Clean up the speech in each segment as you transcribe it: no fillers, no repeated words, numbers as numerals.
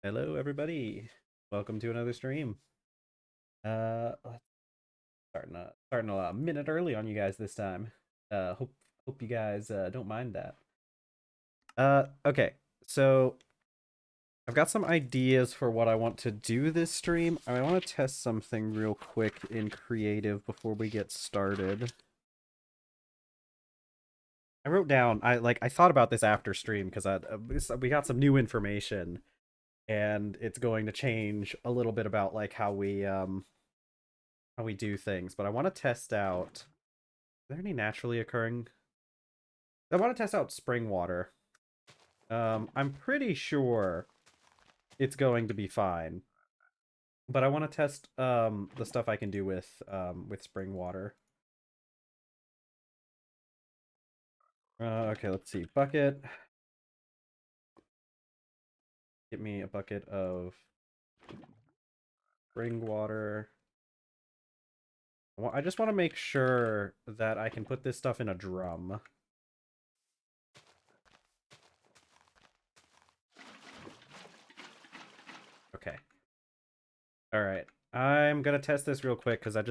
Hello, everybody. Welcome to another stream. Let's starting a minute early on you guys this time. Hope you guys don't mind that. Okay. So I've got some ideas for what I want to do this stream. I want to test something real quick in creative before we get started. I wrote down. I thought about this after stream because we got some new information, and it's going to change a little bit about like how we do things, but I want to test out. Are there any naturally occurring? I want to test out spring water. I'm pretty sure it's going to be fine, but I want to test the stuff I can do with spring water. Okay, let's see. Bucket. Get me a bucket of spring water. I just want to make sure that I can put this stuff in a drum. Okay. All right. I'm gonna test this real quick because I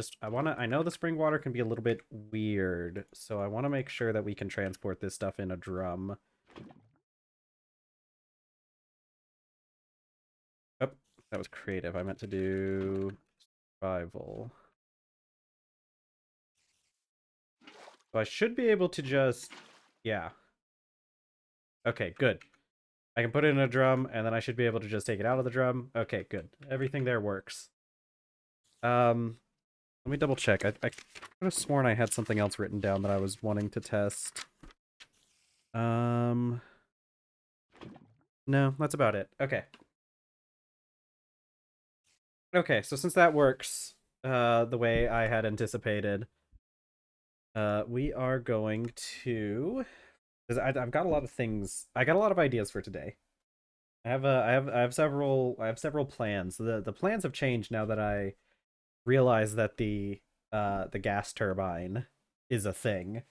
know the spring water can be a little bit weird, so I want to make sure that we can transport this stuff in a drum. Oh, that was creative. I meant to do survival. So I should be able to just, yeah. Okay, good. I can put it in a drum, and then I should be able to just take it out of the drum. Okay, good. Everything there works. Let me double check. I could have sworn I had something else written down that I was wanting to test. No, that's about it. Okay. Okay, so since that works the way I had anticipated, we are going to, because I've got a lot of things. I got a lot of ideas for today. I have several plans. The plans have changed now that I realize that the gas turbine is a thing.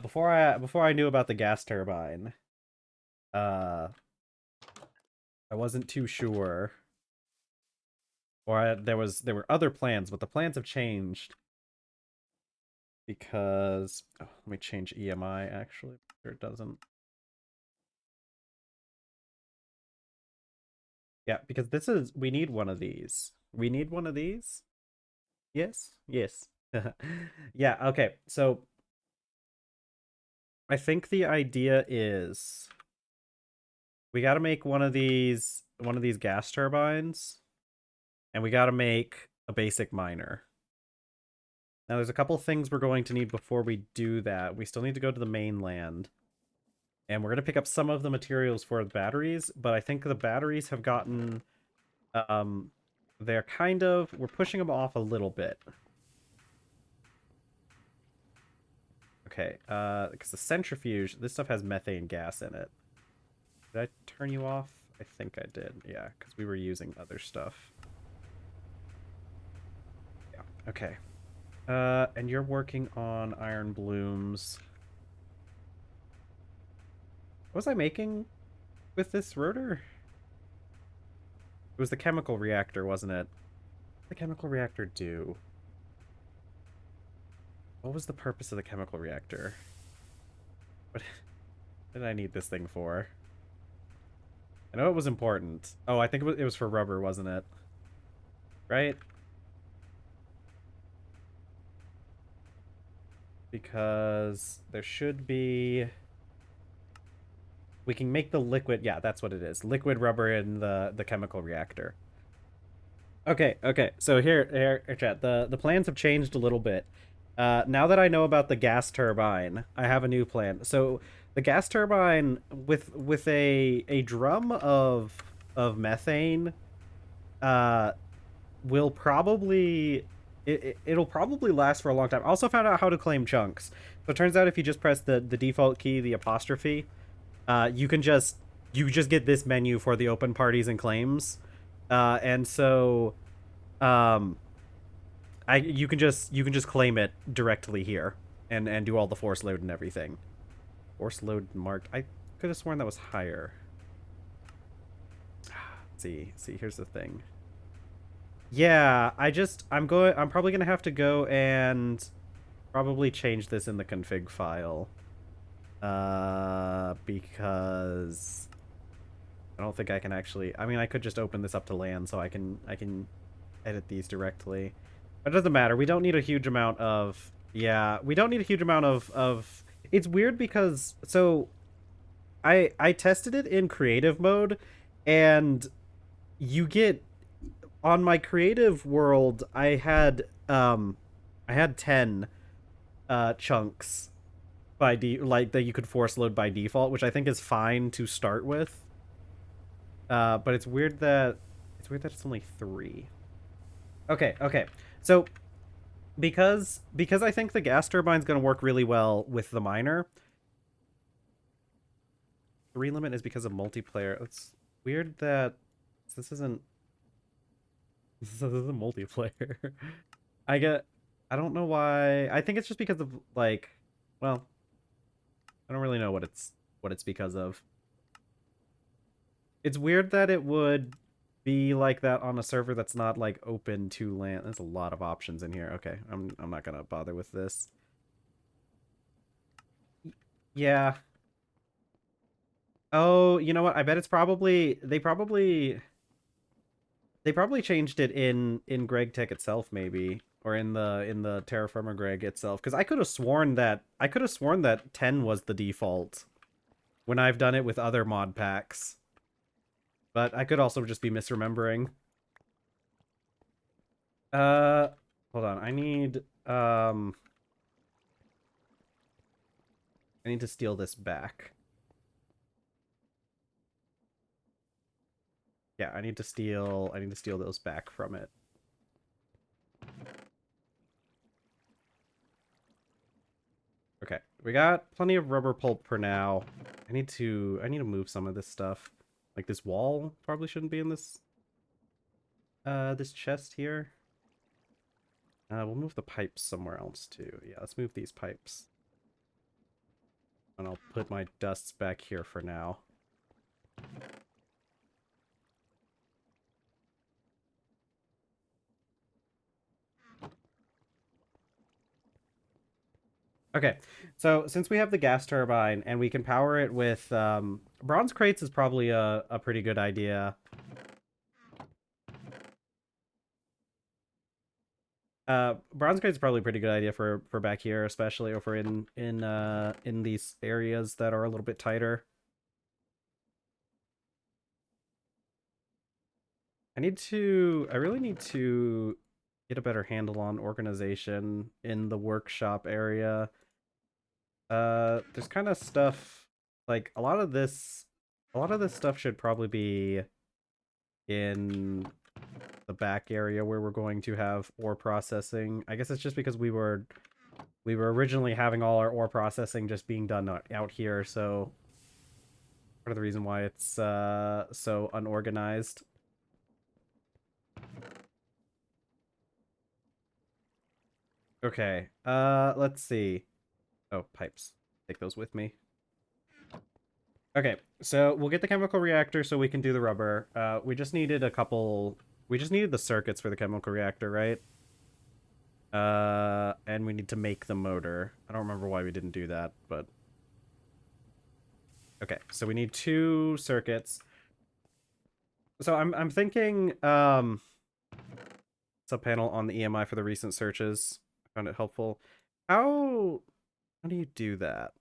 Before I knew about the gas turbine, uh I wasn't too sure. There were other plans, but the plans have changed because let me change EMI actually. Sure it doesn't. Yeah, because we need one of these. We need one of these? Yes? Yes. Yeah, okay. So I think the idea is we got to make one of these gas turbines, and we got to make a basic miner. Now there's a couple things we're going to need before we do that. We still need to go to the mainland. And we're going to pick up some of the materials for the batteries, but I think the batteries have gotten we're pushing them off a little bit. Okay, because the centrifuge, this stuff has methane gas in it. Did I turn you off? I think I did. Yeah, because we were using other stuff. Yeah. Okay. And you're working on iron blooms. What was I making with this rotor? It was the chemical reactor, wasn't it? What did the chemical reactor do? What was the purpose of the chemical reactor? What did I need this thing for? I know it was important. Oh, I think it was for rubber, wasn't it? Right? Because there should be... We can make the liquid... Yeah, that's what it is. Liquid rubber in the chemical reactor. Okay, okay. So here, chat. The plans have changed a little bit. Now that I know about the gas turbine, I have a new plan. So the gas turbine with a drum of methane, uh, will probably it'll probably last for a long time. I also found out how to claim chunks. So it turns out if you just press the default key, the apostrophe, you can you just get this menu for the open parties and claims, and so um you can just claim it directly here and do all the force load and everything. Force load marked. I could have sworn that was higher. see, here's the thing. Yeah, I'm probably gonna have to go and probably change this in the config file. Because I don't think I can actually, I mean, I could just open this up to LAN so I can edit these directly. But it doesn't matter. We don't need a huge amount of, yeah, we don't need a huge amount of, it's weird because, so I tested it in creative mode, and you get, on my creative world, I had 10 chunks like that you could force load by default, which I think is fine to start with. But it's weird that it's only 3. Okay, okay. So because I think the gas turbine's going to work really well with the miner. 3 limit is because of multiplayer. It's weird that this isn't this isn't multiplayer. I get I don't know why. I think it's just because of, like, well, I don't really know what it's because of. It's weird that it would be like that on a server that's not, like, open to LAN. There's a lot of options in here. Okay, I'm not gonna bother with this. Yeah. Oh, you know what? I bet it's probably they probably changed it in Greg Tech itself, maybe, or in the TerrafirmaGreg itself, because I could have sworn that 10 was the default when I've done it with other mod packs. But I could also just be misremembering. Uh, Hold on. I need to steal this back. Yeah, I need to steal those back from it. Okay, we got plenty of rubber pulp for now. I need to move some of this stuff. Like, this wall probably shouldn't be in this chest here. We'll move the pipes somewhere else too. Yeah, let's move these pipes. And I'll put my dusts back here for now. Okay, so since we have the gas turbine and we can power it with bronze crates is probably a pretty good idea. Bronze crates is probably a pretty good idea for back here, especially if we're in these areas that are a little bit tighter. I really need to get a better handle on organization in the workshop area. There's kind of stuff, like, a lot of this stuff should probably be in the back area where we're going to have ore processing. I guess it's just because we were originally having all our ore processing just being done out here, so part of the reason why it's so unorganized. Okay, let's see. Oh, pipes. Take those with me. Okay, so we'll get the chemical reactor so we can do the rubber. We just needed the circuits for the chemical reactor, right? And we need to make the motor. I don't remember why we didn't do that, but okay, so we need 2 circuits. So I'm thinking subpanel on the EMI for the recent searches. I found it helpful. How do you do that?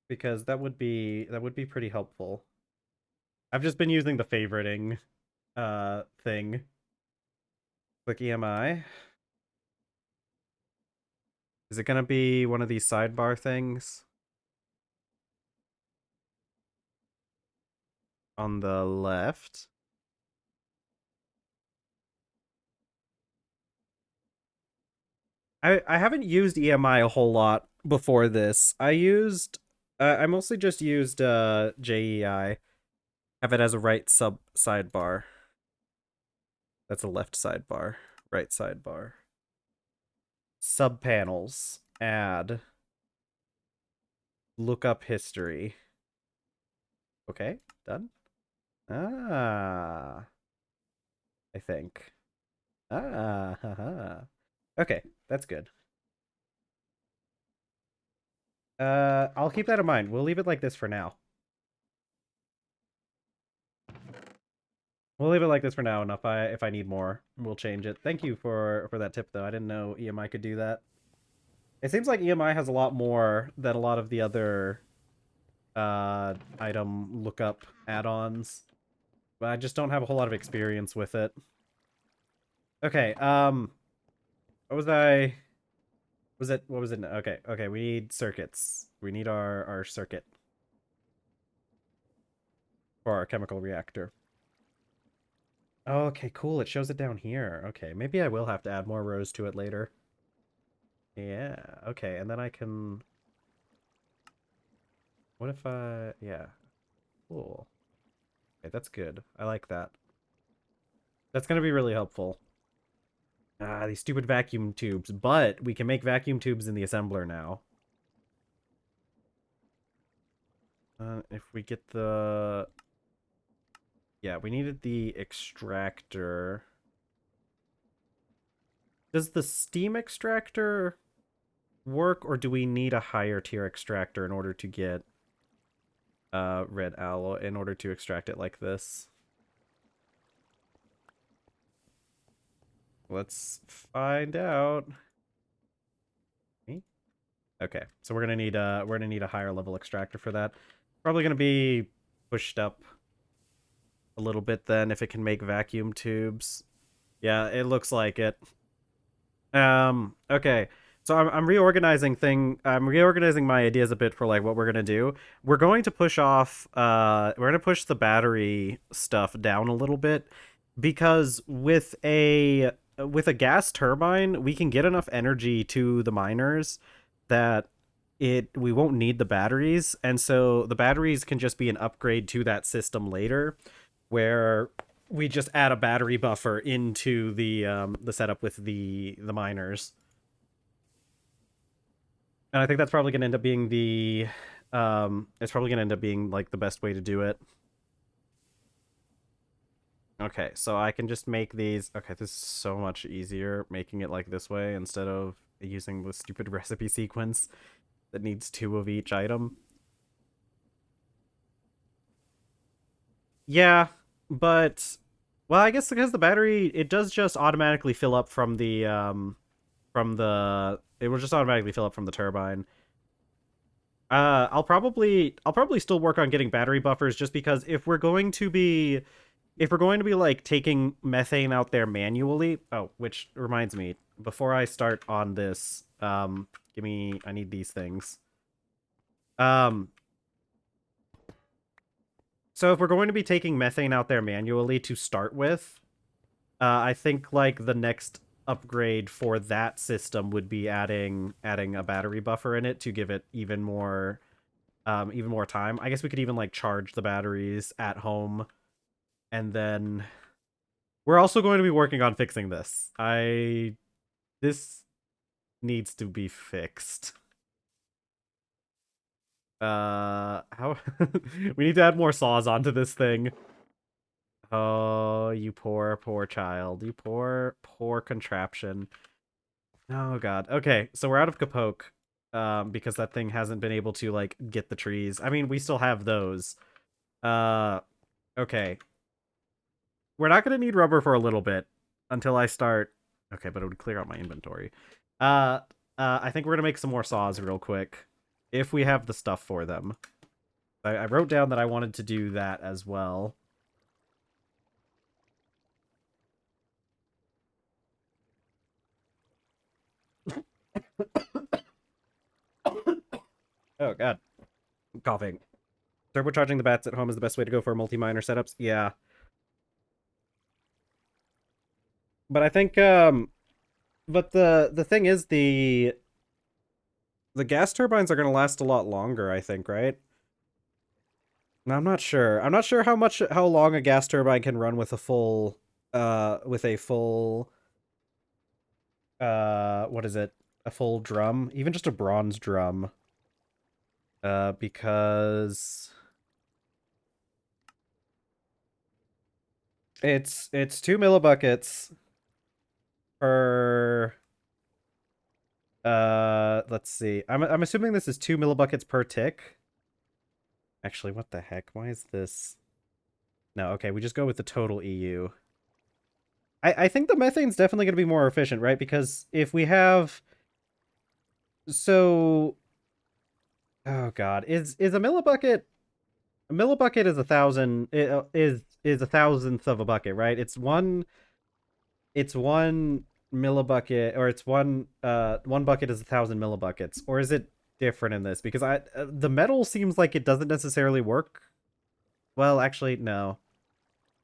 Because that would be pretty helpful. I've just been using the favoriting thing. Click EMI. Is it gonna be one of these sidebar things? On the left? I haven't used EMI a whole lot before this. I mostly just used JEI. Have it as a right sub sidebar. That's a left sidebar. Right sidebar. Sub panels. Add. Look up history. Okay, done. Ah, I think. Ah, haha. Okay, that's good. I'll keep that in mind. We'll leave it like this for now. We'll leave it like this for now, and if I need more, we'll change it. Thank you for that tip, though. I didn't know EMI could do that. It seems like EMI has a lot more than a lot of the other item lookup add-ons, but I just don't have a whole lot of experience with it. Okay, what was I? Was it what was it? Okay, okay, we need circuits. We need our circuit for our chemical reactor. Okay, cool. It shows it down here. Okay, maybe I will have to add more rows to it later. Yeah, okay, and then I can... What if I... Yeah, cool. Okay, that's good. I like that. That's gonna be really helpful. Ah, these stupid vacuum tubes. But we can make vacuum tubes in the assembler now. If we get the... Yeah, we needed the extractor. Does the steam extractor work, or do we need a higher tier extractor in order to get red alloy, in order to extract it like this? Let's find out. Okay, so we're gonna need a higher level extractor for that. Probably gonna be pushed up a little bit then if it can make vacuum tubes. Yeah, it looks like it. Okay. So I'm reorganizing my ideas a bit for like what we're gonna do. We're going to push off we're gonna push the battery stuff down a little bit because with a gas turbine, we can get enough energy to the miners that we won't need the batteries, and so the batteries can just be an upgrade to that system later, where we just add a battery buffer into the setup with the miners. And I think that's probably going to end up being it's probably going to end up being like the best way to do it. Okay, so I can just make these. Okay, this is so much easier making it like this way instead of using the stupid recipe sequence that needs 2 of each item. Yeah, but well, I guess because the battery, it does just automatically fill up from the it will just automatically fill up from the turbine. I'll probably still work on getting battery buffers just because if we're going to be like taking methane out there manually. Oh, which reminds me, before I start on this, I need these things. Um, so if we're going to be taking methane out there manually to start with, I think like the next upgrade for that system would be adding a battery buffer in it to give it even more time. I guess we could even like charge the batteries at home, and then we're also going to be working on fixing this. This needs to be fixed. How we need to add more saws onto this thing. Oh, you poor child. You poor contraption. Oh god. Okay, so we're out of Kapoke. Because that thing hasn't been able to like get the trees. I mean, we still have those. Uh okay. We're not gonna need rubber for a little bit until I start. Okay, but it would clear out my inventory. Uh I think we're gonna make some more saws real quick. If we have the stuff for them. I wrote down that I wanted to do that as well. Oh god. I'm coughing. Turbocharging the bats at home is the best way to go for multi-miner setups. Yeah. But I think but the thing is the gas turbines are going to last a lot longer, I think, right? No, I'm not sure. I'm not sure how long a gas turbine can run with a full what is it? A full drum, even just a bronze drum. Because It's 2 millibuckets per let's see. I'm assuming this is 2 millibuckets per tick. Actually, what the heck? Why is this? No, okay, we just go with the total EU. I think the methane's definitely going to be more efficient, right? Because if we have so oh god, is a millibucket? A millibucket is 1,000 is a thousandth of a bucket, right? It's one millibucket, or it's one bucket is 1,000 millibuckets, or is it different in this? Because the metal seems like it doesn't necessarily work. Well, actually, no,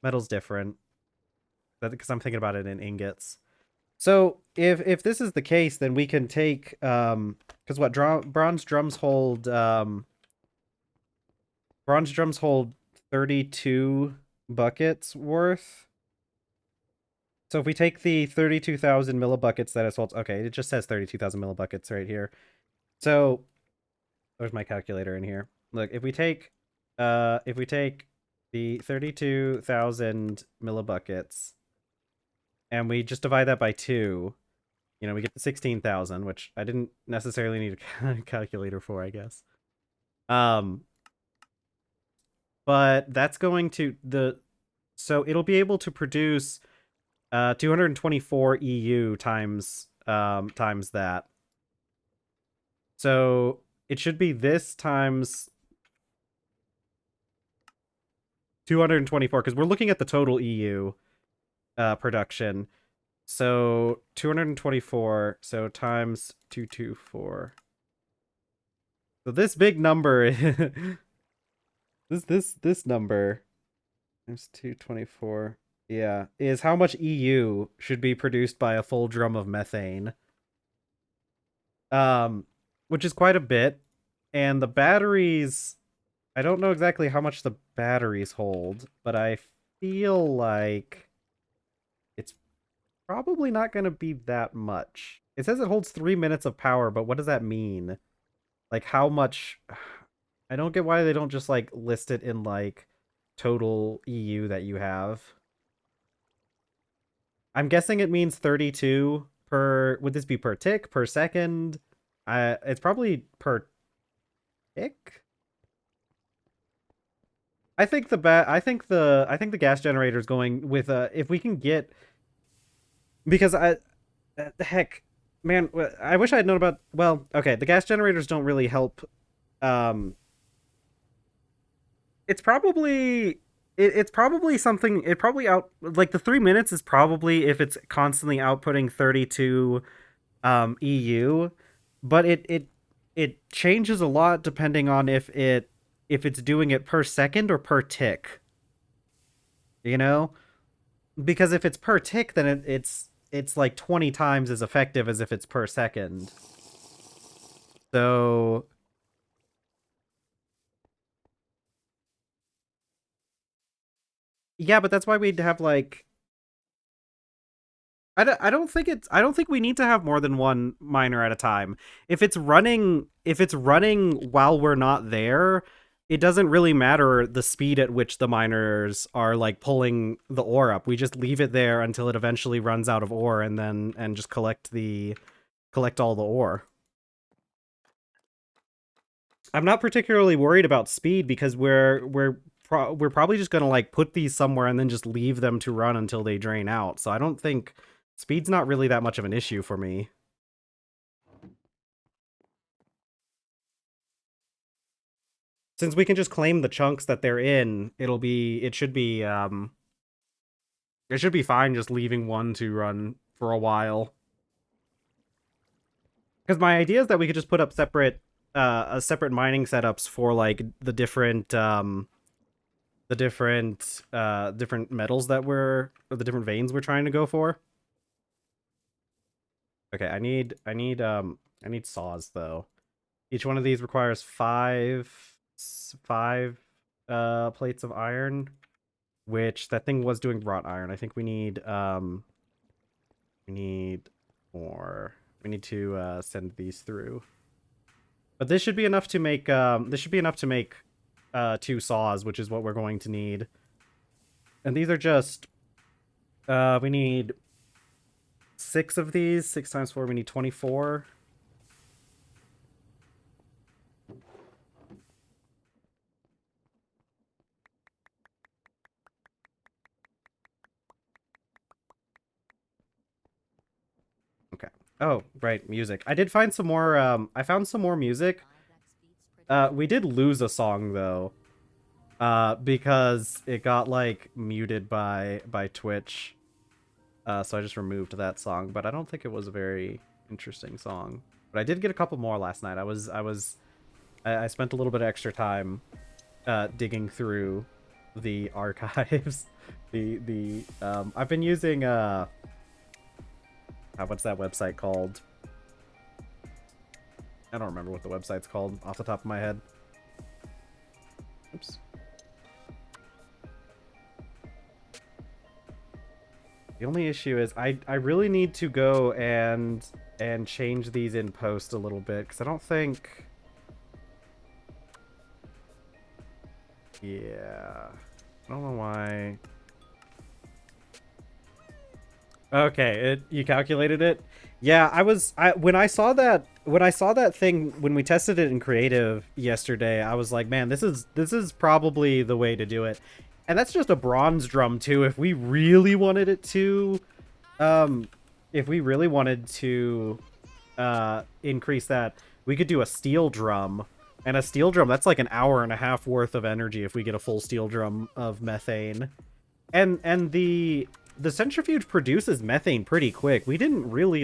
metal's different because I'm thinking about it in ingots. So if this is the case, then we can take because what bronze drums hold 32 buckets worth. So if we take the 32,000 millibuckets that it holds, okay, it just says 32,000 millibuckets right here. So where's my calculator in here? Look, if we take the 32,000 millibuckets and we just divide that by 2, we get the 16,000, which I didn't necessarily need a calculator for, I guess. But that's going to so it'll be able to produce 224 EU times that. So it should be this times 224, because we're looking at the total EU production. So 224, so times 224. So this big number, this number is 224. Yeah, is how much EU should be produced by a full drum of methane. Which is quite a bit. And the batteries, I don't know exactly how much the batteries hold, but I feel like it's probably not going to be that much. It says it holds 3 minutes of power, but what does that mean? Like, how much? I don't get why they don't just, like, list it in, like, total EU that you have. I'm guessing it means 32 per... Would this be per tick, per second? It's probably per tick? I think the gas generator is going with if we can get, because heck, man, I wish I had known about, well, okay, the gas generators don't really help. It's probably it's probably something, it probably out, like, the 3 minutes is probably if it's constantly outputting 32 EU, but it changes a lot depending on if it's doing it per second or per tick. You know? Because if it's per tick, then it's like 20 times as effective as if it's per second. So yeah, but that's why we'd have, like, I don't think I don't think we need to have more than one miner at a time. If it's running while we're not there, it doesn't really matter the speed at which the miners are, like, pulling the ore up. We just leave it there until it eventually runs out of ore, and just collect all the ore. I'm not particularly worried about speed because we're probably just gonna, like, put these somewhere and then just leave them to run until they drain out. So I don't think speed's not really that much of an issue for me. Since we can just claim the chunks that they're in, it should be fine just leaving one to run for a while. Because my idea is that we could just put up separate mining setups for, like, the different different metals or the different veins we're trying to go for. Okay, I need saws, though. Each one of these requires five plates of iron, which that thing was doing wrought iron. I think we need more. We need to send these through. But this should be enough to make 2 saws, which is what we're going to need. And these are just We need 6 of these. 6 times 4, we need 24. Okay. Oh, right, music. I did find some more, I found some more music. We did lose a song, though. Because it got, like, muted by Twitch. So I just removed that song, but I don't think it was a very interesting song. But I did get a couple more last night. I spent a little bit of extra time digging through the archives. I've been using what's that website called? I don't remember what the website's called off the top of my head. Oops. The only issue is I really need to go and change these in post a little bit, because I don't think... Yeah. I don't know why... Okay, you calculated it? Yeah, when I saw that thing when we tested it in creative yesterday, I was like, man, this is probably the way to do it. And that's just a bronze drum too. If we really wanted it to increase that, we could do a steel drum. And a steel drum, that's like an hour and a half worth of energy if we get a full steel drum of methane. And the centrifuge produces methane pretty quick. We didn't really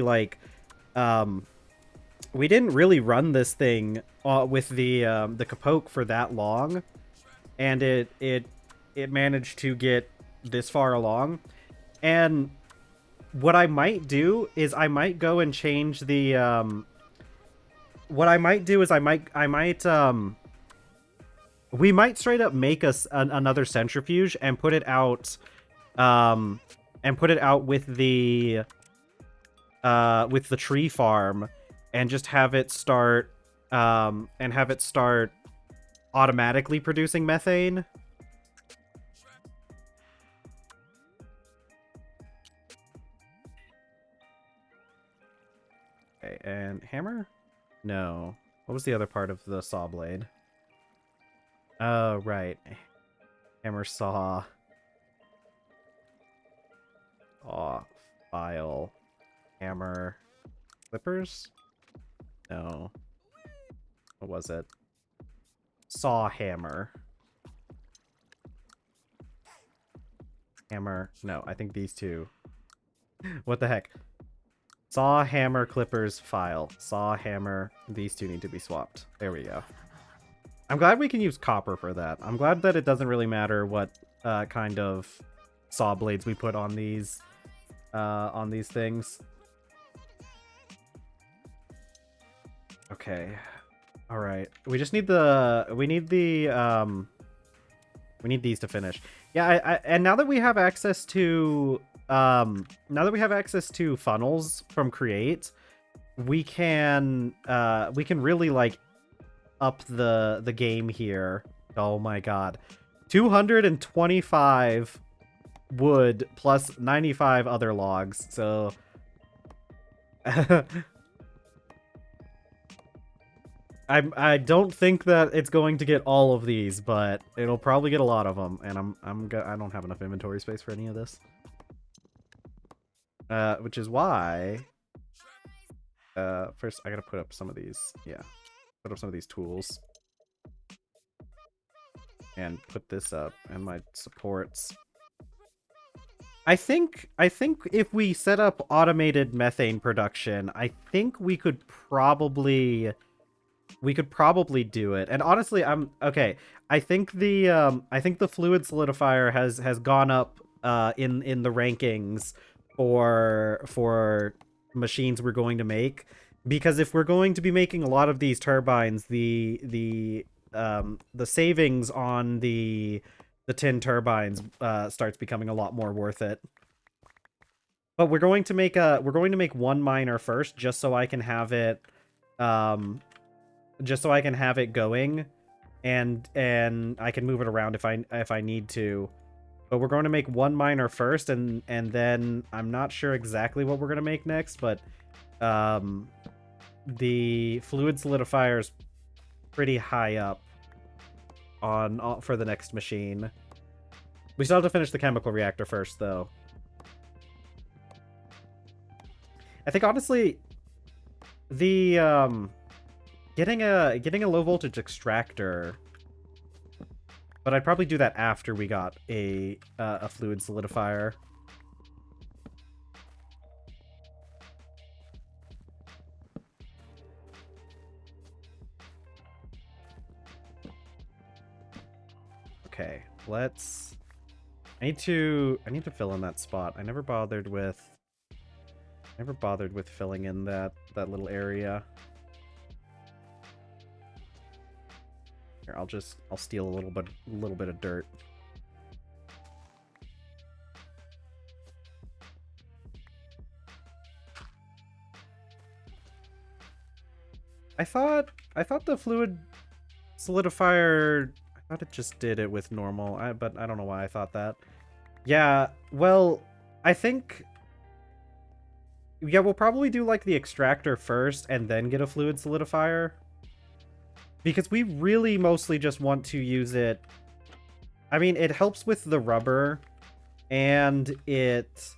run this thing with the capote for that long, and it managed to get this far along. And what I might do is I might go and change the we might straight up make another centrifuge and put it out with the tree farm, and just have it start automatically producing methane. Okay, and hammer? No. What was the other part of the saw blade? Oh, right. Hammer, saw. Aw, file. Hammer. Clippers? No. What was it? Saw hammer. Hammer. No, I think these two. What the heck? Saw, hammer, clippers, file. Saw, hammer. These two need to be swapped. There we go. I'm glad we can use copper for that. I'm glad that it doesn't really matter what kind of saw blades we put on these things. Okay. All right. We just need we need these to finish. Yeah, and now that we have access to funnels from Create, we can really like up the game here. Oh my god. 225 wood plus 95 other logs. So I don't think that it's going to get all of these, but it'll probably get a lot of them, and I don't have enough inventory space for any of this. Which is why first I gotta put up some of these. Yeah, put up some of these tools and put this up, and my supports. I think if we set up automated methane production, I think we could probably do it. And honestly, okay. I think the fluid solidifier has gone up in the rankings for machines we're going to make, because if we're going to be making a lot of these turbines, the savings on the tin turbines starts becoming a lot more worth it. But we're going to make one miner first, just so I can have it going, and I can move it around if I need to. But we're going to make one miner first, and then I'm not sure exactly what we're going to make next, but the fluid solidifier is pretty high up on for the next machine. We still have to finish the chemical reactor first, though. I think honestly, the getting a low voltage extractor, but I'd probably do that after we got a fluid solidifier. Okay, let's. I need to fill in that spot. I never bothered with filling in that little area. Here, I'll steal a little bit of dirt. I thought the fluid solidifier, I thought it just did it with normal, but I don't know why I thought that. Yeah, well, I think, yeah, we'll probably do like the extractor first and then get a fluid solidifier. Because we really mostly just want to use it. I mean, it helps with the rubber, and it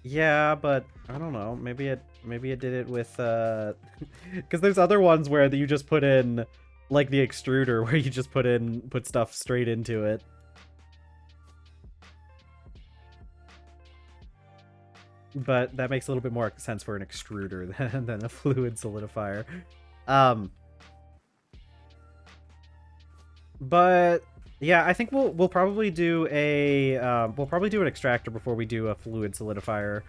yeah, but I don't know. Maybe it did it with because there's other ones where you just put in like the extruder where you just put stuff straight into it. But that makes a little bit more sense for an extruder than a fluid solidifier. But yeah, I think we'll probably do an extractor before we do a fluid solidifier.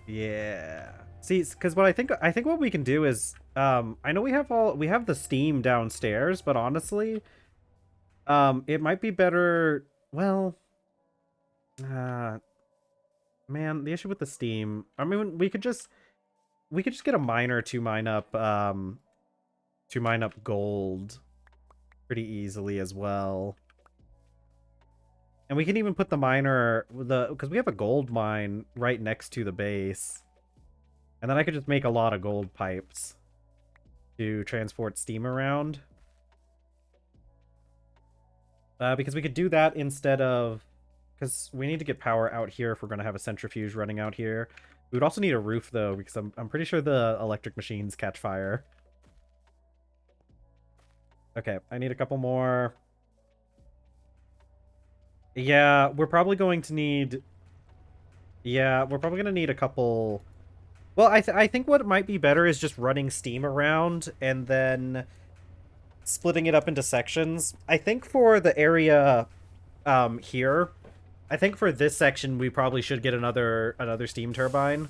Yeah. See, because what I think what we can do is I know we have the steam downstairs, but honestly, it might be better. Well, man, the issue with the steam. I mean, we could just get a miner to mine up gold pretty easily as well. And we can even put the miner because we have a gold mine right next to the base. And then I could just make a lot of gold pipes to transport steam around. Because we could do that instead of... Because we need to get power out here if we're going to have a centrifuge running out here. We would also need a roof, though, because I'm pretty sure the electric machines catch fire. Okay, I need a couple more. Yeah, we're probably going to need... Yeah, we're probably going to need a couple... Well, I think what might be better is just running steam around and then splitting it up into sections. I think for the area here, I think for this section we probably should get another steam turbine.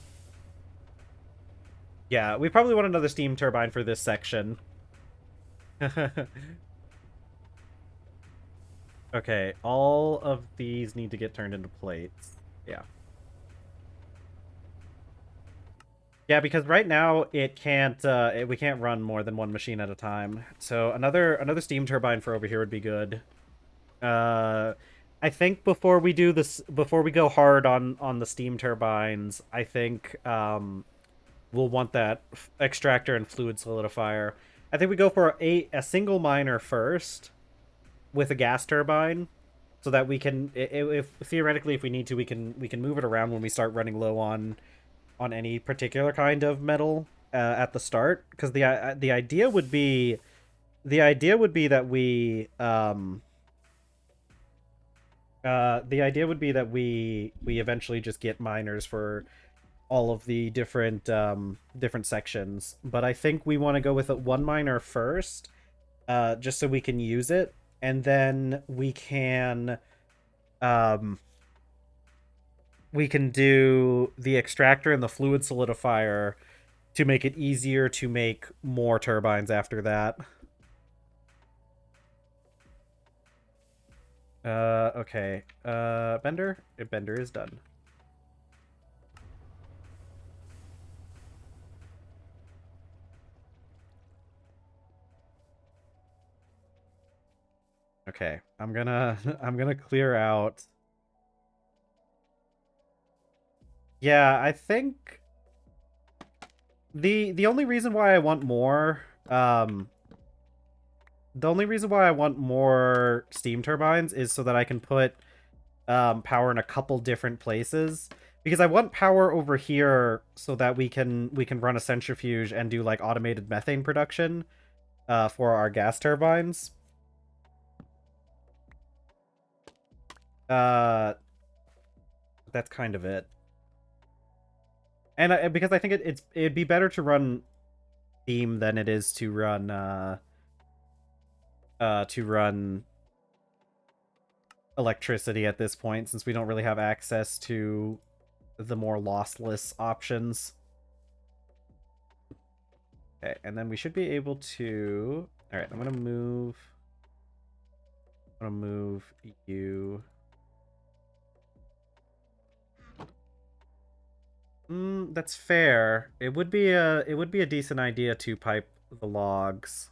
Yeah, we probably want another steam turbine for this section. Okay, all of these need to get turned into plates. Yeah. Yeah, because right now it can't we can't run more than one machine at a time. So another steam turbine for over here would be good. I think before we go hard on the steam turbines, I think we'll want that extractor and fluid solidifier. I think we go for a single miner first with a gas turbine, so that we can, if theoretically if we need to, we can move it around when we start running low on any particular kind of metal at the start. Because the idea would be that we eventually just get miners for all of the different sections. But I think we want to go with one miner first, just so we can use it, and then we can do the extractor and the fluid solidifier to make it easier to make more turbines after that. Okay. Bender? Bender is done. Okay, I'm gonna I'm gonna clear out. Yeah, I think the only reason why I want more the only reason why I want more steam turbines is so that I can put power in a couple different places. Because I want power over here so that we can run a centrifuge and do like automated methane production for our gas turbines. Uh, that's kind of it. And because I think it'd be better to run steam than it is to run electricity at this point, since we don't really have access to the more lossless options. Okay, and then we should be able to... Alright, I'm gonna move you... that's fair. It would be a decent idea to pipe the logs.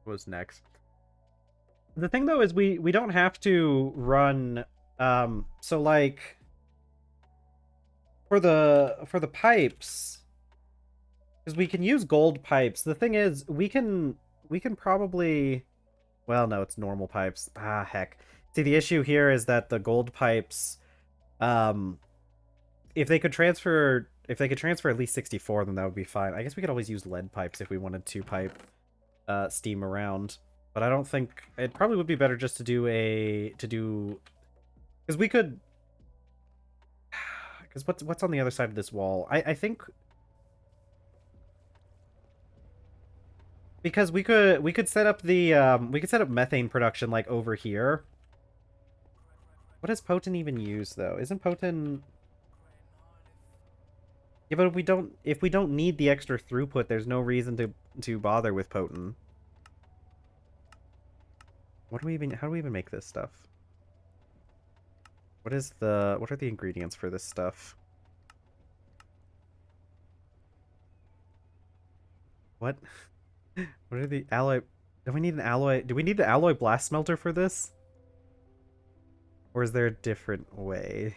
What was next? The thing though is we don't have to run so like for the pipes, because we can use gold pipes. The thing is we can probably, well, no, it's normal pipes. Ah, heck. See, the issue here is that the gold pipes, um, if they could transfer at least 64, then that would be fine. I guess we could always use lead pipes if we wanted to pipe steam around. But I don't think it probably would be better just to do because we could, because what's on the other side of this wall? I think because we could set up methane production like over here. What does Potent even use though? Isn't Potent... Yeah, but if we don't need the extra throughput, there's no reason to bother with Potent. How do we even make this stuff? What are the ingredients for this stuff? What? What are the alloy? Do we need an alloy? Do we need the alloy blast smelter for this? Or is there a different way?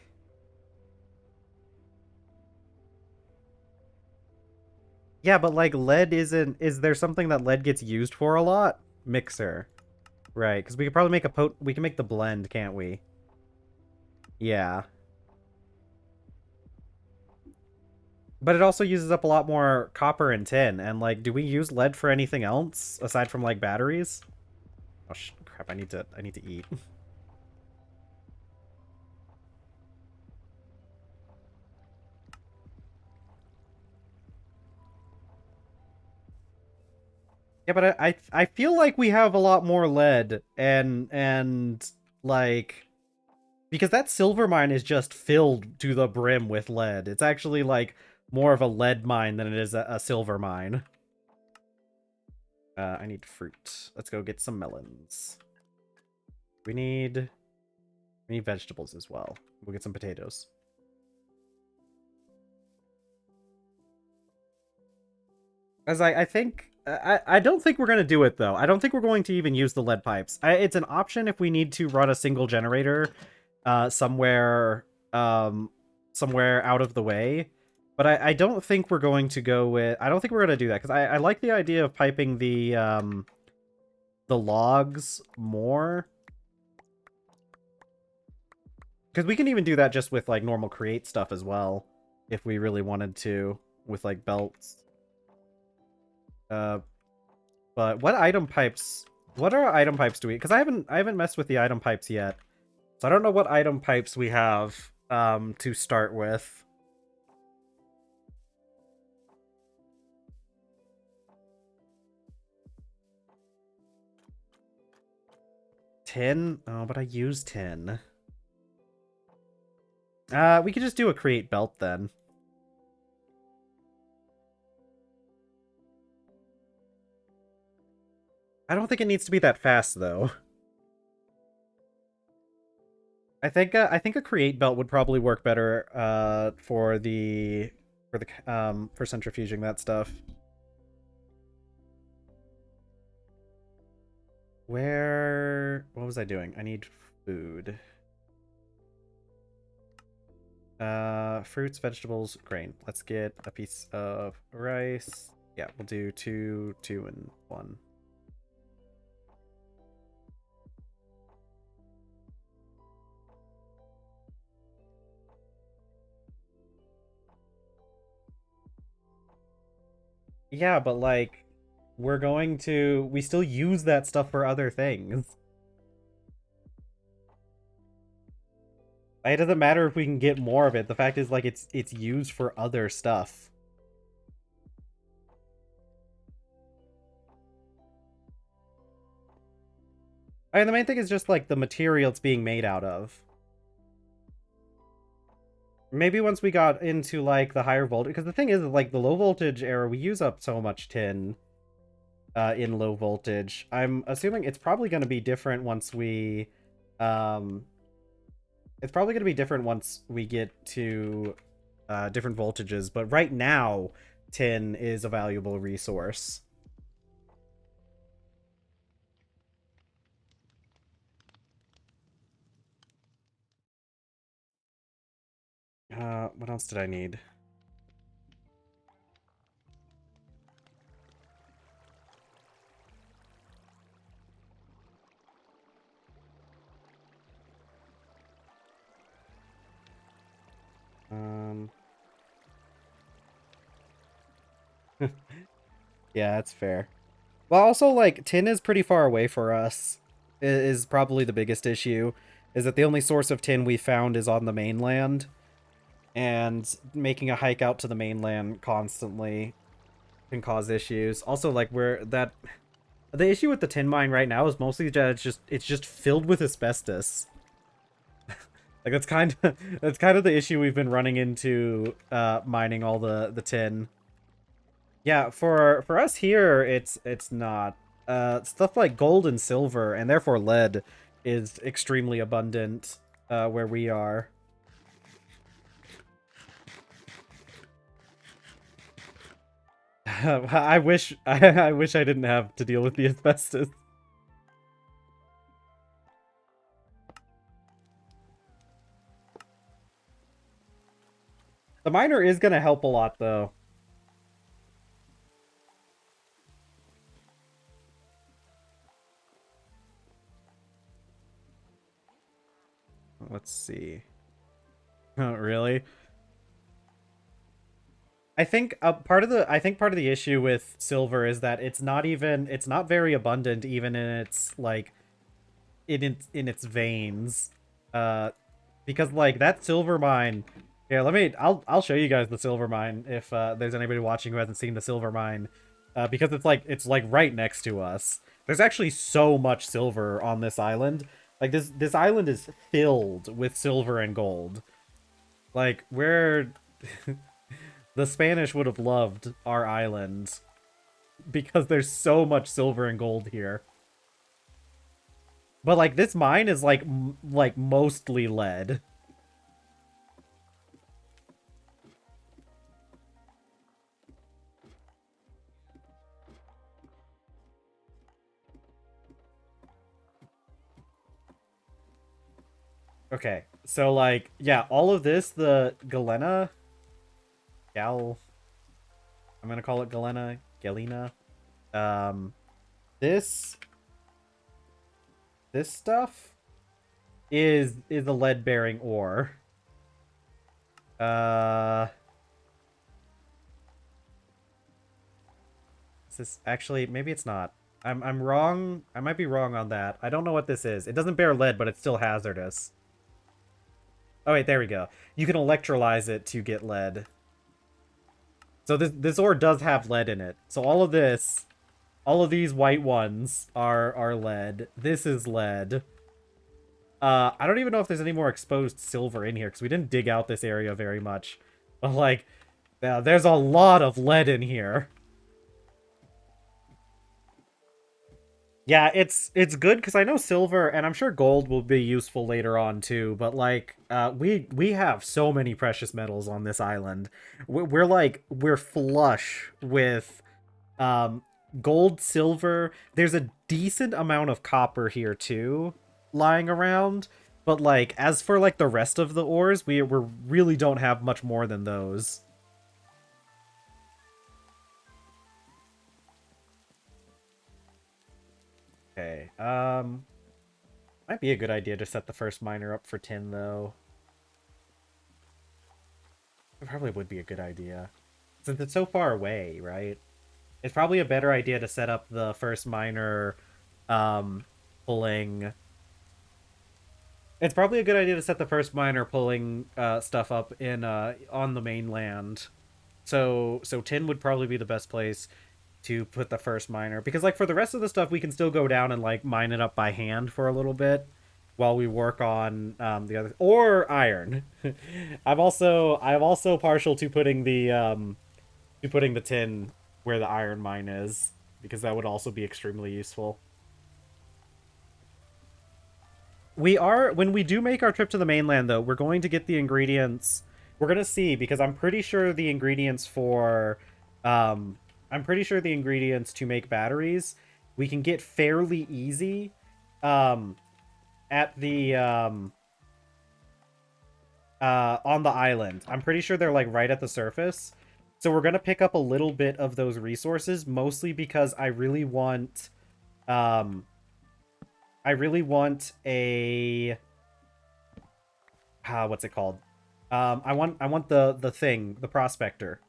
Yeah, but like lead isn't... Is there something that lead gets used for a lot? Mixer. Right, because we could probably make we can make the blend, can't we? Yeah. But it also uses up a lot more copper and tin, and like, do we use lead for anything else aside from like batteries? Oh crap! I need to eat. Yeah, but I feel like we have a lot more lead and like, because that silver mine is just filled to the brim with lead. It's actually like more of a lead mine than it is a silver mine. I need fruit. Let's go get some melons. We need vegetables as well. We'll get some potatoes. As I think I don't think we're gonna do it though. I don't think we're going to even use the lead pipes. It's an option if we need to run a single generator somewhere somewhere out of the way. But I don't think we're going to go with... I don't think we're gonna do that, because I like the idea of piping the logs more. Because we can even do that just with like normal create stuff as well, if we really wanted to, with like belts. But what item pipes? What are item pipes do we? Because I haven't messed with the item pipes yet, so I don't know what item pipes we have to start with. Tin? Oh, but I use tin. We could just do a create belt then. I don't think it needs to be that fast though. I think a create belt would probably work better for centrifuging that stuff. What was I doing? I need food. Fruits, vegetables, grain. Let's get a piece of rice. Yeah, we'll do two, and one. Yeah, but like, we still use that stuff for other things. It doesn't matter if we can get more of it. The fact is, like, it's used for other stuff. I mean, the main thing is just, like, the material it's being made out of. Maybe once we got into, like, the higher voltage... Because the thing is, like, the low voltage era, we use up so much tin in low voltage. I'm assuming it's probably going to be different once we... It's probably going to be different once we get to different voltages. But right now, tin is a valuable resource. What else did I need? Yeah, that's fair. Well, also, like, tin is pretty far away for us, is probably the biggest issue, is that the only source of tin we found is on the mainland, and making a hike out to the mainland constantly can cause issues. Also, like, the issue with the tin mine right now is mostly that it's just filled with asbestos. Like, that's kind of the issue we've been running into mining all the tin. Yeah, for us here, it's not. Stuff like gold and silver, and therefore lead, is extremely abundant where we are. I wish I wish I didn't have to deal with the asbestos. The miner is gonna help a lot, though. Let's see. Oh, really? I think part of the issue with silver is that it's not very abundant even in its like in its veins. Because like that silver mine. Yeah, I'll show you guys the silver mine if there's anybody watching who hasn't seen the silver mine. Because it's like right next to us. There's actually so much silver on this island. Like this island is filled with silver and gold. Like we're the Spanish would have loved our island because there's so much silver and gold here. But like this mine is like mostly lead. Okay, so like yeah, all of this, the Galena, I'm gonna call it Galena. Um, this stuff is a lead bearing ore. Is this actually, maybe it's not. I'm wrong. I might be wrong on that. I don't know what this is. It doesn't bear lead, but it's still hazardous. Oh wait, there we go. You can electrolyze it to get lead. So this ore does have lead in it. So all of these white ones are lead. This is lead. I don't even know if there's any more exposed silver in here because we didn't dig out this area very much. But like, yeah, there's a lot of lead in here. Yeah, it's good because I know silver and I'm sure gold will be useful later on too. But like, we have so many precious metals on this island. We're flush with um gold, silver. There's a decent amount of copper here too, lying around. But like, as for like the rest of the ores, we really don't have much more than those. Okay. Might be a good idea to set the first miner up for tin though. It probably would be a good idea. Since it's so far away, right? It's probably a better idea to set up the first miner um pulling it's probably a good idea to set the first miner pulling stuff up in on the mainland. So tin would probably be the best place to put the first miner because like for the rest of the stuff we can still go down and like mine it up by hand for a little bit while we work on the other or iron. I'm also partial to putting the tin where the iron mine is because that would also be extremely useful. We are when we do make our trip to the mainland though, we're going to get the ingredients. We're going to see because I'm pretty sure the ingredients to make batteries we can get fairly easy um at the on the island. I'm pretty sure they're like right at the surface. So we're going to pick up a little bit of those resources mostly because um I really want a what's it called? I want the thing, the prospector.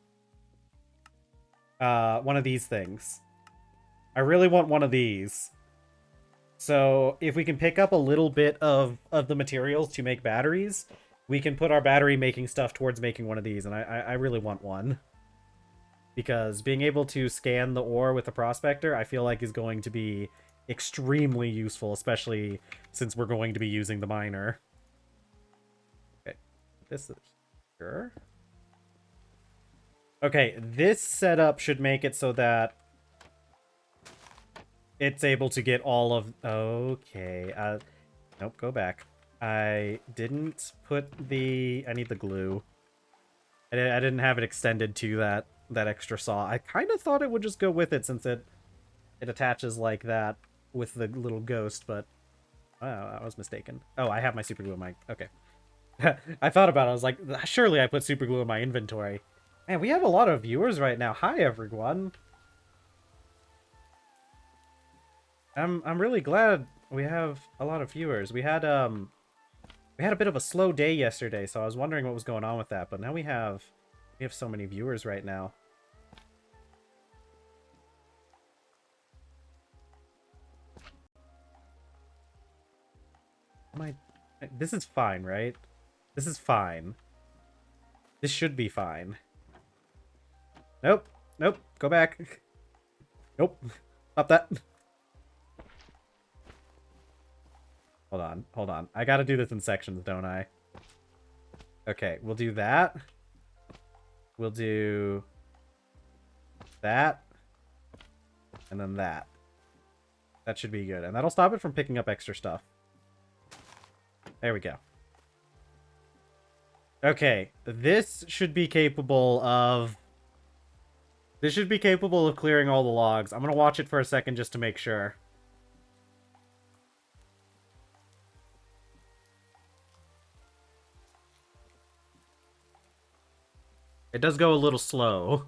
One of these things. I really want one of these. So if we can pick up a little bit of the materials to make batteries, we can put our battery making stuff towards making one of these, and I really want one. Because being able to scan the ore with the prospector, I feel like is going to be extremely useful, especially since we're going to be using the miner. Okay, this is sure. Okay, this setup should make it so that it's able to get all of... Okay, nope, go back. I didn't put the... I need the glue. I didn't have it extended to that extra saw. I kind of thought it would just go with it since it attaches like that with the little ghost, but I was mistaken. Oh, I have my super glue in my... Okay. I thought about it. I was like, surely I put super glue in my inventory. Man, we have a lot of viewers right now. Hi, everyone. I'm really glad we have a lot of viewers. We had a bit of a slow day yesterday, so I was wondering what was going on with that. But now we have so many viewers right now. This is fine, right? This is fine. This should be fine. Nope. Nope. Go back. Nope. Stop that. Hold on. Hold on. I gotta do this in sections, don't I? Okay, we'll do that. We'll do that. And then that. That should be good. And that'll stop it from picking up extra stuff. There we go. Okay, this should be capable of... This should be capable of clearing all the logs. I'm gonna watch it for a second just to make sure. It does go a little slow.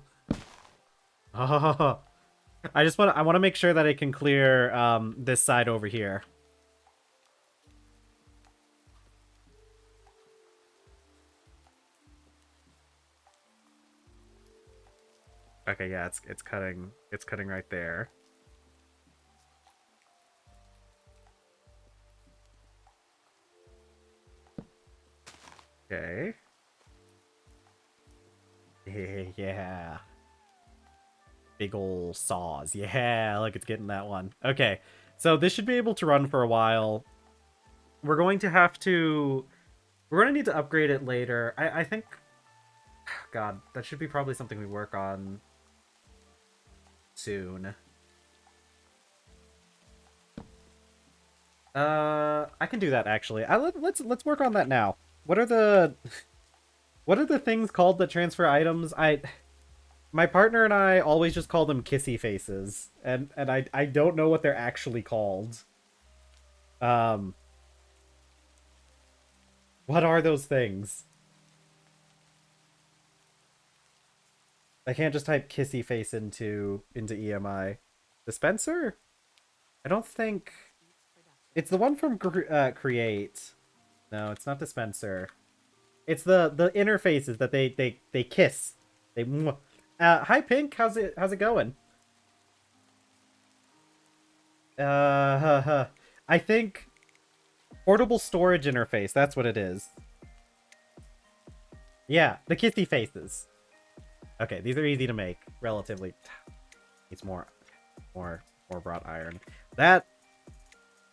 Oh, I want to make sure that it can clear this side over here. Okay, yeah, it's cutting right there. Okay. Yeah. Big ol' saws. Yeah, like it's getting that one. Okay, so this should be able to run for a while. We're going to have to... We're going to need to upgrade it later. I think... God, that should be probably something we work on soon. I can do that actually. Let's work on that now. What are the what are the things called that transfer items? My partner and I always just call them kissy faces, and I don't know what they're actually called. Um, what are those things? I can't just type kissy face into EMI. Dispenser? I don't think it's the one from Create. No, it's not dispenser. It's the interfaces that they kiss. They mwah. Hi Pink, how's it going? I think portable storage interface, that's what it is. Yeah, the kissy faces. Okay, these are easy to make, relatively. It's more wrought iron. That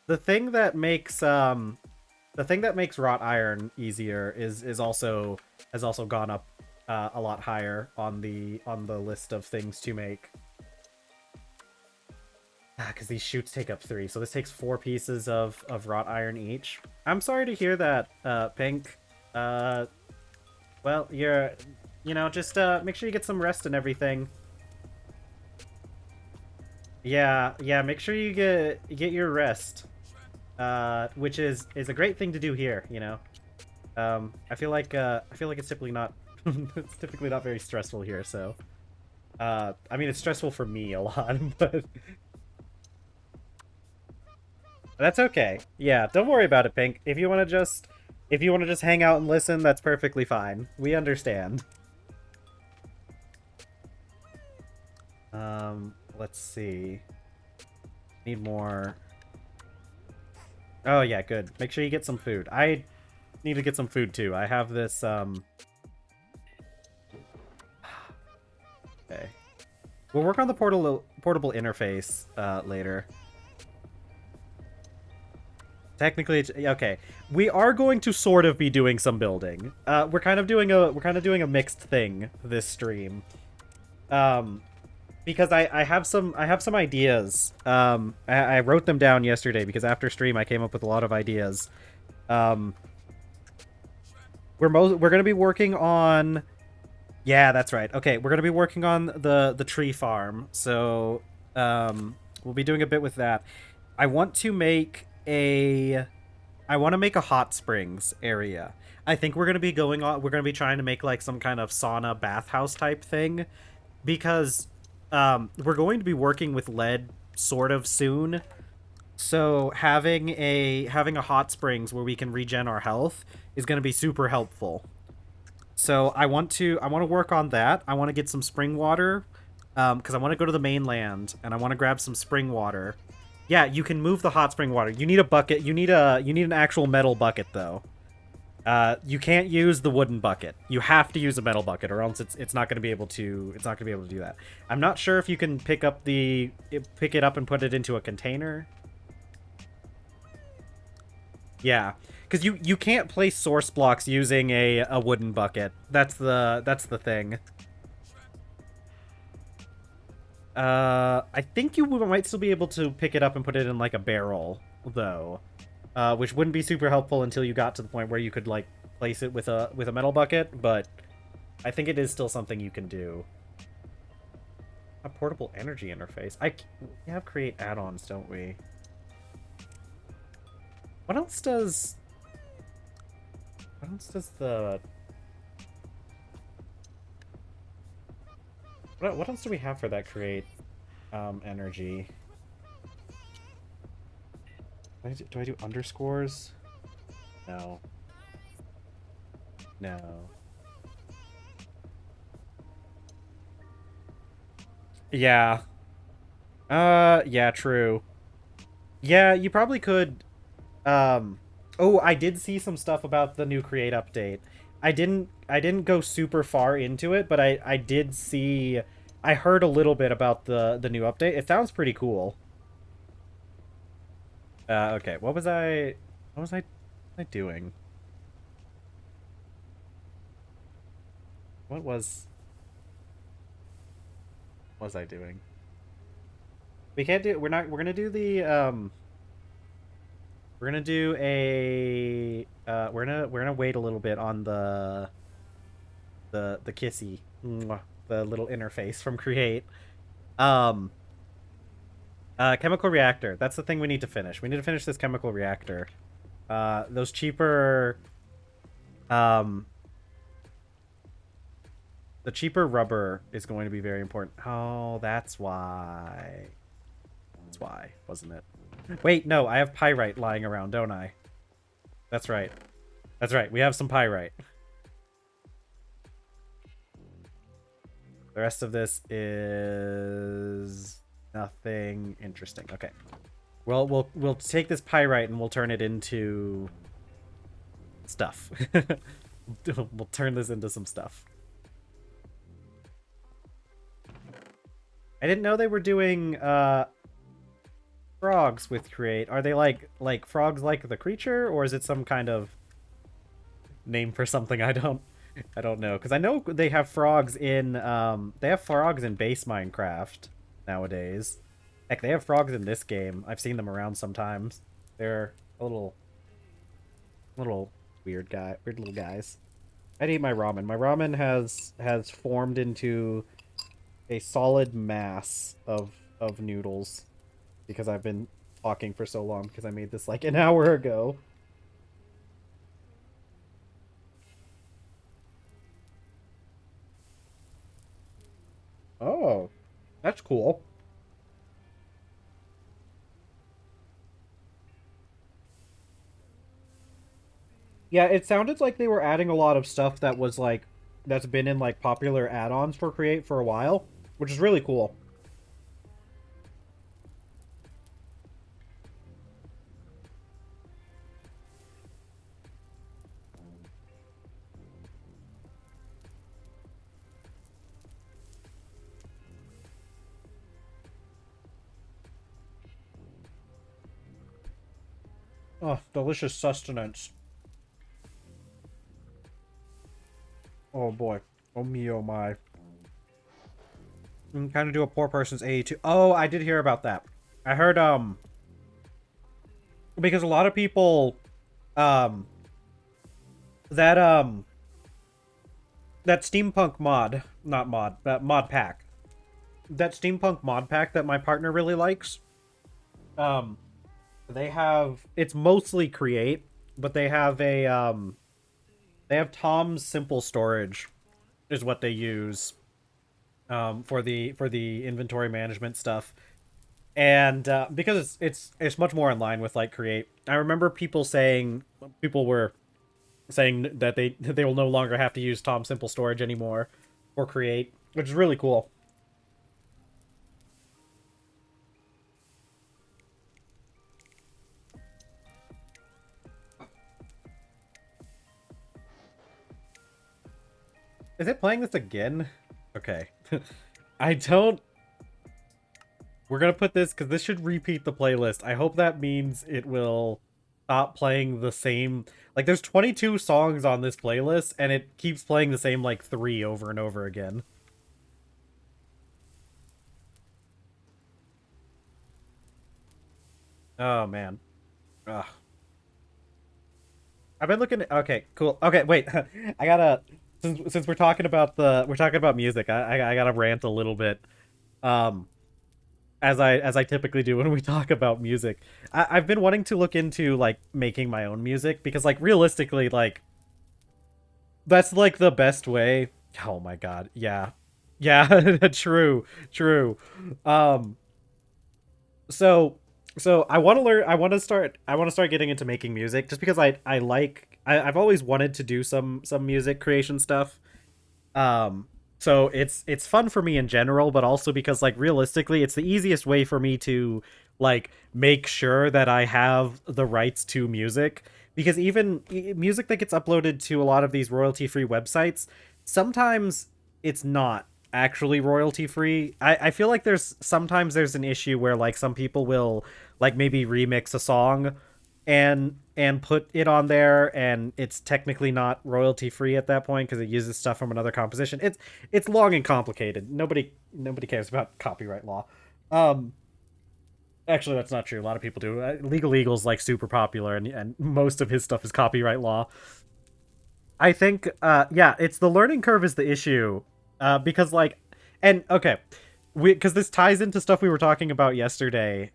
the thing that makes wrought iron easier is also has also gone up a lot higher on the list of things to make. Because these chutes take up 3, so this takes 4 pieces of wrought iron each. I'm sorry to hear that, Pink. Well, just make sure you get some rest and everything. Yeah, make sure you get your rest. Which is a great thing to do here, you know. I feel like it's typically not it's typically not very stressful here, so I mean it's stressful for me a lot, but that's okay. Yeah, don't worry about it, Pink. If you want to just hang out and listen, that's perfectly fine. We understand. Let's see. Need more. Oh yeah, good. Make sure you get some food. I need to get some food too. I have this okay. We'll work on the portable interface later. Technically, okay. We are going to sort of be doing some building. We're kind of doing a mixed thing this stream. Because I have some ideas. I wrote them down yesterday because after stream I came up with a lot of ideas. We're gonna be working on. Yeah, that's right. Okay, we're gonna be working on the tree farm. So we'll be doing a bit with that. I want to make a hot springs area. I think we're gonna be trying to make like some kind of sauna bathhouse type thing because we're going to be working with lead sort of soon. So having a hot springs where we can regen our health is going to be super helpful. So I want to work on that. I want to get some spring water because I want to go to the mainland and I want to grab some spring water. Yeah, you can move the hot spring water. You need a bucket. You need an actual metal bucket though. You can't use the wooden bucket. You have to use a metal bucket, or else it's not going to be able to do that. I'm not sure if you can pick it up and put it into a container. Yeah, because you can't place source blocks using a wooden bucket. That's the thing. I think you might still be able to pick it up and put it in like a barrel though. Which wouldn't be super helpful until you got to the point where you could like place it with a metal bucket, but I think it is still something you can do. A portable energy interface. We have create add-ons, don't we? What else does the what else do we have for that create energy? Do I do underscores? No. No. Yeah. Yeah, true. Yeah, you probably could. Oh, I did see some stuff about the new create update. I didn't go super far into it, but I did see. I heard a little bit about the new update. It sounds pretty cool. Okay, what was I doing? What was I doing? We can't do, we're gonna do the, We're gonna do a we're gonna wait a little bit on the kissy, the little interface from Create. Um, chemical reactor. That's the thing we need to finish. We need to finish this chemical reactor. Those cheaper, um, the cheaper rubber is going to be very important. Oh, that's why. That's why, wasn't it? Wait, no, I have pyrite lying around, don't I? That's right. That's right. We have some pyrite. The rest of this is nothing interesting. Okay. Well, we'll take this pyrite and we'll turn it into stuff. We'll turn this into some stuff. I didn't know they were doing frogs with Create. Are they like frogs like the creature, or is it some kind of name for something I don't know? Because I know they have frogs in base Minecraft nowadays. Heck, they have frogs in this game. I've seen them around sometimes. They're a little weird little guys. I'd eat my ramen. My ramen has formed into a solid mass of noodles because I've been talking for so long because I made this like an hour ago. Oh, that's cool. Yeah, it sounded like they were adding a lot of stuff that was like that's been in like popular add-ons for Create for a while, which is really cool. Oh, delicious sustenance. Oh boy. Oh me, oh my. Kind of do a poor person's AE2. Oh, I did hear about that. I heard, because a lot of people, um, that, that steampunk mod, not mod, that mod pack, that steampunk mod pack that my partner really likes, um, they have, it's mostly Create, but they have they have Tom's Simple Storage is what they use for the inventory management stuff, and because it's much more in line with like Create. I remember people were saying that they will no longer have to use Tom's Simple Storage anymore for Create, which is really cool. Is it playing this again? Okay. I don't... We're gonna put this, because this should repeat the playlist. I hope that means it will stop playing the same... Like, there's 22 songs on this playlist, and it keeps playing the same, like, 3 over and over again. Oh, man. Ugh. I've been looking at... Okay, cool. Okay, wait. I gotta... Since we're talking about music, I gotta rant a little bit. Um... as I typically do when we talk about music. I've been wanting to look into like making my own music because like realistically like that's like the best way. Oh my god. Yeah. Yeah, true. Um so I want to learn I want to start getting into making music just because I've always wanted to do some music creation stuff. Um, so it's fun for me in general, but also because like realistically, it's the easiest way for me to like make sure that I have the rights to music because even music that gets uploaded to a lot of these royalty-free websites, sometimes it's not actually royalty free. I feel like there's an issue where like some people will like maybe remix a song and put it on there and it's technically not royalty free at that point because it uses stuff from another composition. It's long and complicated. Nobody cares about copyright law. Um Actually, that's not true. A lot of people do. Legal Eagle's like super popular, and most of his stuff is copyright law. I think, yeah, it's the learning curve is the issue, because like, and okay, because this ties into stuff we were talking about yesterday.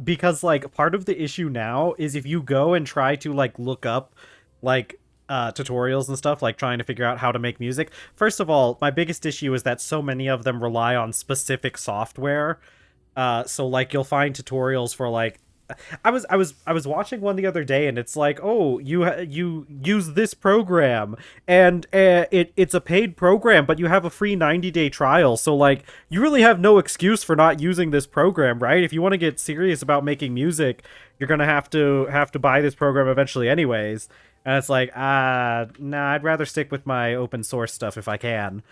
Because like part of the issue now is if you go and try to like look up, like, tutorials and stuff, like trying to figure out how to make music. First of all, my biggest issue is that so many of them rely on specific software. So like you'll find tutorials for like I was watching one the other day, and it's like, oh, you use this program, and it's a paid program, but you have a free 90-day trial. So like, you really have no excuse for not using this program, right? If you want to get serious about making music, you're gonna have to buy this program eventually, anyways. And it's like, nah, I'd rather stick with my open source stuff if I can.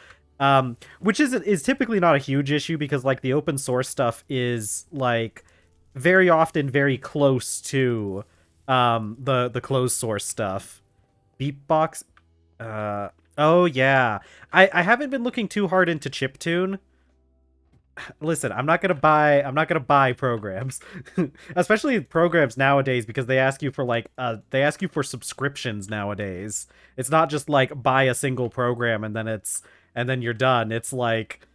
Which is typically not a huge issue because like the open source stuff is like very often very close to the closed source stuff. Beatbox. Oh yeah. I haven't been looking too hard into chiptune. Listen, I'm not gonna buy programs. Especially programs nowadays, because they ask you for like they ask you for subscriptions nowadays. It's not just like buy a single program and then you're done. It's like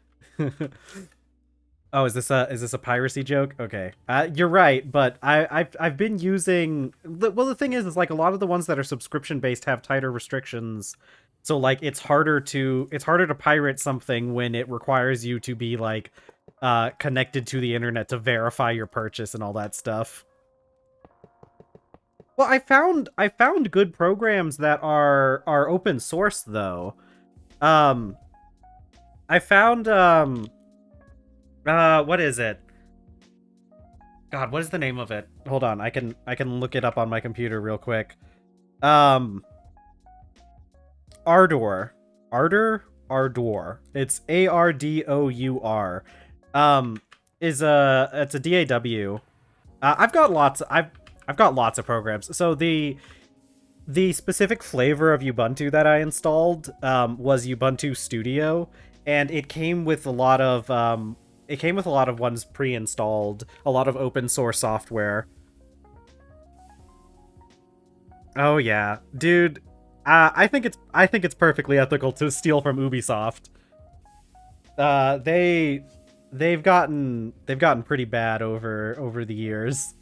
oh, is this a piracy joke? Okay, you're right, but I've been using well, the thing is like a lot of the ones that are subscription based have tighter restrictions, so like it's harder to pirate something when it requires you to be like connected to the internet to verify your purchase and all that stuff. Well, I found good programs that are open source though. Um, I found what is it? God, what is the name of it? Hold on, I can look it up on my computer real quick. Um, Ardor, Ardor. It's Ardour. Is it's a DAW. I've got lots of programs. So the specific flavor of Ubuntu that I installed was Ubuntu Studio, and it came with a lot of ones pre-installed, a lot of open source software. Oh yeah, dude. I think it's perfectly ethical to steal from Ubisoft. Uh, they they've gotten pretty bad over the years.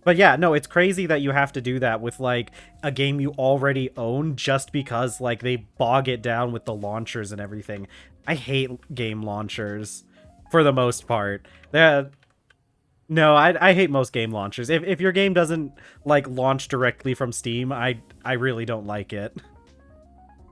But yeah, no, it's crazy that you have to do that with like a game you already own just because like they bog it down with the launchers and everything. I hate game launchers for the most part. No, I hate most game launchers. If your game doesn't like launch directly from Steam, I really don't like it.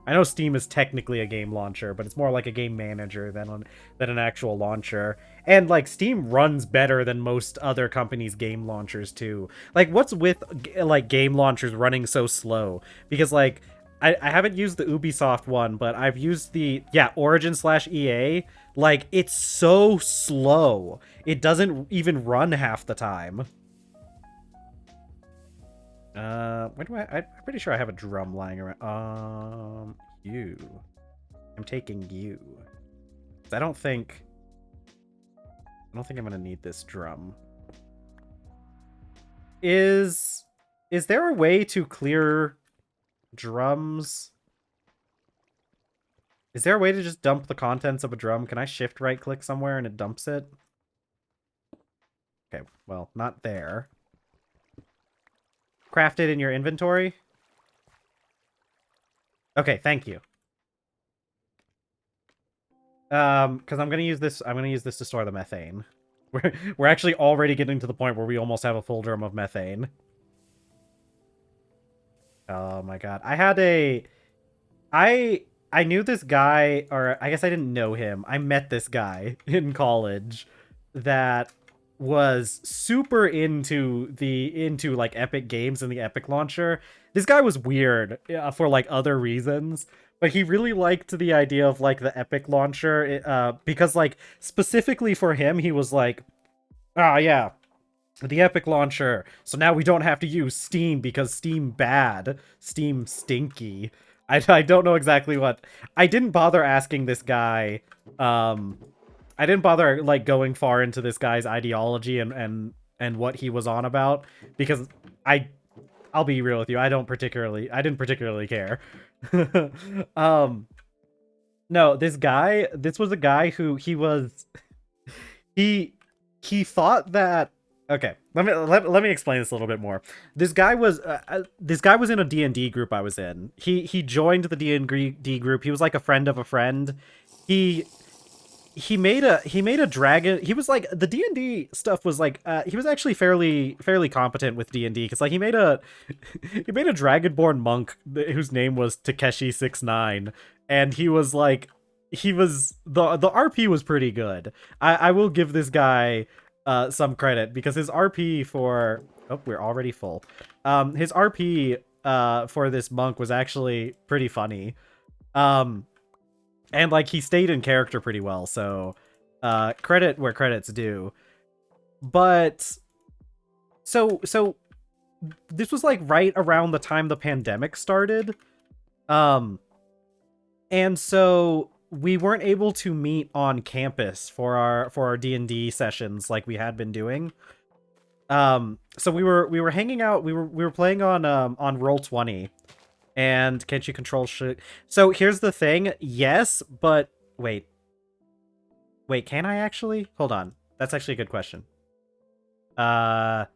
I know Steam is technically a game launcher, but it's more like a game manager than an actual launcher. And like Steam runs better than most other companies' game launchers too. Like what's with like game launchers running so slow? Because like I haven't used the Ubisoft one, but I've used the Origin/EA. Like it's so slow. It doesn't even run half the time. Where do I'm pretty sure I have a drum lying around. You. I'm taking you. I don't think I'm gonna need this drum. Is there a way to clear drums? Is there a way to just dump the contents of a drum? Can I shift right click somewhere and it dumps it? Okay, well, not there. Craft it in your inventory? Okay, thank you. Because I'm gonna use this to store the methane. We're actually already getting to the point where we almost have a full drum of methane. Oh my god. I knew this guy, or I guess I didn't know him. I met this guy in college that was super into like Epic Games and the Epic Launcher. This guy was weird for like other reasons, but he really liked the idea of like the Epic Launcher because like specifically for him, he was like, ah, yeah, the Epic Launcher. So now we don't have to use Steam because Steam bad, Steam stinky. I don't know exactly what. I didn't bother asking this guy. I didn't bother like going far into this guy's ideology and and what he was on about, because I'll be real with you, I didn't particularly care. No, this was a guy who he thought that, okay, let me explain this a little bit more. This guy was in a D&D group I was in. He joined the D&D group. He was like a friend of a friend. He made a dragon. He was like, the D&D stuff was like, he was actually fairly competent with D&D, because like he made a dragonborn monk whose name was Takeshi69, and he was like, the RP was pretty good. I will give this guy some credit, because his RP for, oh, we're already full. His RP for this monk was actually pretty funny. And like he stayed in character pretty well, so credit where credit's due. But so this was like right around the time the pandemic started. And so we weren't able to meet on campus for our D&D sessions like we had been doing. So we were hanging out, we were playing on Roll20. And can't you control shit? So here's the thing. Yes, but wait, can I actually? Hold on. That's actually a good question. No.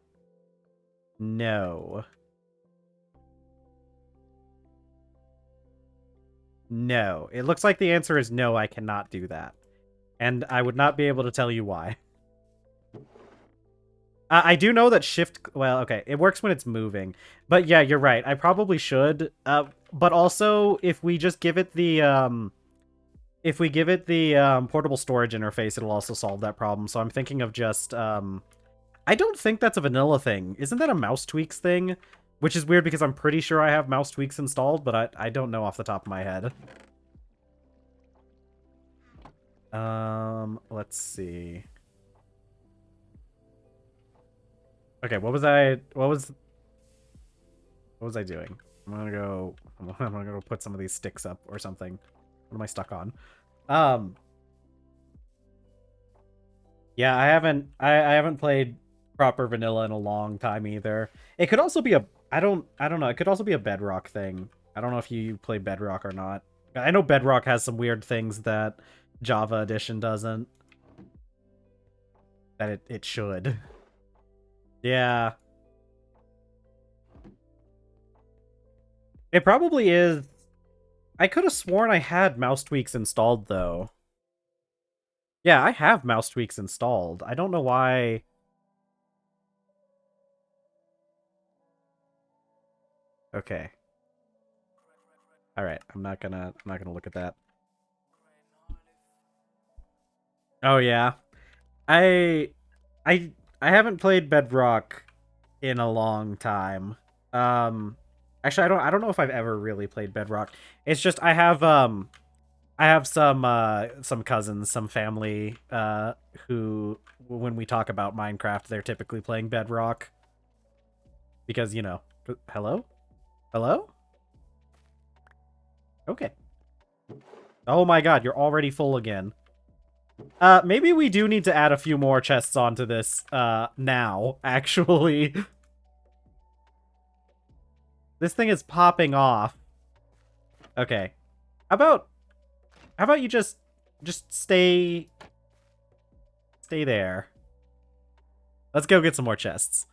No. It looks like the answer is no, I cannot do that. And I would not be able to tell you why. I do know that shift, well, okay, it works when it's moving. But yeah, you're right. I probably should. But also, if we just give it the portable storage interface, it'll also solve that problem. So I'm thinking of just, I don't think that's a vanilla thing. Isn't that a mouse tweaks thing? Which is weird because I'm pretty sure I have mouse tweaks installed, but I don't know off the top of my head. Let's see. Okay, what was I doing? I'm gonna go put some of these sticks up or something. What am I stuck on? Yeah, I haven't played proper vanilla in a long time either. It could also be a, I don't know, it could also be a Bedrock thing. I don't know if you play Bedrock or not. I know Bedrock has some weird things that Java Edition doesn't. That it should. Yeah. It probably is. I could have sworn I had mouse tweaks installed, though. Yeah, I have mouse tweaks installed. I don't know why. Okay. All right, I'm not gonna look at that. Oh yeah. I haven't played Bedrock in a long time. Actually, I don't know if I've ever really played Bedrock. It's just I have some cousins, some family who, when we talk about Minecraft, they're typically playing Bedrock. Because, you know, hello? Hello? Okay. Oh my god, you're already full again. Maybe we do need to add a few more chests onto this, now, actually. This thing is popping off. Okay. How about you just stay there. Let's go get some more chests.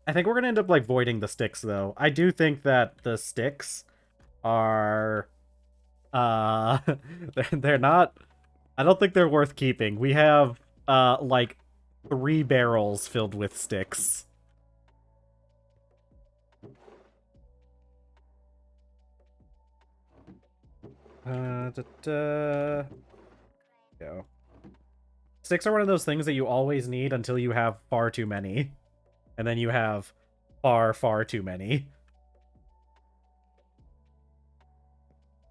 I think we're gonna end up, like, voiding the sticks, though. I do think that the sticks are... they're not... I don't think they're worth keeping. We have, like, 3 barrels filled with sticks. Go. Sticks are one of those things that you always need until you have far too many. And then you have far, far too many.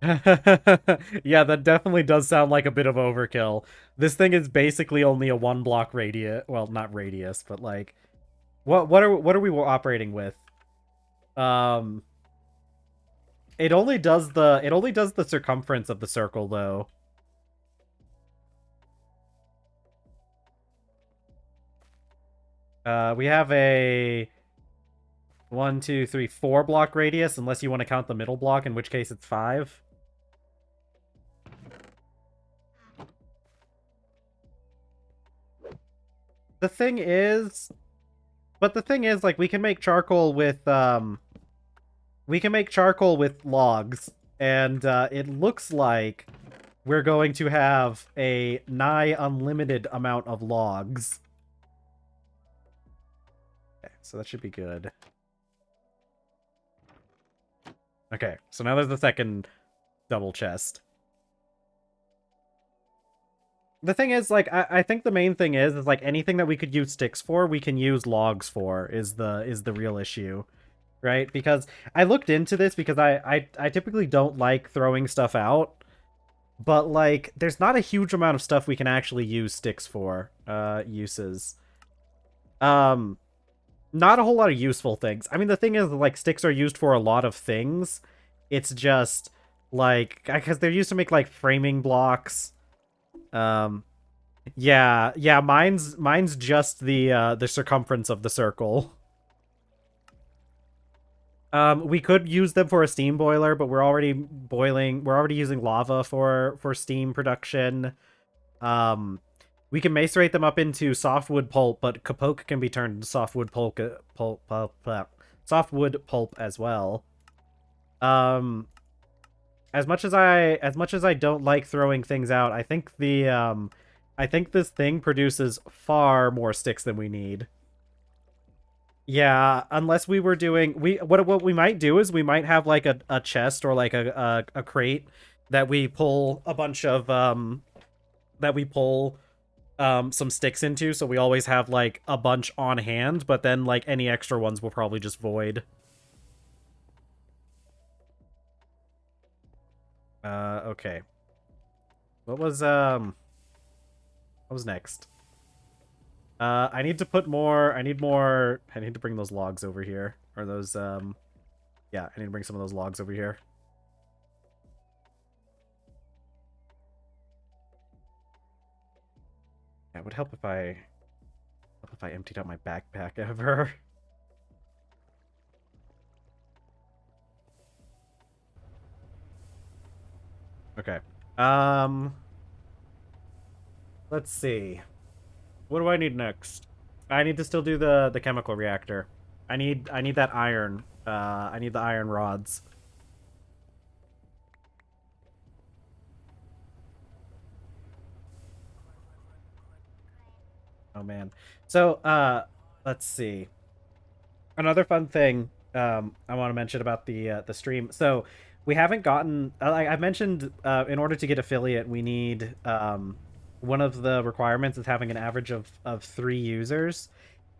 Yeah, that definitely does sound like a bit of overkill. This thing is basically only a 1 block radius. Well, not radius, but like, what are we operating with? It only does the circumference of the circle, though. We have a 1, 2, 3, 4 block radius, unless you want to count the middle block, in which case it's 5. The thing is, like, we can make charcoal with logs, and it looks like we're going to have a nigh unlimited amount of logs. Okay, so that should be good. Okay, so now there's the second double chest. The thing is, like, I think the main thing is like anything that we could use sticks for, we can use logs for is the real issue, right? Because I looked into this because I typically don't like throwing stuff out, but like there's not a huge amount of stuff we can actually use sticks for uses. Not a whole lot of useful things. I mean, the thing is, like, sticks are used for a lot of things. It's just like because they're used to make like framing blocks. Yeah, mine's just the circumference of the circle. We could use them for a steam boiler, but we're already using lava for steam production. We can macerate them up into softwood pulp, but kapoke can be turned into softwood pulp as well. As much as I don't like throwing things out, I think I think this thing produces far more sticks than we need. Yeah, unless we were doing what we might do is we might have like a chest or like a crate that we pull a bunch of some sticks into, so we always have like a bunch on hand, but then like any extra ones will probably just void. Okay. What was next? I need to put more, I need to bring those logs over here. Or those, yeah, I need to bring some of those logs over here. Yeah, it would help if I emptied out my backpack ever. Okay. Let's see. What do I need next? I need to still do the chemical reactor. I need that iron. I need the iron rods. Oh man. So, let's see. Another fun thing I want to mention about the stream. So, we haven't gotten I mentioned in order to get affiliate, we need one of the requirements is having an average of 3 users.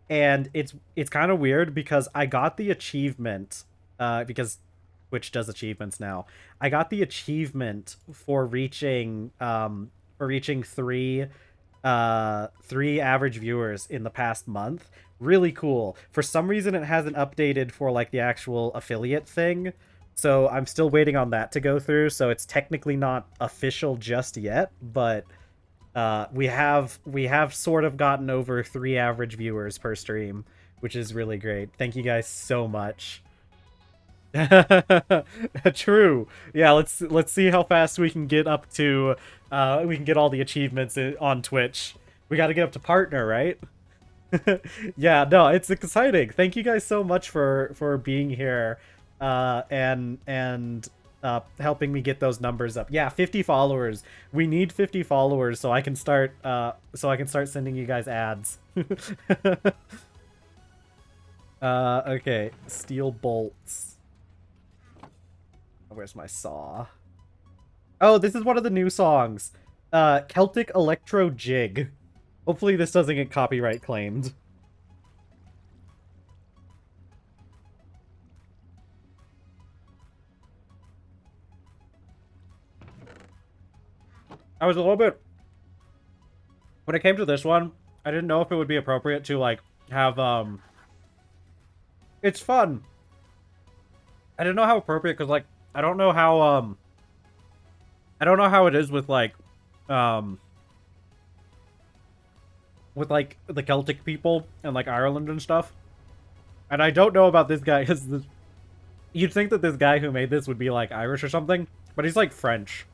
And it's kind of weird because I got the achievement because Twitch does achievements now. I got the achievement for reaching 3 average viewers in the past month. Really cool. For some reason it hasn't updated for like the actual affiliate thing. So I'm still waiting on that to go through, so it's technically not official just yet, but we have sort of gotten over 3 average viewers per stream, which is really great. Thank you guys so much. True. Yeah, let's see how fast we can get up to we can get all the achievements on Twitch. We got to get up to partner, right? Yeah, no, it's exciting. Thank you guys so much for being here and helping me get those numbers up. Yeah, 50 followers. We need 50 followers so I can start sending you guys ads. Okay, steel bolts. Where's my saw? Oh, this is one of the new songs. Celtic Electro Jig. Hopefully this doesn't get copyright claimed. I was a little bit... When it came to this one, I didn't know if it would be appropriate to, like, have, It's fun. I didn't know how appropriate, because, like, I don't know how it is with, like, with like the Celtic people and like Ireland and stuff. And I don't know about this guy because you'd think that this guy who made this would be like Irish or something, but he's like French,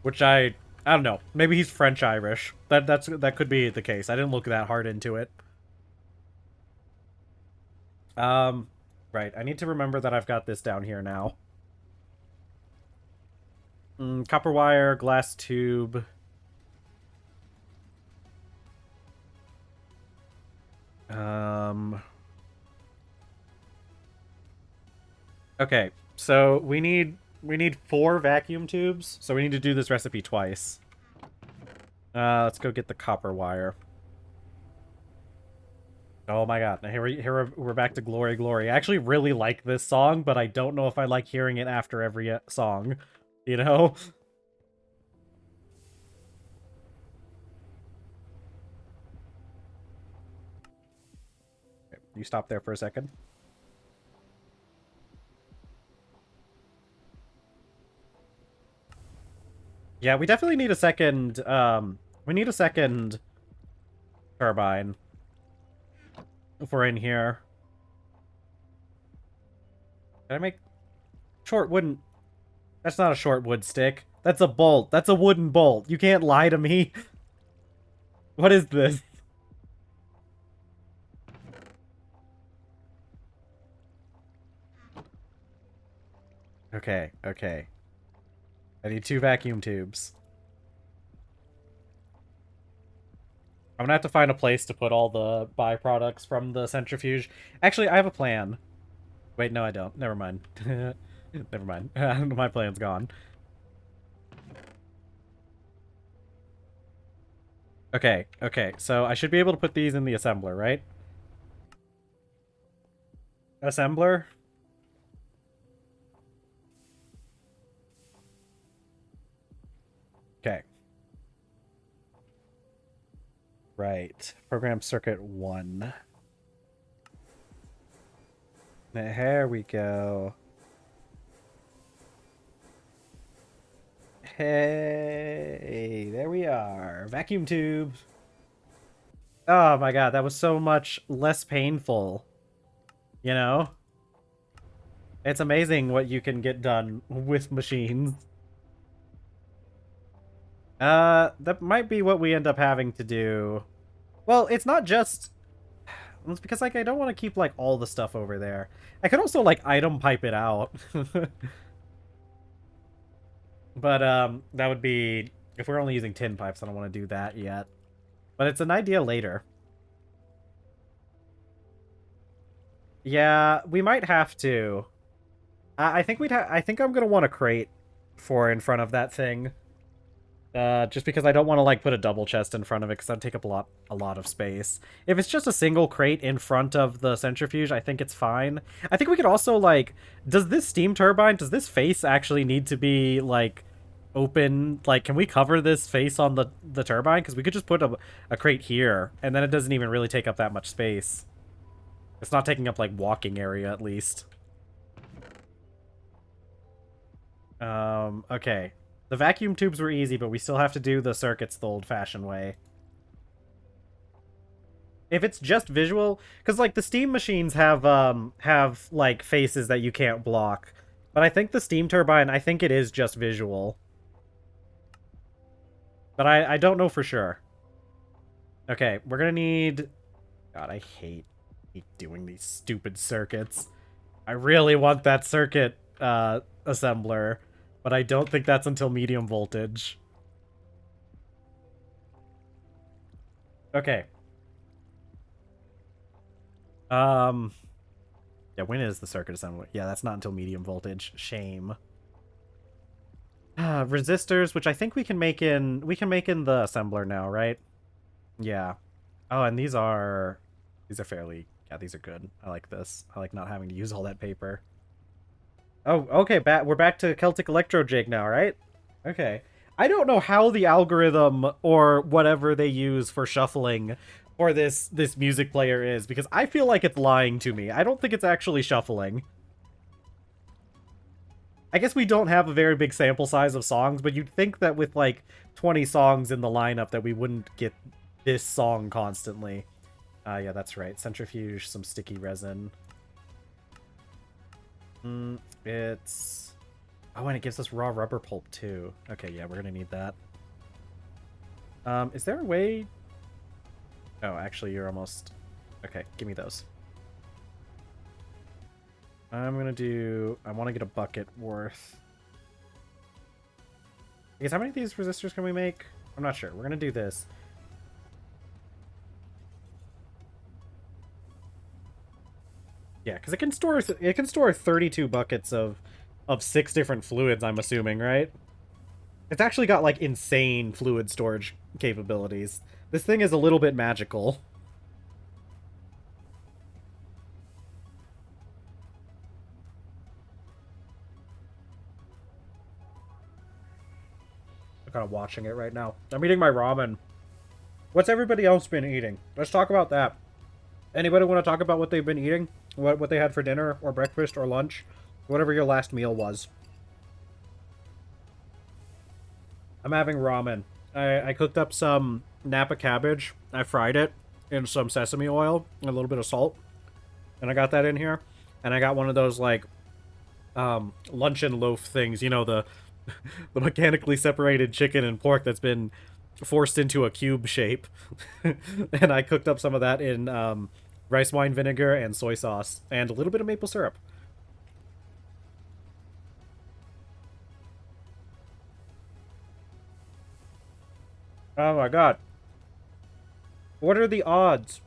which I don't know. Maybe he's French Irish. That could be the case. I didn't look that hard into it. Right. I need to remember that I've got this down here now. Copper wire, glass tube. Okay, so we need 4 vacuum tubes, so we need to do this recipe twice. Let's go get the copper wire. Oh my god, now here we're back to Glory Glory. I actually really like this song, but I don't know if I like hearing it after every song, you know? Okay, you stop there for a second. Yeah, we definitely need a second, we need a second turbine if we're in here. Can I make short wooden? That's not a short wood stick. That's a bolt. That's a wooden bolt. You can't lie to me. What is this? Okay, okay. I need 2 vacuum tubes. I'm gonna have to find a place to put all the byproducts from the centrifuge. Actually, I have a plan. Wait, no I don't. Never mind. Never mind. My plan's gone. Okay, okay. So I should be able to put these in the assembler, right? Assembler? Okay. Right. Program circuit 1. There we go. Hey, there we are. Vacuum tube. Oh my god, that was so much less painful. You know? It's amazing what you can get done with machines. That might be what we end up having to do. Well, it's not just... It's because, like, I don't want to keep, like, all the stuff over there. I could also, like, item pipe it out. But, that would be... If we're only using tin pipes, I don't want to do that yet. But it's an idea later. Yeah, we might have to. I think I think I'm gonna want a crate for in front of that thing. Just because I don't want to, like, put a double chest in front of it, because that'd take up a lot of space. If it's just a single crate in front of the centrifuge, I think it's fine. I think we could also, like... Does this steam turbine, does this face actually need to be, like, open? Like, can we cover this face on the turbine? Because we could just put a crate here, and then it doesn't even really take up that much space. It's not taking up, like, walking area, at least. Okay. The vacuum tubes were easy, but we still have to do the circuits the old-fashioned way. If it's just visual... Because, like, the steam machines have, like, faces that you can't block. But I think the steam turbine, I think it is just visual. But I don't know for sure. Okay, we're gonna need... God, I hate doing these stupid circuits. I really want that circuit, assembler. But I don't think that's until medium voltage. Okay. Yeah, when is the circuit assembler? Yeah, that's not until medium voltage. Shame. Resistors, which I think we can make in the assembler now, right? Yeah. Oh, and these are fairly... Yeah, these are good. I like this. I like not having to use all that paper. Oh, okay, we're back to Celtic Electro Jig now, right? Okay. I don't know how the algorithm or whatever they use for shuffling for this music player is, because I feel like it's lying to me. I don't think it's actually shuffling. I guess we don't have a very big sample size of songs, but you'd think that with, like, 20 songs in the lineup that we wouldn't get this song constantly. Yeah, that's right. Centrifuge, some sticky resin. It's... Oh, and it gives us raw rubber pulp, too. Okay, yeah, we're gonna need that. Is there a way... Oh, actually, you're almost... Okay, give me those. I'm gonna do... I want to get a bucket worth... Because how many of these resistors can we make? I'm not sure. We're gonna do this. Yeah, because it can store 32 buckets of 6 different fluids, I'm assuming, right? It's actually got, like, insane fluid storage capabilities. This thing is a little bit magical. I'm kind of watching it right now. I'm eating my ramen. What's everybody else been eating? Let's talk about that. Anybody want to talk about what they've been eating? What they had for dinner, or breakfast, or lunch? Whatever your last meal was. I'm having ramen. I cooked up some Napa cabbage. I fried it in some sesame oil and a little bit of salt. And I got that in here. And I got one of those, like, luncheon loaf things. You know, the mechanically separated chicken and pork that's been forced into a cube shape. And I cooked up some of that in rice wine vinegar and soy sauce and a little bit of maple syrup. Oh my god. What are the odds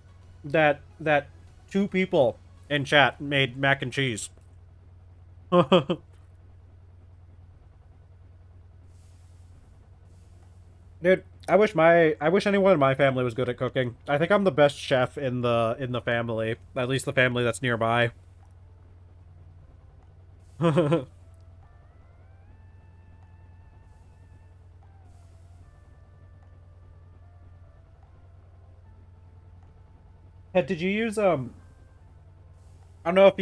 that 2 people in chat made mac and cheese? Dude, I wish anyone in my family was good at cooking. I think I'm the best chef in the family, at least the family that's nearby. Hey, did you use I don't know if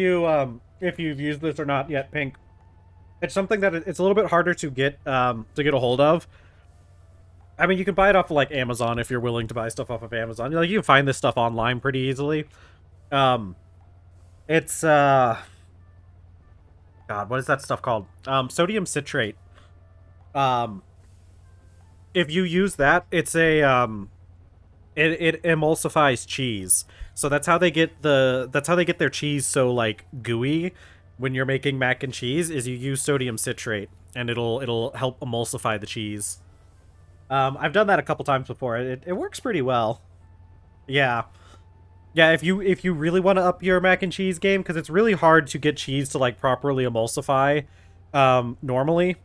you've used this or not yet, Pink. It's something that it's a little bit harder to get a hold of. I mean, you can buy it off of, like, Amazon if you're willing to buy stuff off of Amazon. Like, you can find this stuff online pretty easily. It's God, what is that stuff called? Sodium citrate. If you use that, it's a it emulsifies cheese. So that's how they get their cheese so, like, gooey when you're making mac and cheese, is you use sodium citrate, and it'll help emulsify the cheese. I've done that a couple times before. It works pretty well. Yeah. Yeah, if you really want to up your mac and cheese game, because it's really hard to get cheese to, like, properly emulsify normally.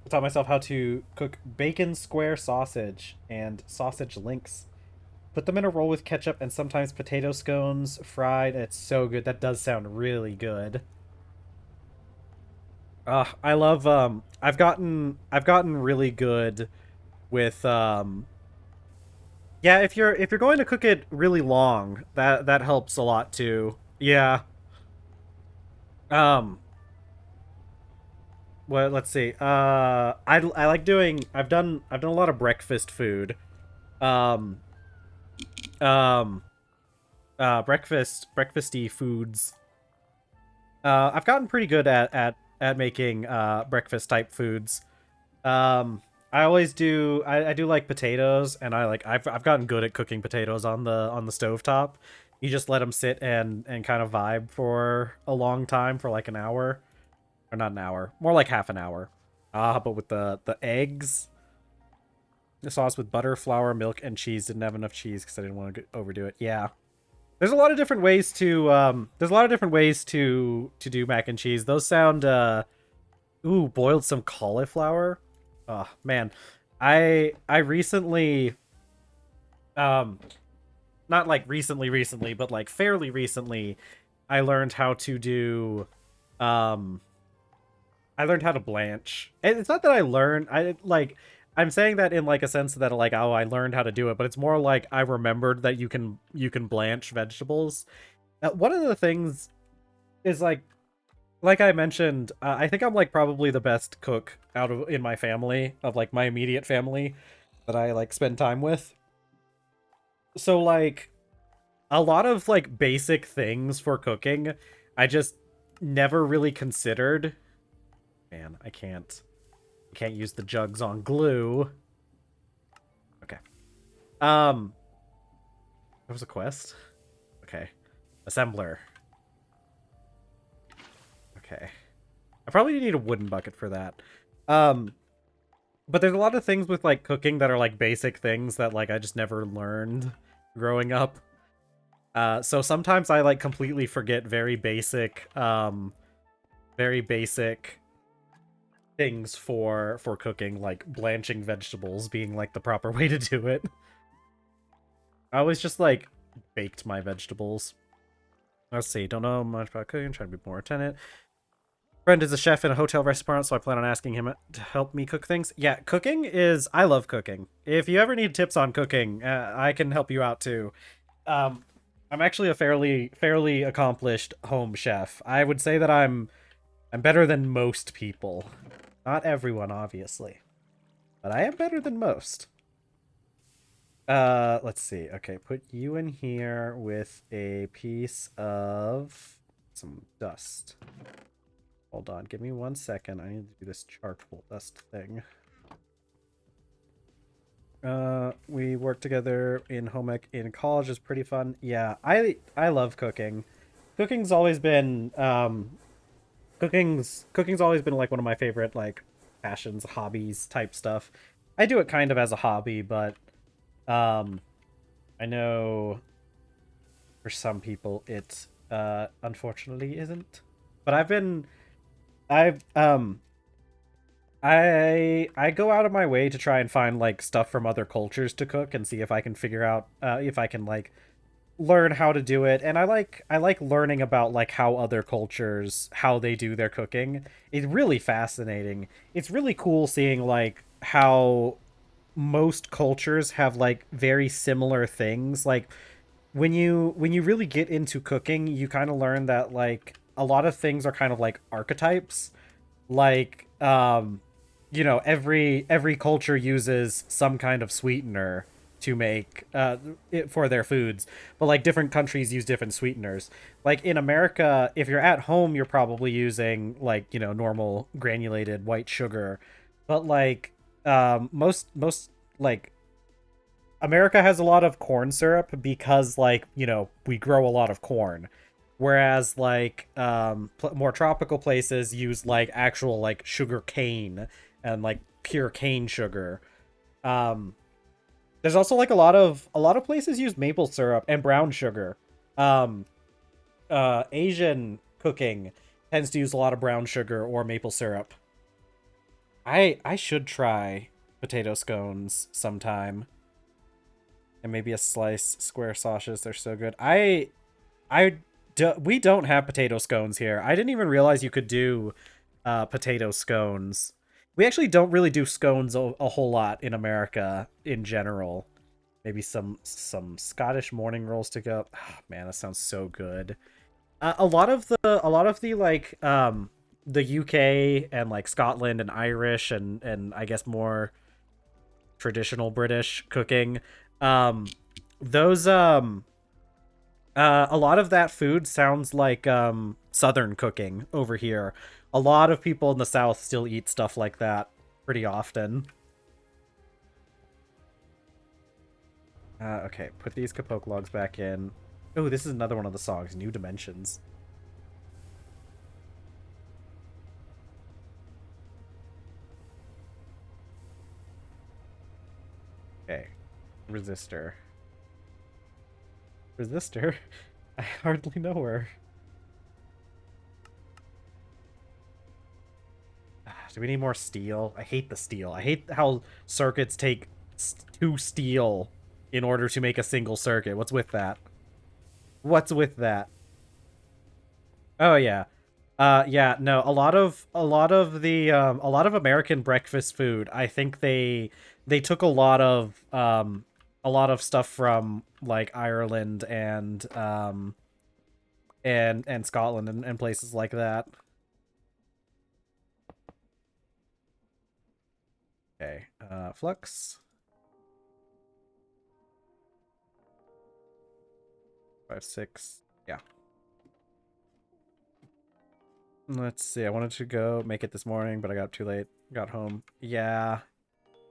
I taught myself how to cook bacon square sausage and sausage links. Put them in a roll with ketchup and sometimes potato scones fried. It's so good. That does sound really good. I love I've gotten really good with yeah, if you're going to cook it really long, that helps a lot too. Yeah. Um well, let's see. I like doing I've done a lot of breakfast food. Um um breakfasty foods. I've gotten pretty good at making breakfast type foods. I always do. I do like potatoes, and I've gotten good at cooking potatoes on the stovetop. You just let them sit and kind of vibe for a long time, for like an hour, or not an hour, more like half an hour. But with the eggs, the sauce with butter, flour, milk, and cheese. Didn't have enough cheese because I didn't want to overdo it. Yeah. There's a lot of different ways to do mac and cheese. Those sound ooh, boiled some cauliflower. Oh man. I recently not like recently, but like fairly recently, I learned how to do I learned how to blanch. And it's not that I'm saying that in, like, a sense that, like, oh, I learned how to do it, but it's more like I remembered that you can blanch vegetables. One of the things is, like I mentioned, I think I'm, like, probably the best cook in my family, of, like, my immediate family. that I like spend time with. So like a lot of like basic things for cooking, I just never really considered. Man, I can't use the jugs on glue. Okay. That was a quest. Okay. Assembler. Okay. I probably need a wooden bucket for that. But there's a lot of things with like cooking that are like basic things that like I just never learned growing up. So sometimes I like completely forget very basic things for cooking, like blanching vegetables being like the proper way to do it. I always just like baked my vegetables. Let's see, don't know much about cooking, trying to be more attentive. Friend is a chef in a hotel restaurant, so I plan on asking him to help me cook things. Yeah, cooking is... I love cooking. If you ever need tips on cooking, I can help you out too. I'm actually a fairly accomplished home chef. I would say that I'm better than most people. Not everyone, obviously. But I am better than most. Let's see. Okay, put you in here with a piece of some dust. Hold on, give me 1 second. I need to do this charcoal dust thing. We worked together in home ec in college. Is pretty fun. Yeah, I love cooking. Cooking's always been cooking's always been like one of my favorite like passions, hobbies type stuff. I do it kind of as a hobby, but I know for some people it unfortunately isn't. But I go out of my way to try and find like stuff from other cultures to cook and see if I can figure out if I can like learn how to do it. And I like learning about like how other cultures, how they do their cooking. It's really fascinating. It's really cool seeing like how most cultures have like very similar things. Like when you really get into cooking, you kind of learn that like a lot of things are kind of like archetypes. Like you know, every culture uses some kind of sweetener to make it for their foods, but like different countries use different sweeteners. Like in America, if you're at home, you're probably using like, you know, normal granulated white sugar. But like most like America has a lot of corn syrup because like, you know, we grow a lot of corn. Whereas like more tropical places use like actual like sugar cane and like pure cane sugar. Um there's also like a lot of places use maple syrup and brown sugar. Um Asian cooking tends to use a lot of brown sugar or maple syrup. I should try potato scones sometime. And maybe a slice square sausages. They're so good. We don't have potato scones here. I didn't even realize you could do potato scones. We actually don't really do scones a whole lot in America in general. Maybe some Scottish morning rolls to go. Oh, man, that sounds so good. A lot of the like the UK and like Scotland and Irish and I guess more traditional British cooking. Those a lot of that food sounds like southern cooking over here. A lot of people in the south still eat stuff like that pretty often. Okay, put these kapoke logs back in. Oh, this is another one of the songs, New Dimensions. Okay, resistor. Resistor? I hardly know her. Do we need more steel? I hate the steel. I hate how circuits take 2 steel in order to make a single circuit. What's with that? What's with that? Oh yeah. Yeah, no, a lot of American breakfast food, I think they took a lot of stuff from like Ireland and Scotland and places like that. Okay, flux. 5, 6. Yeah. Let's see. I wanted to go make it this morning, but I got up too late. Got home. Yeah.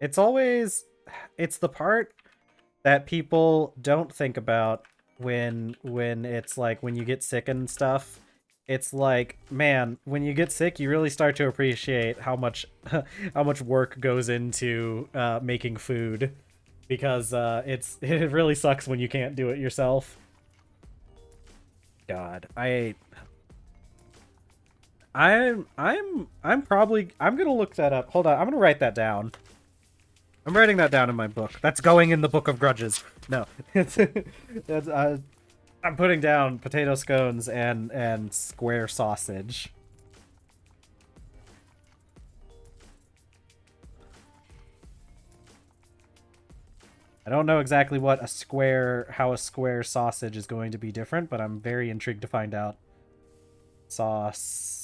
It's the part that people don't think about when it's like when you get sick and stuff. It's like, man, when you get sick, you really start to appreciate how much how much work goes into making food, because it really sucks when you can't do it yourself. God, I'm probably gonna look that up. Hold on, I'm gonna write that down. I'm writing that down in my book. That's going in the book of grudges. No, I'm putting down potato scones and square sausage. I don't know exactly how a square sausage is going to be different, but I'm very intrigued to find out. Sausage.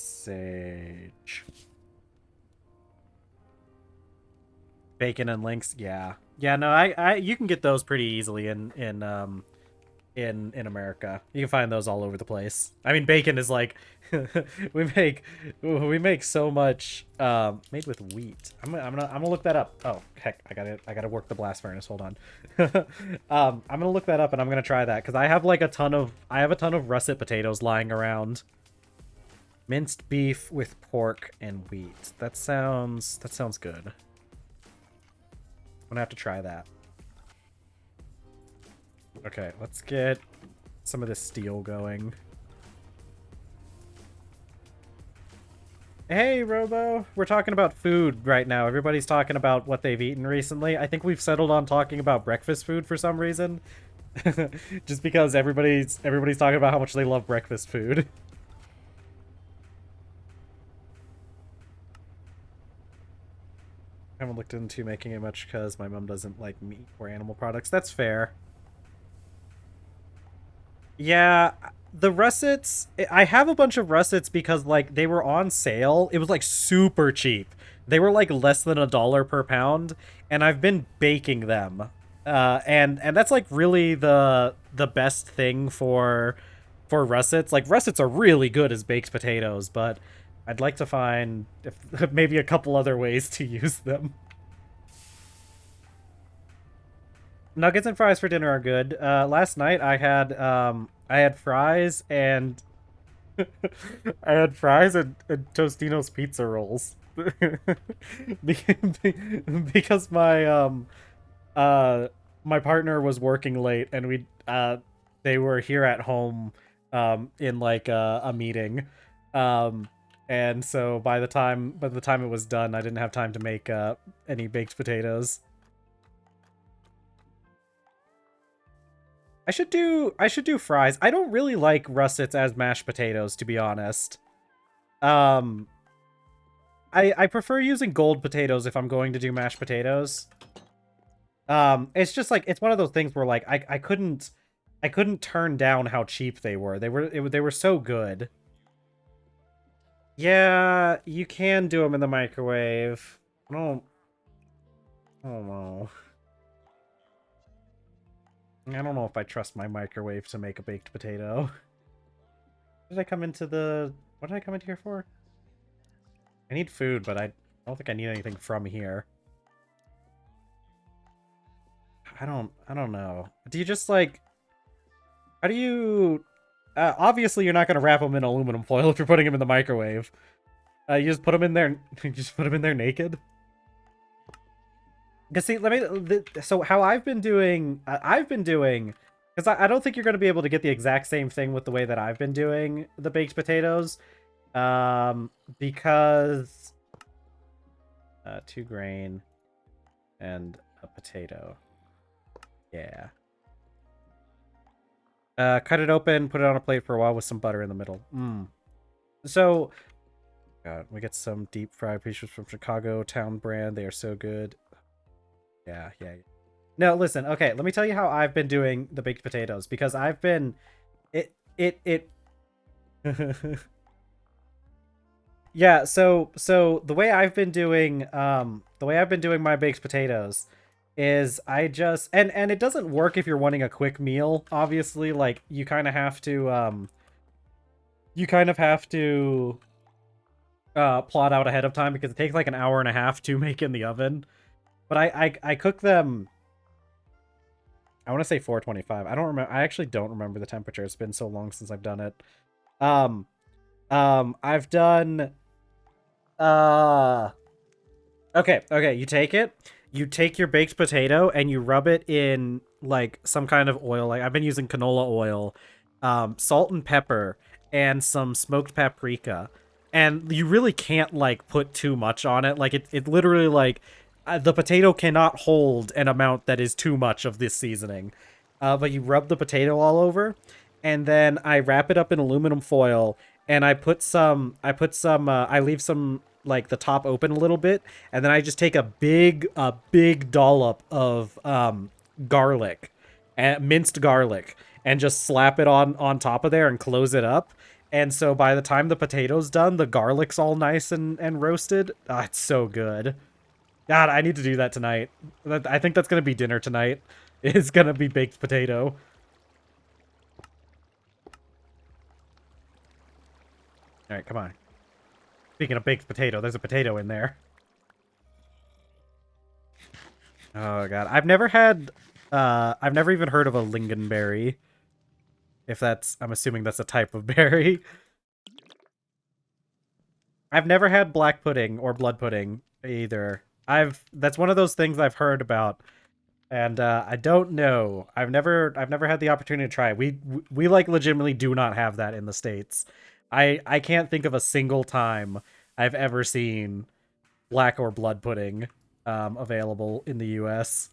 Bacon and links, yeah. Yeah, no, you can get those pretty easily in America. You can find those all over the place. I mean, bacon is like we make so much made with wheat. I'm gonna look that up. Oh heck, I gotta work the blast furnace. Hold on. I'm gonna look that up and I'm gonna try that because I have a ton of russet potatoes lying around. Minced beef with pork and wheat. That sounds good. I'm gonna have to try that. Okay, let's get some of this steel going. Hey, Robo! We're talking about food right now. Everybody's talking about what they've eaten recently. I think we've settled on talking about breakfast food for some reason. Just because everybody's talking about how much they love breakfast food. I haven't looked into making it much because my mom doesn't like meat or animal products. That's fair. Yeah, the russets, I have a bunch of russets because like they were on sale. It was like super cheap. They were like less than $1 per pound, and I've been baking them. And that's like really the best thing for russets. Like russets are really good as baked potatoes, but I'd like to find maybe a couple other ways to use them. Nuggets and fries for dinner are good. Last night I had fries and I had fries and Tostino's pizza rolls. Because my partner was working late and they were here at home in like a meeting. And so by the time it was done, I didn't have time to make any baked potatoes. I should do fries. I don't really like russets as mashed potatoes, to be honest. I prefer using gold potatoes if I'm going to do mashed potatoes. It's just like it's one of those things where like I couldn't turn down how cheap they were. They were so good. Yeah, you can do them in the microwave. I don't know. I don't know if I trust my microwave to make a baked potato. What did I come into here for? I need food, but I don't think I need anything from here. I don't know. Do you just like... How do you... obviously you're not going to wrap them in aluminum foil if you're putting them in the microwave. You just put them in there... you just put them in there naked? Because see, so how I've been doing, because I don't think you're going to be able to get the exact same thing with the way that I've been doing the baked potatoes, because 2 grain and a potato, yeah. Cut it open, put it on a plate for a while with some butter in the middle. So, God, we get some deep fried pieces from Chicago Town brand. They are so good. Yeah. No, listen. Okay, let me tell you how I've been doing the baked potatoes because I've been Yeah, so the way I've been doing my baked potatoes is I just and it doesn't work if you're wanting a quick meal, obviously. Like you kind of have to plot out ahead of time because it takes like an hour and a half to make in the oven. But I cook them. I want to say 425. I don't remember. I actually don't remember the temperature. It's been so long since I've done it. Um, I've done. Uh, okay. You take your baked potato and you rub it in like some kind of oil. Like I've been using canola oil, salt and pepper, and some smoked paprika. And you really can't like put too much on it. Like it literally like the potato cannot hold an amount that is too much of this seasoning. But you rub the potato all over, and then I wrap it up in aluminum foil, and I leave some like the top open a little bit, and then I just take a big dollop of garlic, minced garlic, and just slap it on top of there and close it up. And so by the time the potato's done, the garlic's all nice and roasted. Ah, it's so good. God, I need to do that tonight. I think that's gonna be dinner tonight. It's gonna be baked potato. All right, come on. Speaking of baked potato, there's a potato in there. Oh god, I've never even heard of a lingonberry. If that's, I'm assuming that's a type of berry. I've never had black pudding or blood pudding either. That's one of those things I've heard about, and I don't know. I've never had the opportunity to try it. We like legitimately do not have that in the States. I can't think of a single time I've ever seen black or blood pudding available in the US.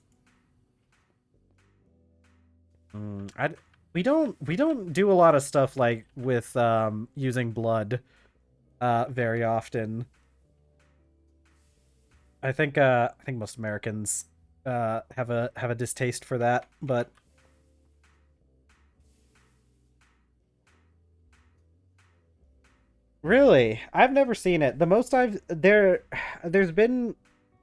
We don't do a lot of stuff like with using blood very often. I think most Americans have a distaste for that, but really, I've never seen it. The most there's been,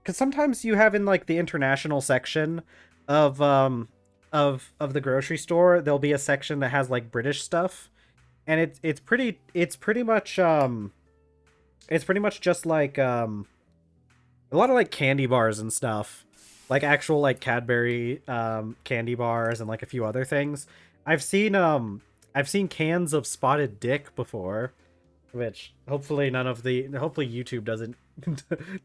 because sometimes you have in like the international section of of the grocery store, there'll be a section that has like British stuff, and it's pretty much just like a lot of like candy bars and stuff, like actual like Cadbury candy bars and like a few other things. I've seen cans of spotted dick before, which hopefully YouTube doesn't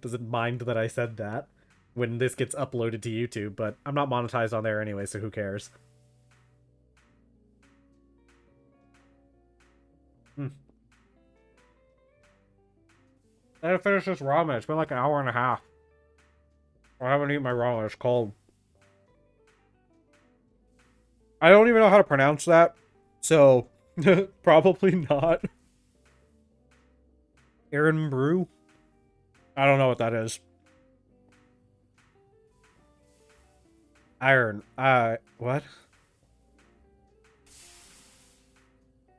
doesn't mind that I said that when this gets uploaded to YouTube, but I'm not monetized on there anyway, so who cares? Hmm. I gotta finish this ramen. It's been like an hour and a half. I haven't eaten my ramen. It's cold. I don't even know how to pronounce that, so probably not. Aaron Brew? I don't know what that is. Iron. What?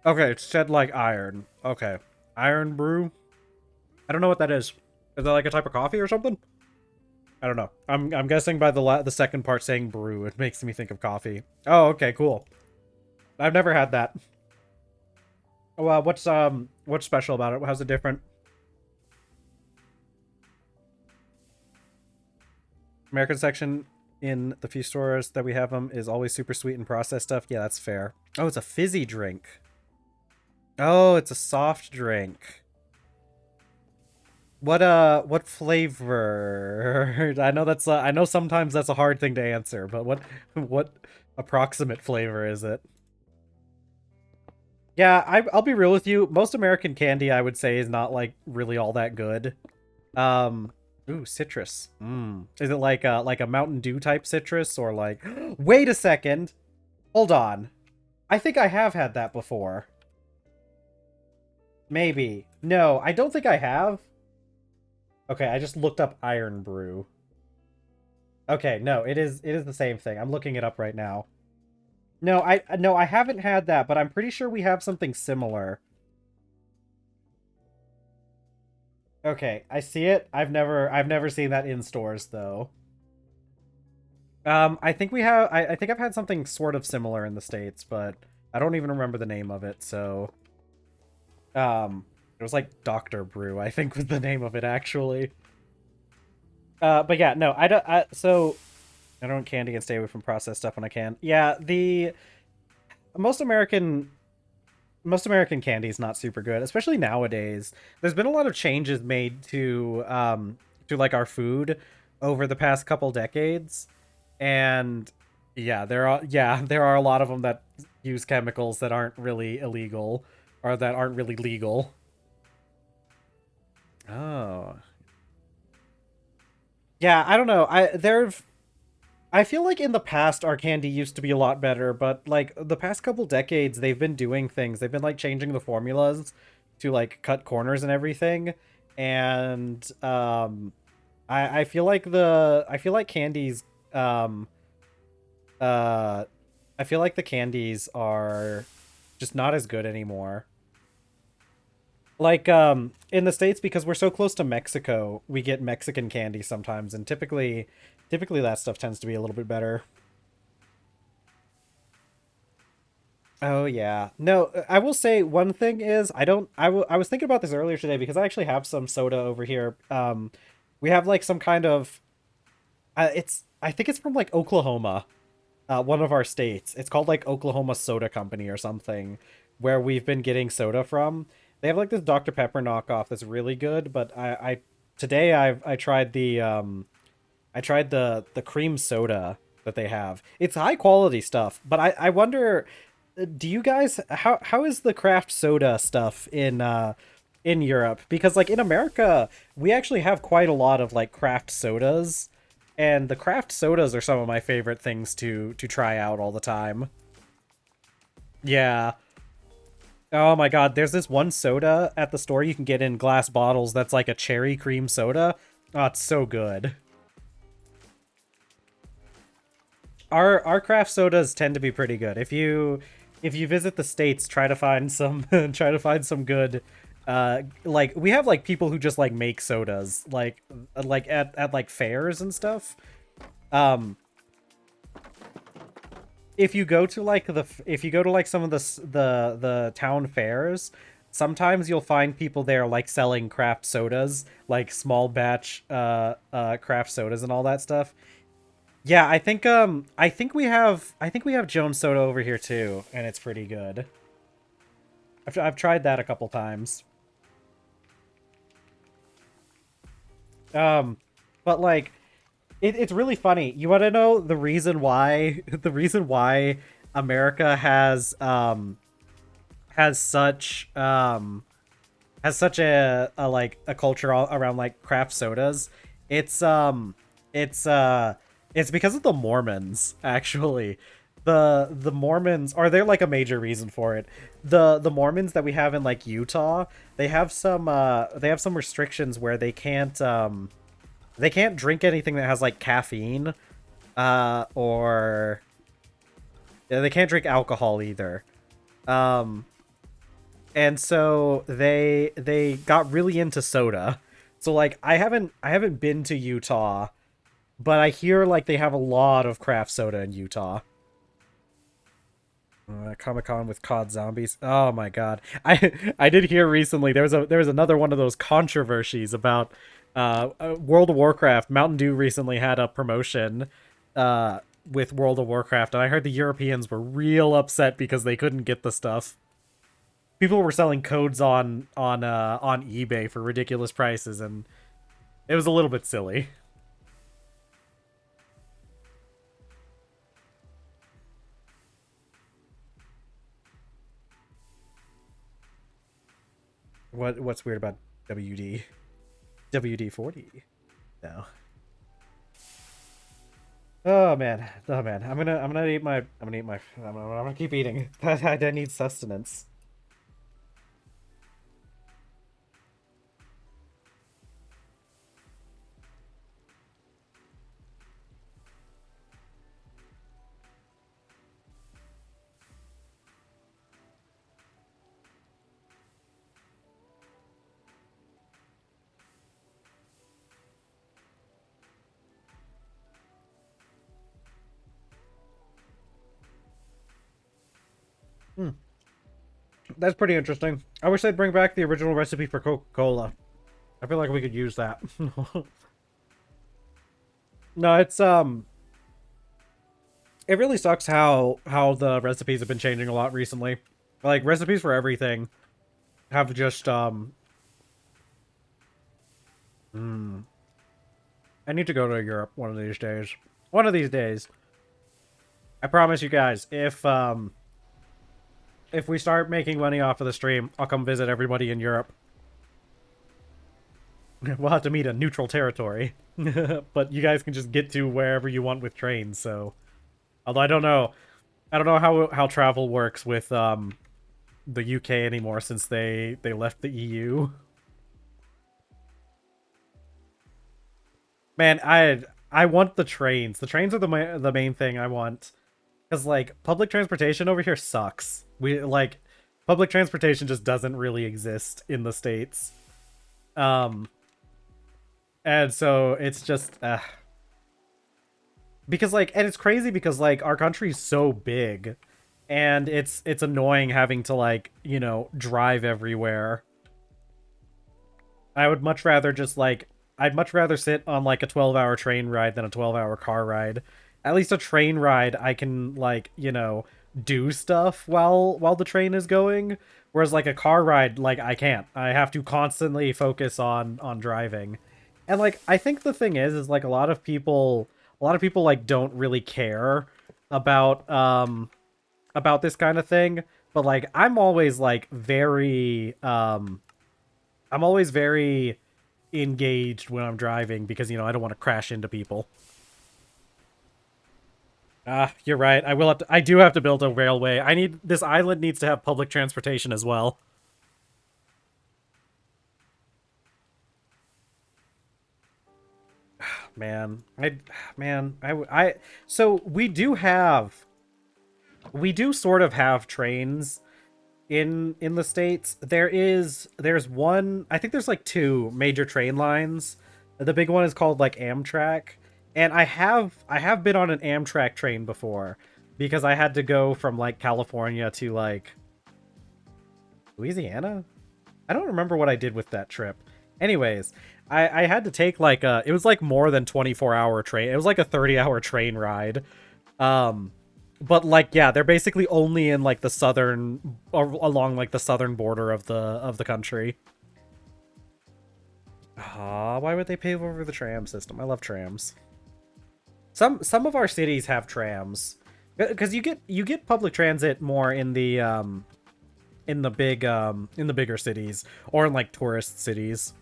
Okay, it said like iron. Okay. Iron Brew? I don't know what that is. Is that like a type of coffee or something? I don't know. I'm guessing by the second part saying brew, it makes me think of coffee. Oh, okay, cool. I've never had that. Well, what's special about it? How's it different? American section in the few stores that we have them is always super sweet and processed stuff. Yeah, that's fair. Oh, it's a fizzy drink. Oh, it's a soft drink. What flavor? I know sometimes that's a hard thing to answer, but what approximate flavor is it? Yeah, I'll be real with you. Most American candy, I would say, is not like really all that good. Um, ooh, citrus. Is it like a Mountain Dew type citrus or like? Wait a second. Hold on. I think I have had that before. Maybe. No, I don't think I have. Okay, I just looked up Iron Brew. Okay, no, it is the same thing. I'm looking it up right now. No, I haven't had that, but I'm pretty sure we have something similar. Okay, I see it. I've never seen that in stores though. I think we have. I think I've had something sort of similar in the States, but I don't even remember the name of it. So, it was like Doctor Brew, I think was the name of it actually. But yeah, no, I don't. So I don't candy and stay away from processed stuff when I can. Yeah, the most American most American candy is not super good, especially nowadays. There's been a lot of changes made to like our food over the past couple decades, and there are a lot of them that use chemicals that aren't really illegal or that aren't really legal. Oh. Yeah, I don't know. I feel like in the past our candy used to be a lot better, but like the past couple decades they've been doing things. They've been like changing the formulas to like cut corners and everything. And I feel like candies uh I feel like the candies are just not as good anymore. Like in the States, because we're so close to Mexico, we get Mexican candy sometimes, and typically that stuff tends to be a little bit better. Oh yeah. No, I will say one thing is I don't I was thinking about this earlier today because I actually have some soda over here. We have like some kind of it's I think it's from like Oklahoma, one of our states. It's called like Oklahoma Soda Company or something, where we've been getting soda from. They have like this Dr. Pepper knockoff that's really good, but I today I tried the cream soda that they have. It's high quality stuff, but I wonder, do you guys how is the craft soda stuff in Europe? Because like in America, we actually have quite a lot of like craft sodas, and the craft sodas are some of my favorite things to try out all the time. Yeah. Oh my god, there's this one soda at the store you can get in glass bottles that's like a cherry cream soda. Oh, it's so good. Our craft sodas tend to be pretty good. If you visit the States, try to find some try to find some good like we have like people who just like make sodas like at like fairs and stuff. Um if you go to like if you go to like some of the town fairs, sometimes you'll find people there like selling craft sodas, like small batch craft sodas and all that stuff. Yeah, I think we have Jones Soda over here too, and it's pretty good. I've tried that a couple times. Um but like it's really funny. You want to know the reason why the reason why America has such a like a culture all around like craft sodas. It's it's uh it's because of the Mormons actually. The Mormons are they're like a major reason for it. The Mormons that we have in like Utah, they have some restrictions where they can't drink anything that has like caffeine or yeah, they can't drink alcohol either. Um and so they got really into soda. So like I haven't been to Utah, but I hear like they have a lot of craft soda in Utah. Comic Con with COD zombies. Oh my god, I did hear recently there was another one of those controversies about World of Warcraft. Mountain Dew recently had a promotion with World of Warcraft, and I heard the Europeans were real upset because they couldn't get the stuff. People were selling codes on eBay for ridiculous prices, and it was a little bit silly. What's weird about WD? WD-40? No. Oh man. Oh man. I'm gonna eat my I'm gonna keep eating. I need sustenance. Hmm. That's pretty interesting. I wish they'd bring back the original recipe for Coca-Cola. I feel like we could use that. No, it really sucks how the recipes have been changing a lot recently. Like recipes for everything have just I need to go to Europe one of these days. One of these days. I promise you guys, if we start making money off of the stream, I'll come visit everybody in Europe. We'll have to meet a neutral territory. But you guys can just get to wherever you want with trains, so although I don't know how travel works with the UK anymore since they left the EU. Man, I want the trains. The trains are the main thing I want. Cuz like public transportation over here sucks. Public transportation just doesn't really exist in the States. And so it's just because like, and it's crazy because like our country's so big and it's annoying having to like, you know, drive everywhere. I would much rather just like, I'd much rather sit on like a 12-hour train ride than a 12-hour car ride. At least a train ride I can like, you know, do stuff while the train is going, whereas like a car ride, like I can't. I have to constantly focus on driving. And like I think the thing is like a lot of people like don't really care about this kind of thing, but like I'm always very engaged when I'm driving because, you know, I don't want to crash into people. Ah, you're right. I do have to build a railway. This island needs to have public transportation as well. Man, so we do sort of have trains in the States. There's one, I think there's like two major train lines. The big one is called like Amtrak, and I have been on an Amtrak train before because I had to go from like California to like Louisiana. I don't remember what I did with that trip. Anyways, I had to take like it was like more than 24-hour train. It was like a 30-hour train ride. But like, yeah, they're basically only in like the southern, or along like the southern border of the country. Ah, why would they pave over the tram system? I love trams. Some of our cities have trams because you get public transit more in the bigger cities or in like tourist cities.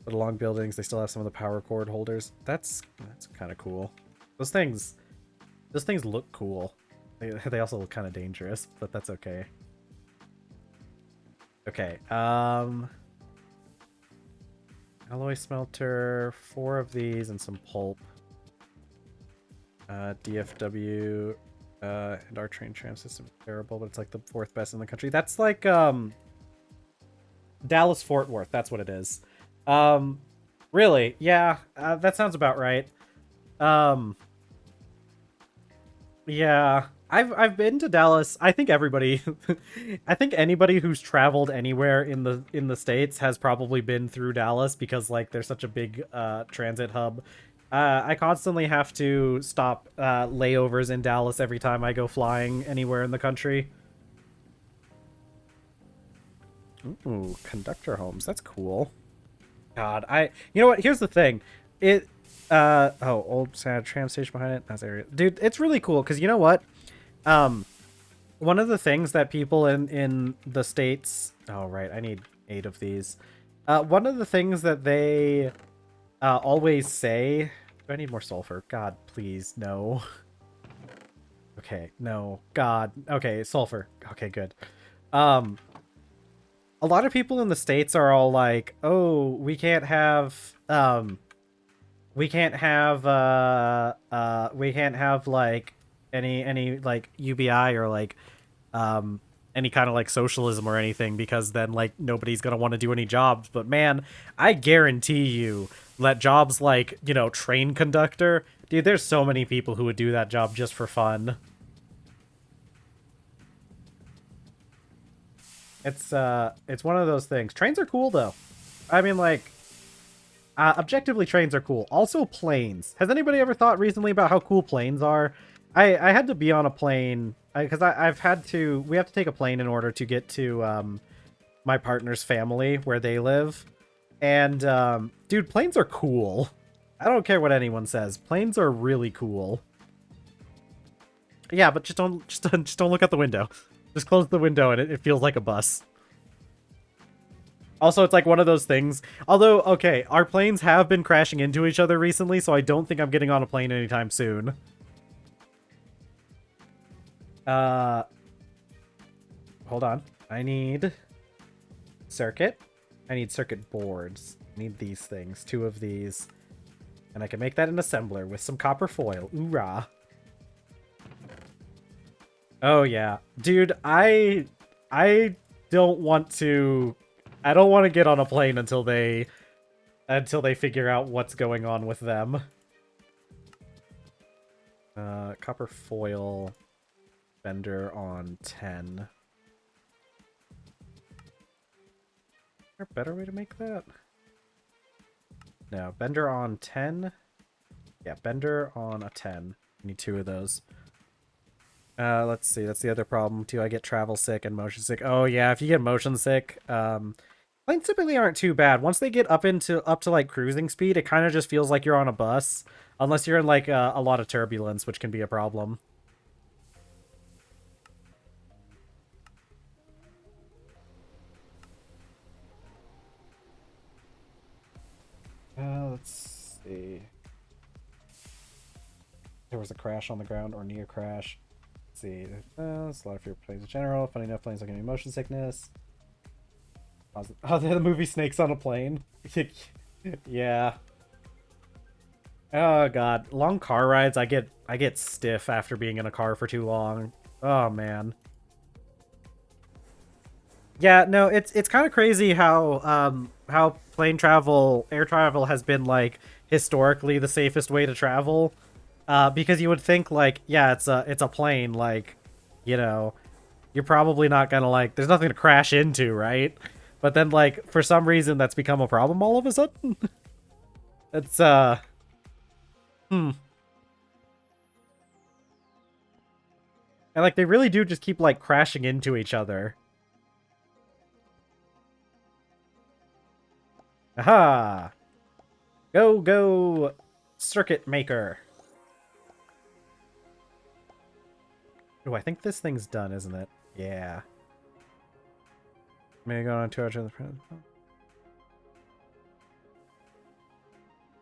But along buildings, they still have some of the power cord holders. That's kind of cool. Those things look cool. They also look kind of dangerous, but that's okay. Okay. Alloy smelter, 4 of these and some pulp. DFW, and our train tram system is terrible, but it's like the 4th best in the country. That's like Dallas Fort Worth. That's what it is. Really? Yeah, that sounds about right. Yeah, I've been to Dallas. I think everybody, I think anybody who's traveled anywhere in the States has probably been through Dallas because like there's such a big transit hub. I constantly have to stop layovers in Dallas every time I go flying anywhere in the country. Ooh, conductor homes. That's cool. God, you know what? Here's the thing. Old sad tram station behind it. That's area. Dude, it's really cool because you know what? One of the things that people in the States, oh right, I need 8 of these. One of the things that they always say, do I need more sulfur? God, please, no. Okay, no. God. Okay, sulfur. Okay, good. A lot of people in the States are all like, "Oh, we can't have like any like UBI or like any kind of like socialism or anything because then like nobody's gonna want to do any jobs." But man, I guarantee you that jobs like, you know, train conductor, dude, there's so many people who would do that job just for fun. It's one of those things. Trains are cool though. I mean, like, objectively, trains are cool. Also, planes. Has anybody ever thought recently about how cool planes are? I had to be on a plane because I've had to. We have to take a plane in order to get to my partner's family where they live. And dude, planes are cool. I don't care what anyone says. Planes are really cool. Yeah, but just don't look out the window. Just close the window and it feels like a bus. Also, it's like one of those things. Although, okay, our planes have been crashing into each other recently, so I don't think I'm getting on a plane anytime soon. Hold on. I need circuit. I need circuit boards. I need these things. 2 of these. And I can make that an assembler with some copper foil. Oorah. Oh, yeah. Dude, I don't want to... I don't want to get on a plane until they figure out what's going on with them. Copper foil bender on 10. Is there a better way to make that? No, bender on 10. Yeah, bender on a 10. I need 2 of those. Let's see. That's the other problem too. I get travel sick and motion sick. Oh yeah, if you get motion sick, planes typically aren't too bad. Once they get up to like cruising speed, it kind of just feels like you're on a bus, unless you're in like a lot of turbulence, which can be a problem. Let's see. There was a crash on the ground or near crash. Let's see. It's a lot of fear planes in general. Funny enough, planes are giving me motion sickness. Oh, the movie Snakes on a Plane. Yeah. Oh god, long car rides. I get stiff after being in a car for too long. Oh man. Yeah, no, it's kind of crazy how plane travel, air travel has been like historically the safest way to travel. Because you would think like, yeah, it's a plane, like, you know, you're probably not gonna like, there's nothing to crash into, right? But then like for some reason that's become a problem all of a sudden. It's And like they really do just keep like crashing into each other. Aha! Go, circuit maker. Oh, I think this thing's done, isn't it? Yeah. May I go on 2 hours in the front?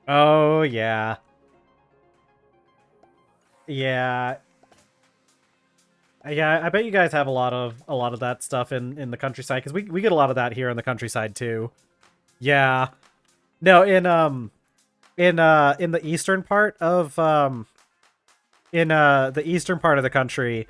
Oh, yeah. Yeah. Yeah, I bet you guys have a lot of that stuff in the countryside, because we get a lot of that here in the countryside too. Yeah. No, in the eastern part of the eastern part of the country,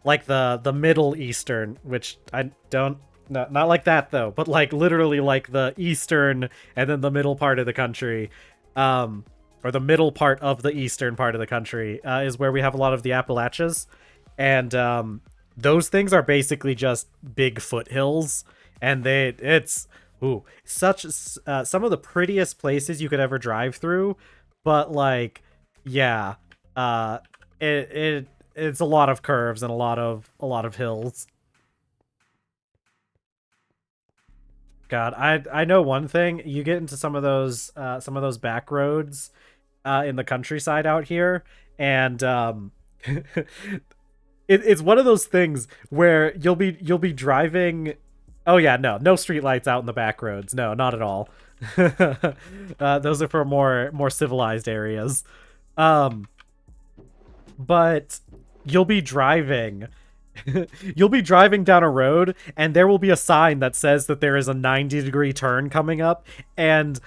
like the Middle Eastern, which I don't not like that though, but like literally like the eastern and then the middle part of the country, or the middle part of the eastern part of the country, is where we have a lot of the Appalachians, and those things are basically just big foothills, and it's ooh, such some of the prettiest places you could ever drive through, but like, yeah, it's a lot of curves and a lot of hills. God, I know one thing. You get into some of those back roads in the countryside out here, and it's one of those things where you'll be driving. Oh yeah, no street lights out in the back roads. No, not at all. Those are for more civilized areas. But you'll be driving. You'll be driving down a road, and there will be a sign that says that there is a 90-degree turn coming up, and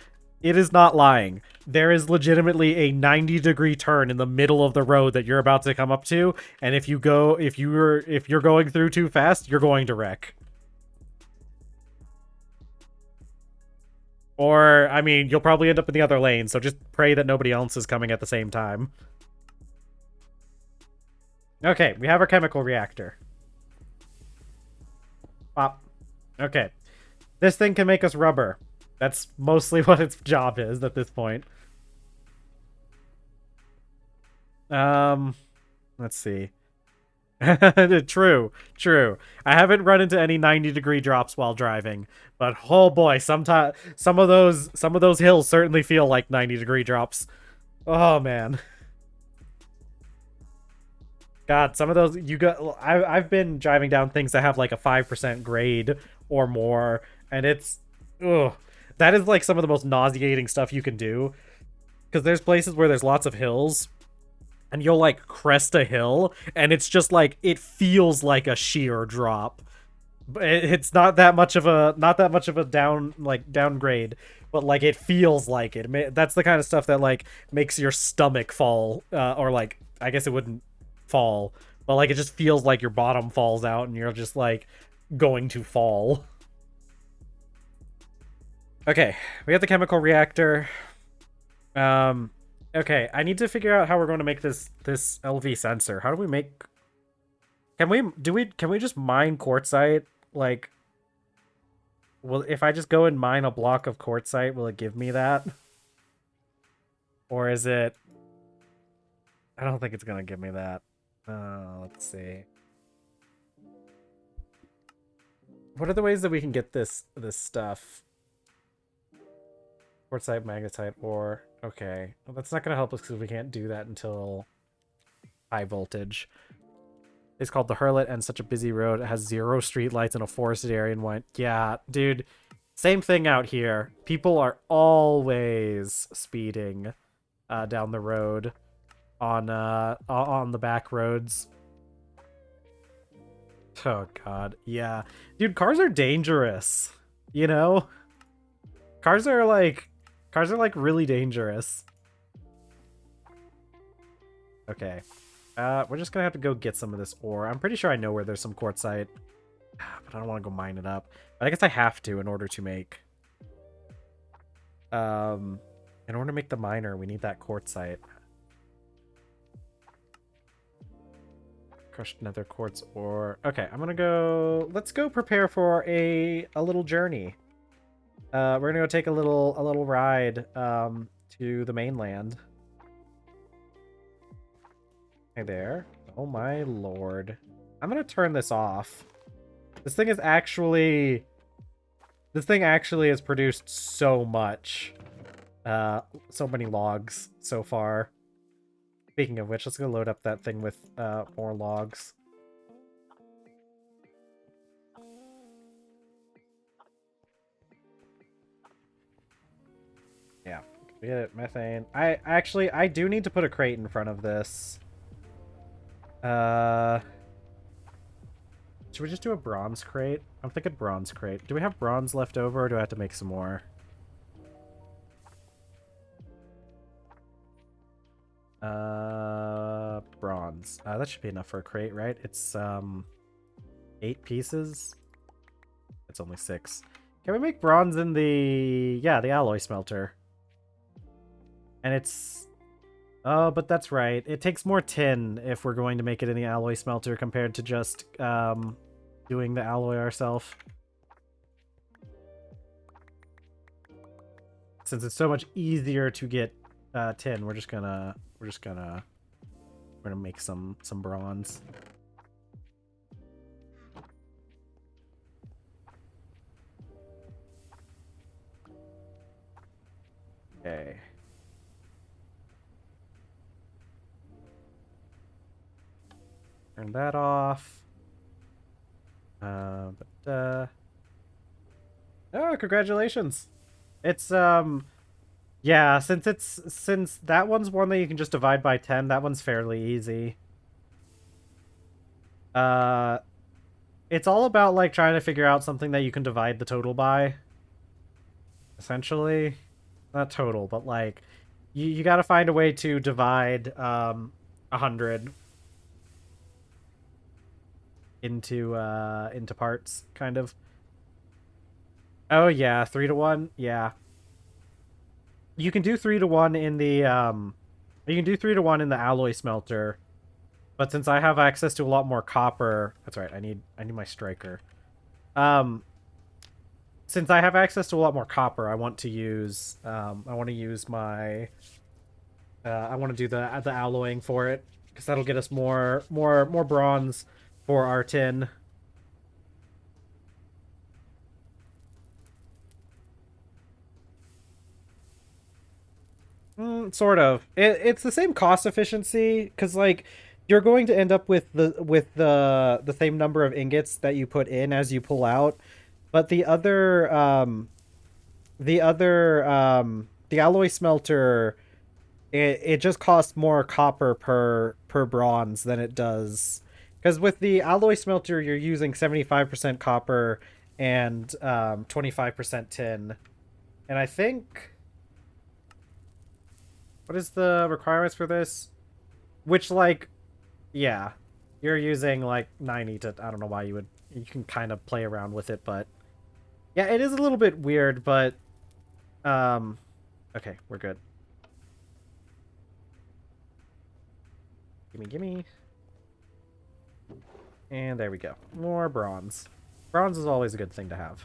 it is not lying. There is legitimately a 90-degree turn in the middle of the road that you're about to come up to, and if you're going through too fast, you're going to wreck. Or, I mean, you'll probably end up in the other lane, so just pray that nobody else is coming at the same time. Okay, we have our chemical reactor. Pop. Okay. This thing can make us rubber. That's mostly what its job is at this point. Let's see. True, true. I haven't run into any 90-degree drops while driving, but oh boy, sometimes some of those hills certainly feel like 90-degree drops. Oh man. God, some of those you got. I've been driving down things that have like a 5% grade or more, and it's, ugh, that is like some of the most nauseating stuff you can do. Because there's places where there's lots of hills, and you'll like crest a hill, and it's just like it feels like a sheer drop. It's not that much of a downgrade, but like it feels like it. That's the kind of stuff that like makes your stomach fall, or like I guess it wouldn't fall, but like it just feels like your bottom falls out and you're just like going to fall. Okay, we have the chemical reactor. Okay, I need to figure out how we're going to make this LV sensor. How do we make? Can we just mine quartzite? Like, well, if I just go and mine a block of quartzite, will it give me that? Or is it? I don't think it's gonna give me that. Let's see. What are the ways that we can get this stuff? Quartzite, magnetite, ore. Okay, well, that's not gonna help us because we can't do that until high voltage. It's called the Hurlet and such a busy road. It has 0 streetlights in a forested area and went, yeah, dude. Same thing out here. People are always speeding down the road on the back roads. Oh god, yeah. Dude, cars are dangerous. You know? Cars are like really dangerous. Okay. We're just gonna have to go get some of this ore. I'm pretty sure I know where there's some quartzite, but I don't want to go mine it up. But I guess I have to in order to make the miner, we need that quartzite. Crushed nether quartz ore. Okay, I'm gonna go. Let's go prepare for a little journey. We're gonna go take a little ride to the mainland. Hey there. Oh my lord. I'm gonna turn this off. This thing actually has produced so much. So many logs so far. Speaking of which, let's go load up that thing with more logs. Yeah, we get it. Methane. I do need to put a crate in front of this. Should we just do a bronze crate? I'm thinking bronze crate. Do we have bronze left over, or do I have to make some more? Bronze. That should be enough for a crate, right? It's 8 pieces. It's only 6. Can we make bronze in the alloy smelter? And it's but that's right. It takes more tin if we're going to make it in the alloy smelter compared to just doing the alloy ourselves. Since it's so much easier to get tin, we're gonna make some bronze. Okay. Turn that off. Oh, congratulations. It's yeah, since that one's one that you can just divide by 10, that one's fairly easy. It's all about like trying to figure out something that you can divide the total by. Essentially, not total, but like you got to find a way to divide 100 into parts, kind of. Oh yeah, 3 to 1. Yeah. You can do 3 to 1 in the you can do 3 to 1 in the alloy smelter. But since I have access to a lot more copper, that's right, I need my striker. since I have access to a lot more copper, I want to use my I want to do the alloying for it because that'll get us more bronze for our tin. Sort of. It's the same cost efficiency because like you're going to end up with the same number of ingots that you put in as you pull out, but the alloy smelter it just costs more copper per bronze than it does because with the alloy smelter you're using 75% copper and 25% tin, and I think what is the requirements for this? Which like yeah, you're using like 90 to I don't know why you can kind of play around with it, but yeah, it is a little bit weird, but um okay, we're good. Gimme. And there we go. More bronze. Bronze is always a good thing to have.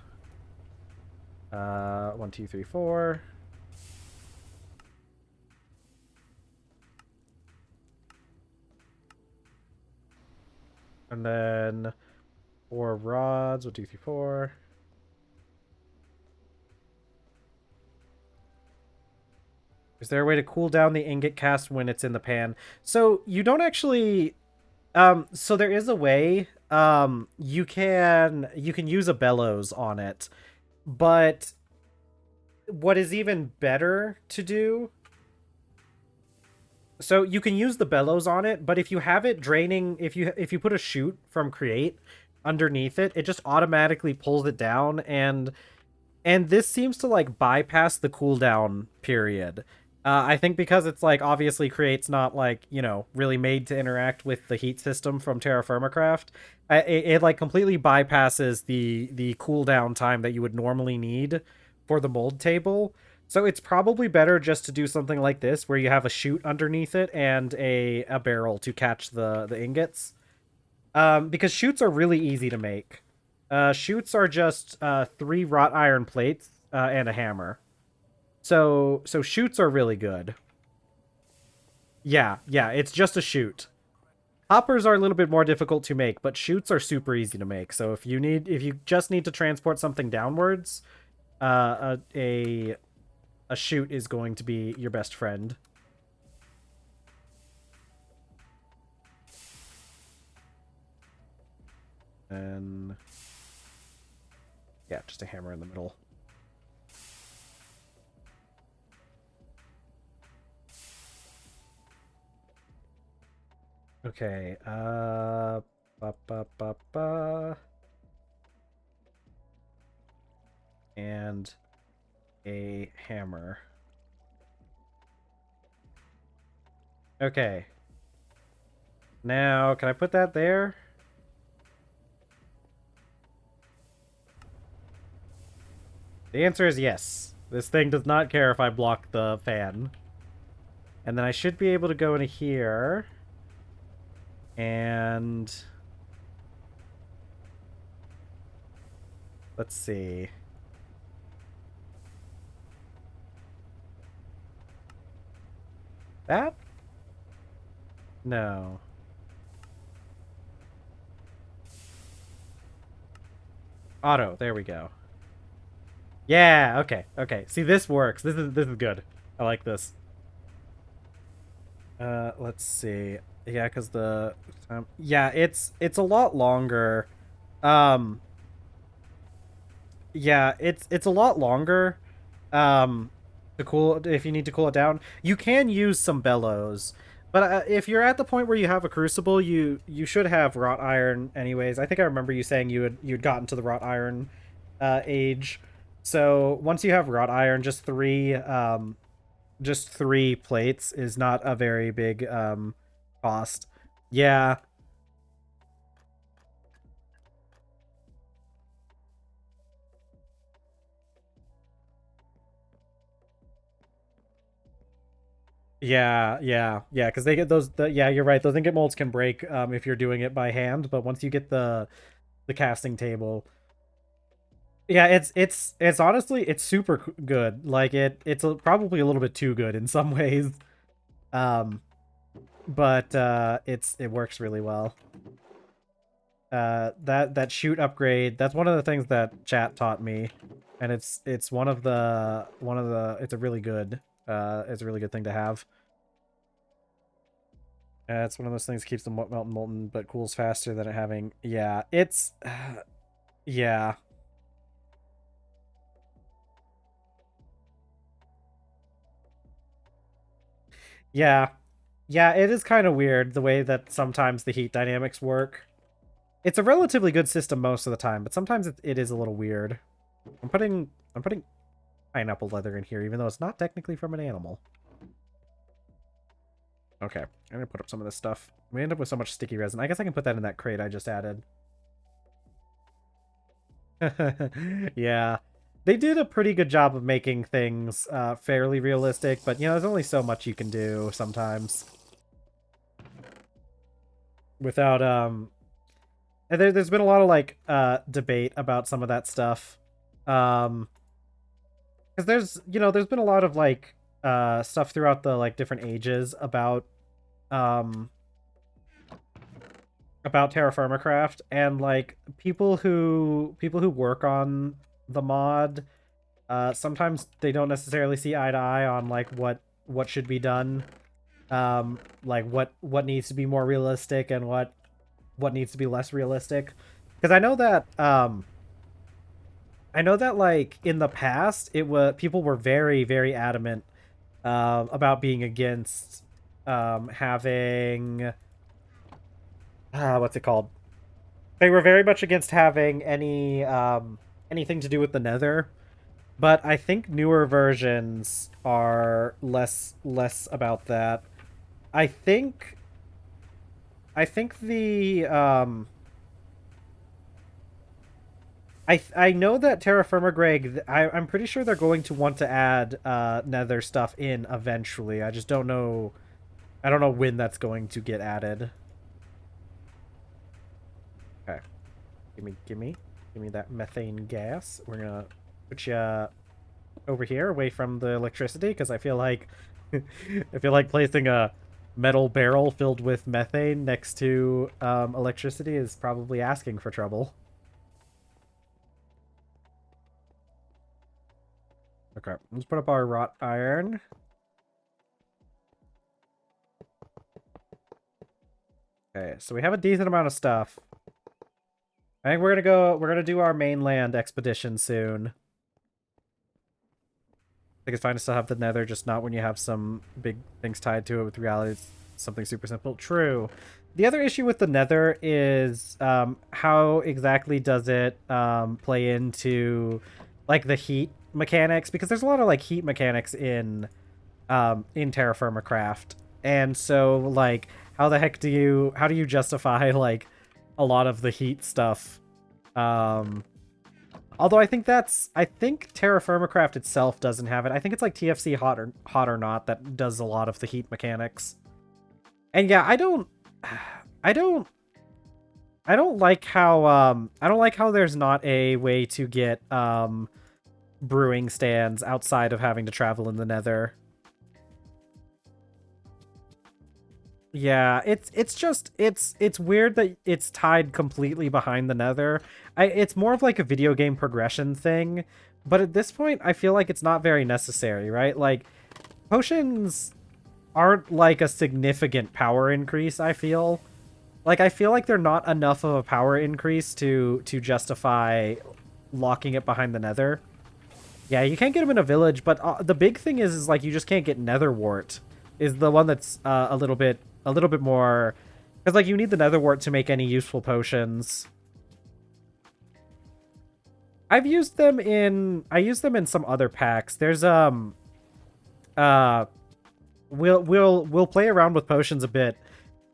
1, 2, 3, 4. And then 4 rods. 1, 2, 3, 4. Is there a way to cool down the ingot cast when it's in the pan? So you don't actually so there is a way. You can use a bellows on it. But what is even better to do, so you can use the bellows on it, but if you have it draining, if you put a chute from create underneath it, it just automatically pulls it down, and this seems to like bypass the cooldown period. I think because it's like obviously create's not like really made to interact with the heat system from TerrafirmaGreg. It like completely bypasses the cooldown time that you would normally need for the mold table. So it's probably better just to do something like this, where you have a chute underneath it and a barrel to catch the ingots. Because chutes are really easy to make. Chutes are just 3 wrought iron plates and a hammer. So chutes are really good. Yeah, it's just a chute. Hoppers are a little bit more difficult to make, but chutes are super easy to make. So if you just need to transport something downwards, a chute is going to be your best friend. And yeah, just a hammer in the middle. Okay, and a hammer. Okay. Now, can I put that there? The answer is yes. This thing does not care if I block the fan. And then I should be able to go into here. And let's see. That? No. Auto, there we go. Yeah, okay. See, this works. This is good. I like this. Let's see. Yeah, because yeah, it's a lot longer. Yeah, it's a lot longer. To cool, if you need to cool it down, you can use some bellows. But if you're at the point where you have a crucible, you should have wrought iron anyways. I think I remember you saying you'd gotten to the wrought iron age. So once you have wrought iron, just three plates is not a very big cost. Yeah. Yeah, because they get yeah, you're right. Those ingot molds can break if you're doing it by hand, but once you get the casting table. Yeah, it's honestly it's super good. Like probably a little bit too good in some ways. Um, but it works really well. That shoot upgrade, that's one of the things that chat taught me, and it's it's a really good it's a really good thing to have. It's one of those things that keeps the molten but cools faster than it having. Yeah, it's yeah. Yeah. Yeah, it is kind of weird the way that sometimes the heat dynamics work. It's a relatively good system most of the time, but sometimes it is a little weird. I'm putting pineapple leather in here, even though it's not technically from an animal. Okay, I'm gonna put up some of this stuff. We end up with so much sticky resin. I guess I can put that in that crate I just added. Yeah. They did a pretty good job of making things fairly realistic, but you know, there's only so much you can do sometimes. Without and there's been a lot of like debate about some of that stuff. Because there's been a lot of like stuff throughout the like different ages um about TerrafirmaCraft, and like people who work on the mod, sometimes they don't necessarily see eye to eye on like what should be done, like what needs to be more realistic and what needs to be less realistic. Because I know that like in the past it was people were very very adamant about being against having what's it called? They were very much against having anything to do with the Nether, but I think newer versions are less about that. I think I think the I know that TerrafirmaGreg, I'm pretty sure they're going to want to add Nether stuff in eventually. I just don't know. I don't know when that's going to get added. Okay, give me that methane gas. We're gonna put you over here, away from the electricity, because I feel like I feel like placing a metal barrel filled with methane next to electricity is probably asking for trouble. Okay, let's put up our wrought iron. Okay, so we have a decent amount of stuff. I think we're gonna do our mainland expedition soon. I think it's fine to still have the nether, just not when you have some big things tied to it. With reality, it's something super simple. True. The other issue with the nether is how exactly does it play into like the heat mechanics, because there's a lot of like heat mechanics in TerraFirmaCraft. And so like how the heck how do you justify like a lot of the heat stuff? Although I think TerraFirmaCraft itself doesn't have it. I think it's like TFC Hot or Not that does a lot of the heat mechanics. And yeah, I don't I don't like how there's not a way to get brewing stands outside of having to travel in the Nether. Yeah, it's weird that it's tied completely behind the Nether. It's more of like a video game progression thing, but at this point I feel like it's not very necessary, right? Like potions aren't like a significant power increase, I feel. Like I feel like they're not enough of a power increase to justify locking it behind the Nether. Yeah, you can't get them in a village, but the big thing is like you just can't get nether wart. Is the one that's a little bit more, because like you need the nether wart to make any useful potions. I use them in some other packs. There's uh we'll play around with potions a bit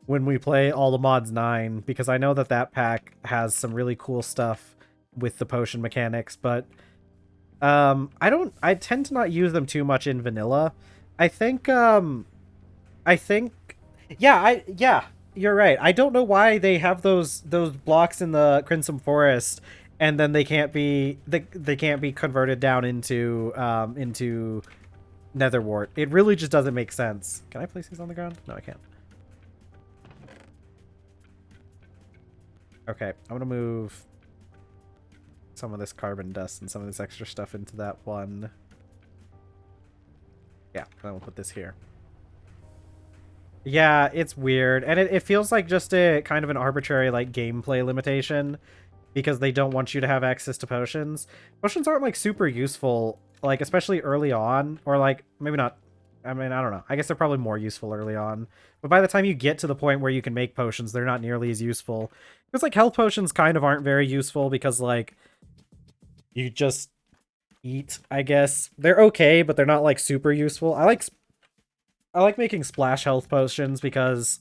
when we play All the Mods 9, because I know that that pack has some really cool stuff with the potion mechanics, but I tend to not use them too much in vanilla. I think I think yeah, you're right. I don't know why they have those blocks in the Crimson Forest and then they can't be they can't be converted down into netherwort. It really just doesn't make sense. Can I place these on the ground? No, I can't. Okay, I'm gonna move some of this carbon dust and some of this extra stuff into that one. Yeah, then we'll put this here. Yeah, it's weird. And it feels like just a kind of an arbitrary like gameplay limitation because they don't want you to have access to potions. Potions aren't like super useful, like especially early on, or like maybe not. I mean, I don't know. I guess they're probably more useful early on. But by the time you get to the point where you can make potions, they're not nearly as useful. Because like health potions kind of aren't very useful because like you just eat, I guess. They're okay, but they're not like super useful. I like making splash health potions because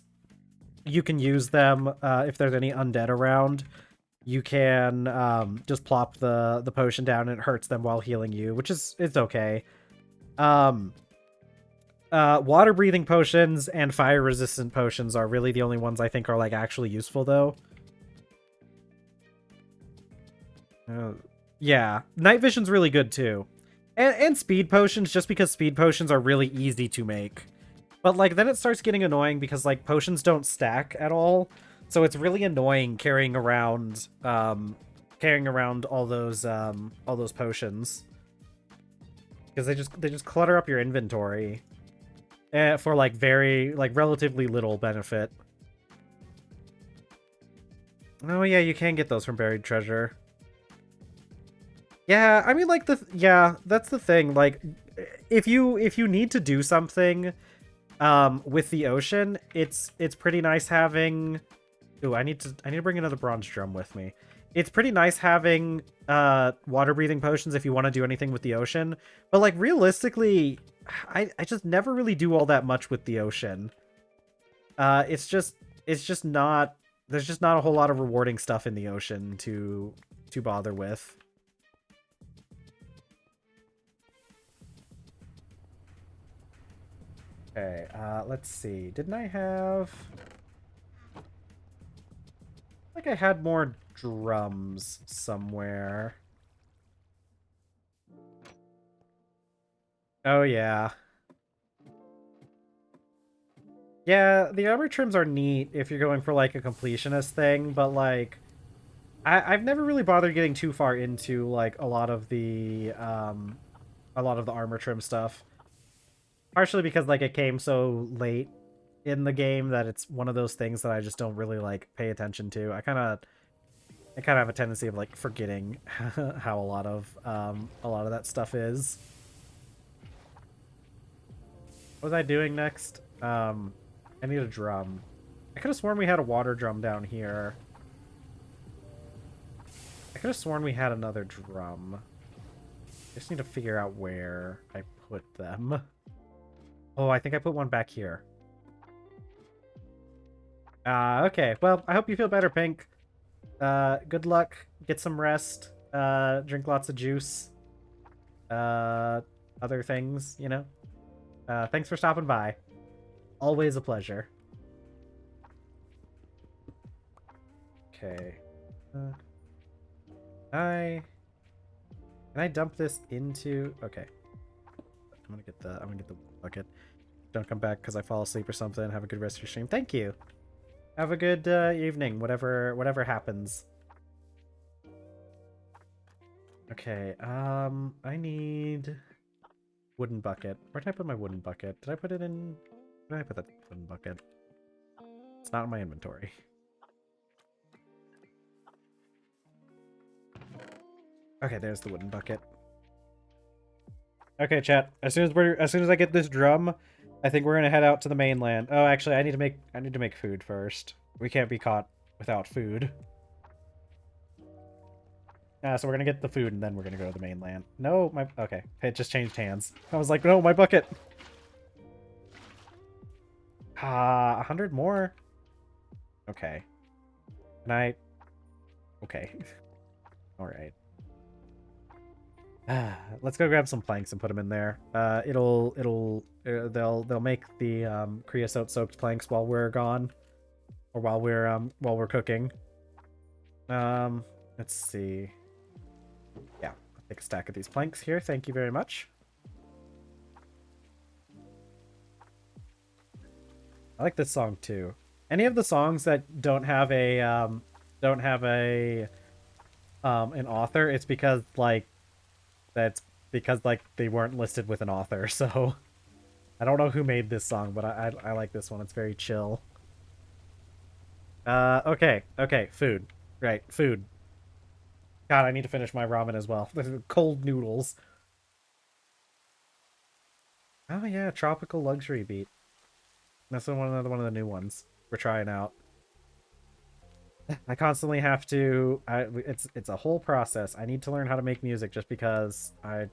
you can use them if there's any undead around. You can just plop the potion down and it hurts them while healing you, which is it's okay. Water breathing potions and fire resistant potions are really the only ones I think are like actually useful though. Yeah, night vision's really good too. And speed potions, just because speed potions are really easy to make. But, like, then it starts getting annoying because, like, potions don't stack at all. So it's really annoying carrying around all those potions. Because they just clutter up your inventory. For, like, relatively little benefit. Oh, yeah, you can get those from buried treasure. Yeah, I mean, like, yeah, that's the thing. Like, if you need to do something with the ocean, it's pretty nice having. Ooh, I need to bring another bronze drum with me. It's pretty nice having water breathing potions if you want to do anything with the ocean, but like realistically, I just never really do all that much with the ocean. It's just not, there's just not a whole lot of rewarding stuff in the ocean to bother with. Okay, let's see. Didn't I have... like I had more drums somewhere. Oh, yeah. Yeah, the armor trims are neat if you're going for, like, a completionist thing, but, like... I've never really bothered getting too far into, like, a lot of the armor trim stuff. Partially because, like, it came so late in the game that it's one of those things that I just don't really, like, pay attention to. I kind of have a tendency of, like, forgetting how a lot of that stuff is. What was I doing next? I need a drum. I could have sworn we had a water drum down here. I could have sworn we had another drum. I just need to figure out where I put them. Oh, I think I put one back here. Okay. Well, I hope you feel better, Pink. Good luck. Get some rest. Drink lots of juice. Other things, you know? Thanks for stopping by. Always a pleasure. Okay. Can I dump this into... okay. I'm gonna get the bucket. Don't come back because I fall asleep or something. Have a good rest of your stream. Thank you. Have a good evening, whatever happens. Okay, I need wooden bucket. Where did I put my wooden bucket? Did I put it in... where did I put that wooden bucket? It's not in my inventory. Okay, there's the wooden bucket. Okay, chat. As soon as I get this drum, I think we're gonna head out to the mainland. Oh, actually, I need to make food first. We can't be caught without food. So we're gonna get the food and then we're gonna go to the mainland. No, okay. It just changed hands. I was like, no, my bucket. 100 more. Okay. Can I? Okay. All right. Let's go grab some planks and put them in there. They'll make the creosote soaked planks while we're gone, or while we're cooking. Let's see. Take a stack of these planks here. Thank you very much. I like this song too. Any of the songs that don't have a an author, it's because like they weren't listed with an author. So I don't know who made this song, but I like this one. It's very chill. Okay, food. Right, food. God, I need to finish my ramen as well. Cold noodles. Oh yeah, tropical luxury beat. That's another one of the new ones we're trying out. I constantly have to. It's a whole process. I need to learn how to make music just because it's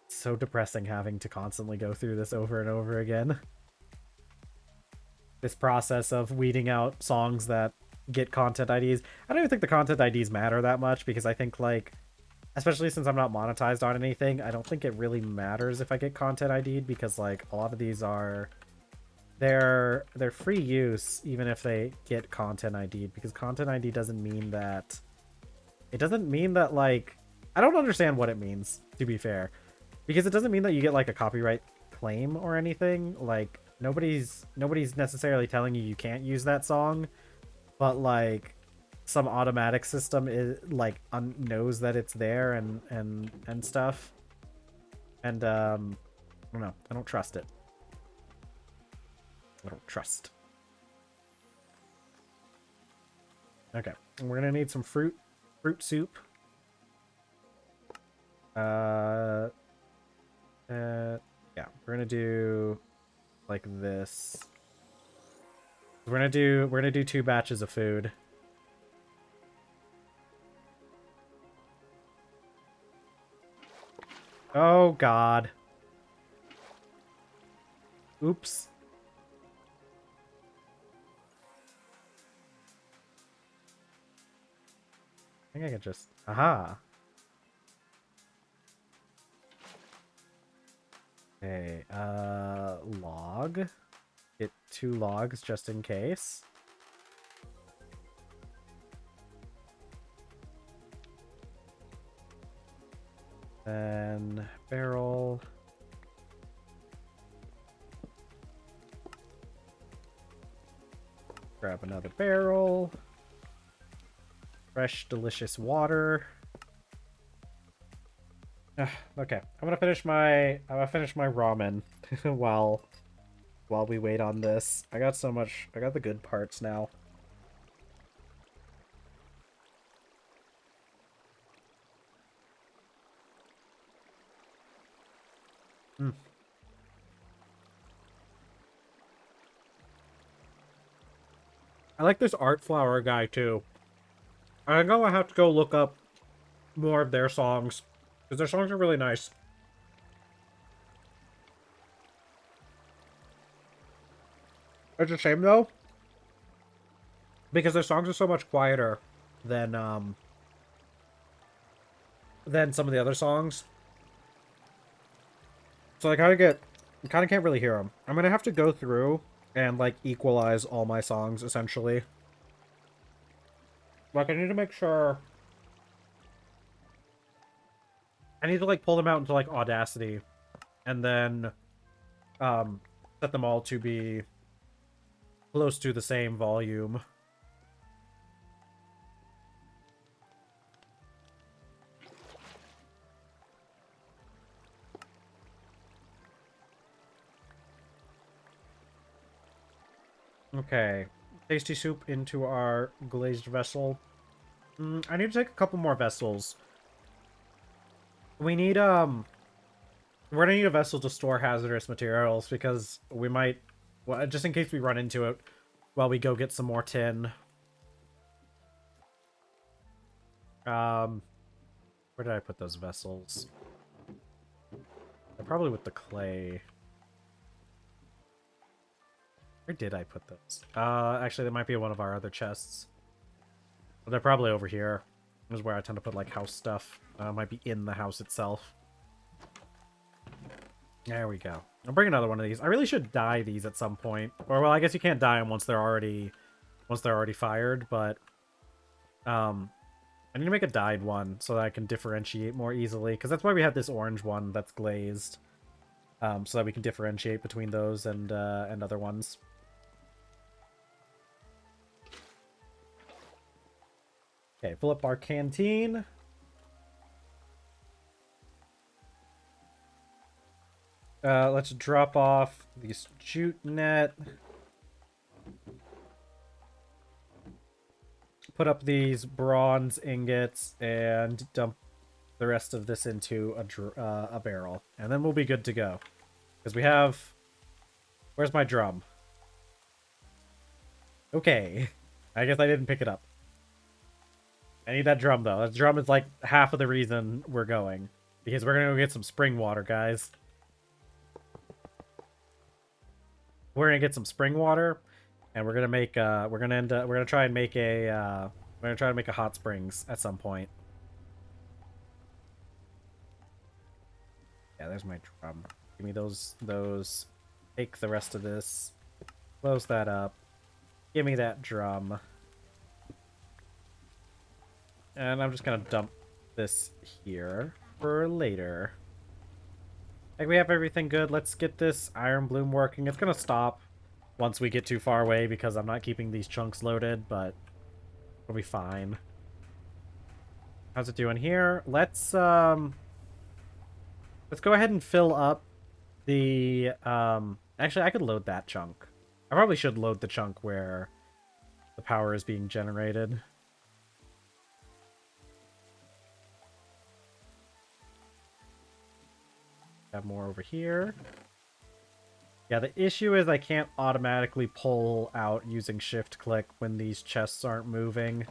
so depressing having to constantly go through this over and over again. This process of weeding out songs that get content IDs. I don't even think the content IDs matter that much because I think like, especially since I'm not monetized on anything, I don't think it really matters if I get content ID'd because like a lot of these are they're free use even if they get content ID'd because content ID doesn't mean that like I don't understand what it means, to be fair, because it doesn't mean that you get like a copyright claim or anything. Like nobody's necessarily telling you can't use that song, but like some automatic system is like knows that it's there and stuff, and I don't know, I don't trust it. I don't trust. Okay, we're gonna need some fruit soup. Yeah, we're gonna do like this. We're gonna do 2 batches of food. Oh God. Oops. I think I could just... Aha! Okay, log. Get 2 logs just in case. Then barrel. Grab another barrel. Fresh, delicious water. Okay, I'm gonna finish my ramen while we wait on this. I got the good parts now. I like this art flower guy too. I think I'm gonna have to go look up more of their songs because their songs are really nice. It's a shame though, because their songs are so much quieter than some of the other songs. So I kind of can't really hear them. I'm gonna have to go through and like equalize all my songs essentially. Like I need to make sure. I need to like pull them out into like Audacity, and then set them all to be close to the same volume. Okay, tasty soup into our glazed vessel. I need to take a couple more vessels. We need we're gonna need a vessel to store hazardous materials because we might, well, just in case we run into it while we go get some more tin. Where did I put those vessels? They're probably with the clay. Where did I put those? Actually, they might be in one of our other chests. But they're probably over here. This is where I tend to put, like, house stuff. Might be in the house itself. There we go. I'll bring another one of these. I really should dye these at some point. Or, well, I guess you can't dye them once they're already fired, but... I need to make a dyed one so that I can differentiate more easily, because that's why we have this orange one that's glazed, so that we can differentiate between those and other ones. Okay, fill up our canteen. Let's drop off these jute net. Put up these bronze ingots and dump the rest of this into a barrel. And then we'll be good to go. Because we have... Where's my drum? Okay. I guess I didn't pick it up. I need that drum, though. That drum is like half of the reason we're going. Because we're going to go get some spring water, guys. We're going to get some spring water. And we're going to make, we're going to try and make a, we're going to try to make a hot springs at some point. Yeah, there's my drum. Give me those. Take the rest of this. Close that up. Give me that drum. And I'm just gonna dump this here for later. Like, we have everything good. Let's get this iron bloom working. It's gonna stop once we get too far away because I'm not keeping these chunks loaded, but it'll be fine. How's it doing here? Let's go ahead and fill up the actually I could load that chunk. I probably should load the chunk where the power is being generated. Have more over here. Yeah, the issue is I can't automatically pull out using shift click when these chests aren't moving.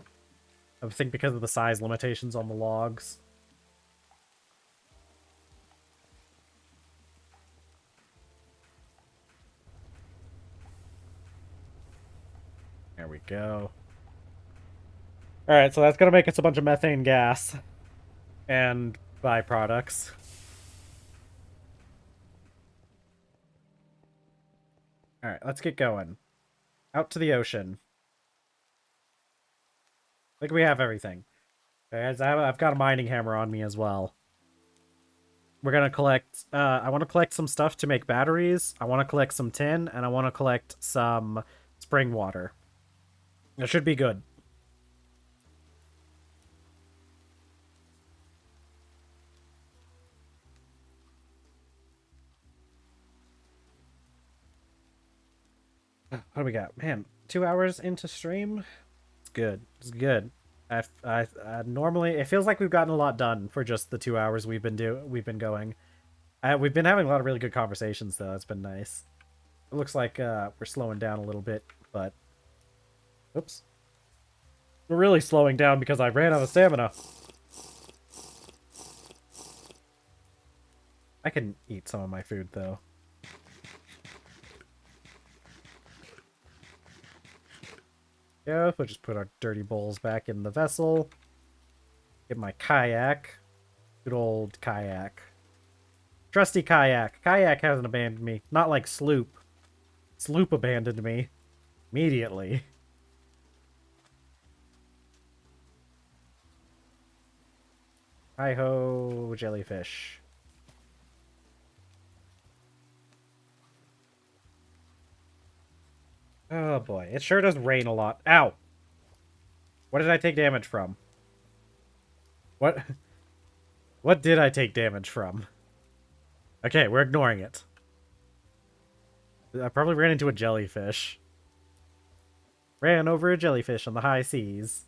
I think because of the size limitations on the logs. There we go. Alright, so that's gonna make us a bunch of methane gas and byproducts. Alright, let's get going. Out to the ocean. I think we have everything. Okay, I've got a mining hammer on me as well. We're gonna collect, I want to collect some stuff to make batteries, I want to collect some tin, and I want to collect some spring water. It should be good. What do we got? Man, 2 hours into stream? It's good. It's good. I normally it feels like we've gotten a lot done for just the 2 hours we've been going. We've been having a lot of really good conversations though. It's been nice. It looks like we're slowing down a little bit, but oops. We're really slowing down because I ran out of stamina. I can eat some of my food though. Yeah, we'll just put our dirty bowls back in the vessel. Get my kayak. Good old kayak. Trusty kayak. Kayak hasn't abandoned me. Not like Sloop. Sloop abandoned me. Immediately. Hi-ho, jellyfish. Oh boy, it sure does rain a lot. Ow! What did I take damage from? What? What did I take damage from? Okay, we're ignoring it. I probably ran into a jellyfish. Ran over a jellyfish on the high seas.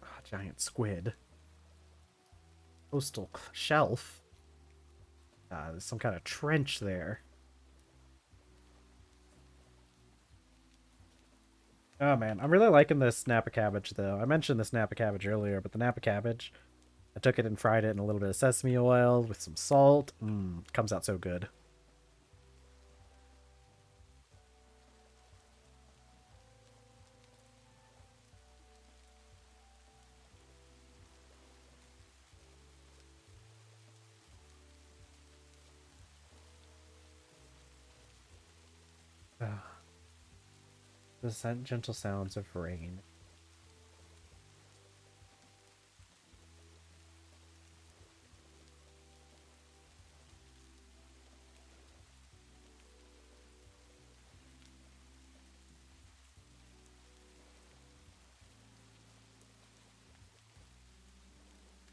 Oh, giant squid. Coastal shelf. There's some kind of trench there. Oh man, I'm really liking this Napa cabbage though. I mentioned this Napa cabbage earlier, but the Napa cabbage, I took it and fried it in a little bit of sesame oil with some salt. Comes out so good. The gentle sounds of rain.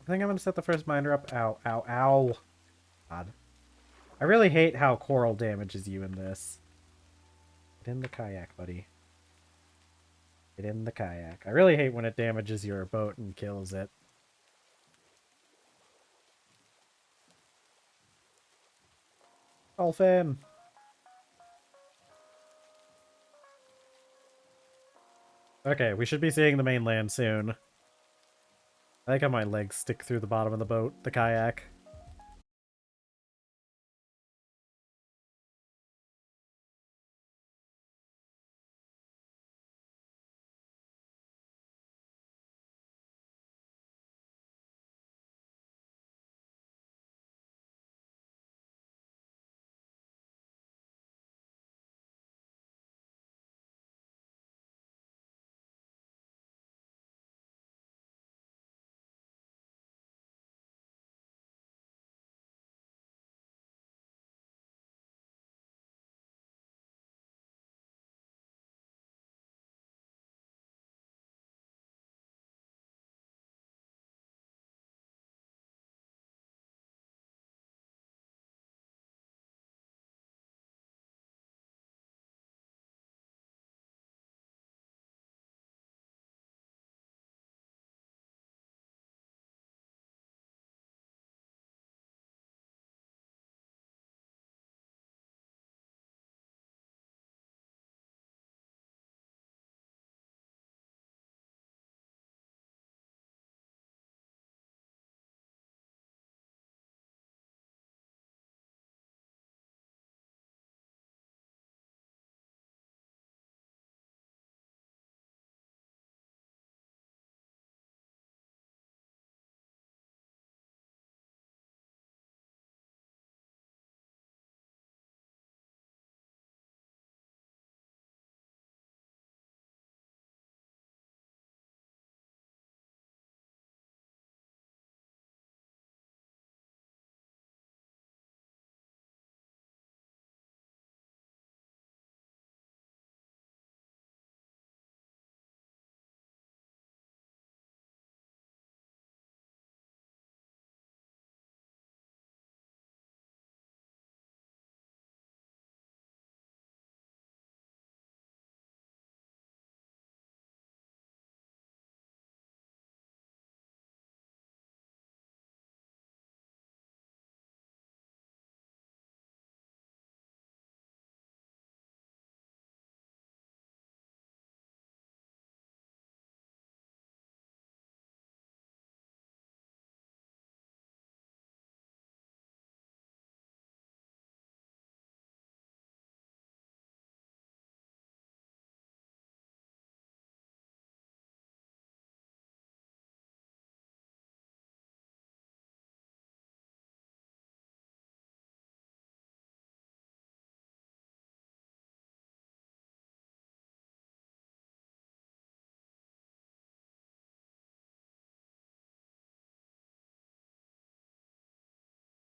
I think I'm gonna set the first miner up. Ow, ow, ow. God. I really hate how coral damages you in this. Get in the kayak, buddy. Get in the kayak. I really hate when it damages your boat and kills it. Dolphin! Okay, we should be seeing the mainland soon. I like how my legs stick through the bottom of the boat, the kayak.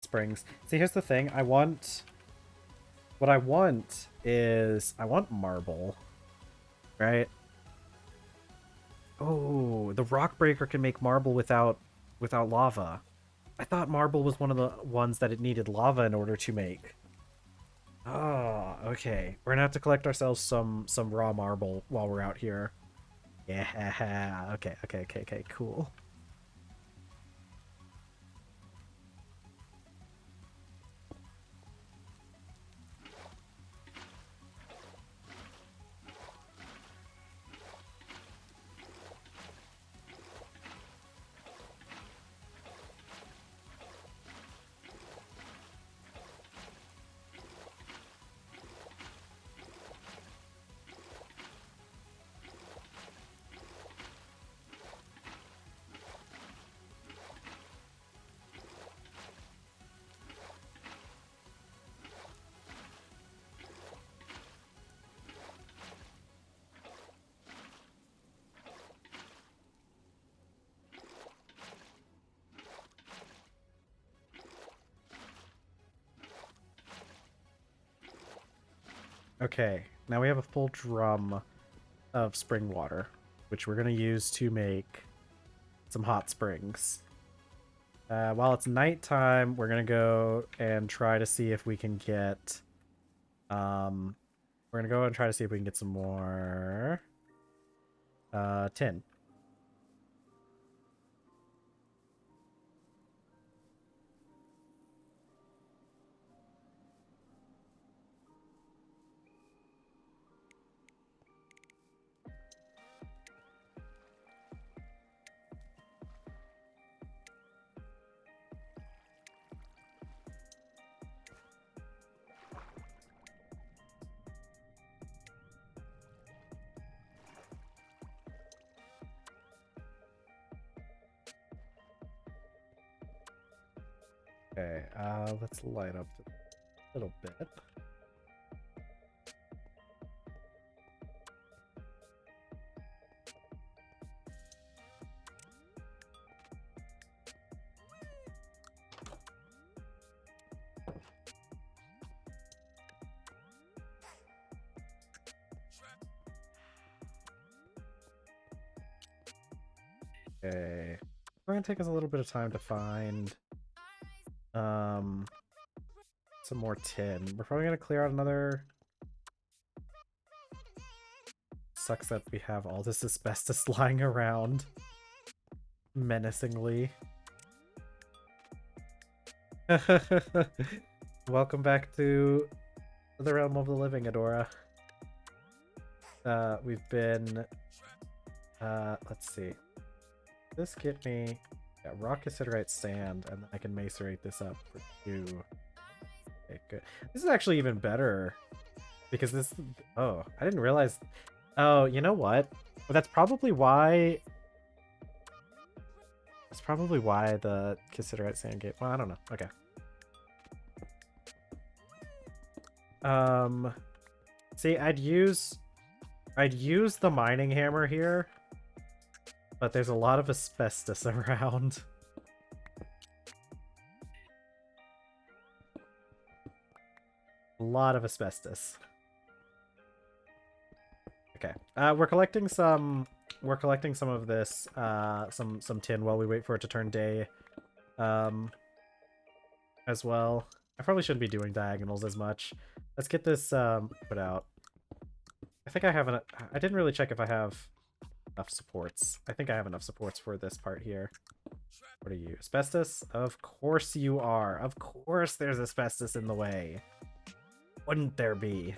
Springs. See, here's the thing. What I want is... I want marble. Right? Oh, the rock breaker can make marble without lava. I thought marble was one of the ones that it needed lava in order to make. Oh, okay. We're gonna have to collect ourselves some raw marble while we're out here. Yeah. Okay. Cool. Okay, now we have a full drum of spring water, which we're going to use to make some hot springs. While it's nighttime, we're going to go and try to see if we can get... we're going to go and try to see if we can get some more tin. Okay, let's light up a little bit. Okay, we're gonna take us a little bit of time to find some more tin. We're probably gonna clear out another. Sucks that we have all this asbestos lying around menacingly. Welcome back to the realm of the living, Adora. We've been let's see. This get me rock cassiterite sand, and I can macerate this up for 2. Okay, good. This is actually even better because this... Oh, I didn't realize... Oh, you know what? Well, that's probably why... That's probably why the cassiterite sand gate... Well, I don't know. Okay. See, I'd use the mining hammer here, but there's a lot of asbestos around. A lot of asbestos. Okay, we're collecting some of this some tin while we wait for it to turn day as well. I probably shouldn't be doing diagonals as much. Let's get this put out. I think I have I didn't really check if I have enough supports. I think I have enough supports for this part here. What are you? Asbestos? Of course you are. Of course there's asbestos in the way. Wouldn't there be?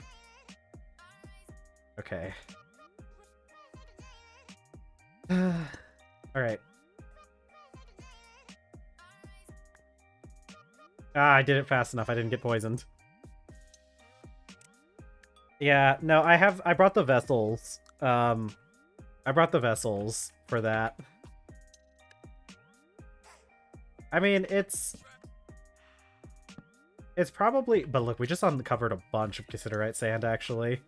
Okay. Alright. Ah, I did it fast enough. I didn't get poisoned. Yeah, no, I brought the vessels. I brought the vessels for that. I mean, it's probably... But look, we just uncovered a bunch of cassiterite sand, actually.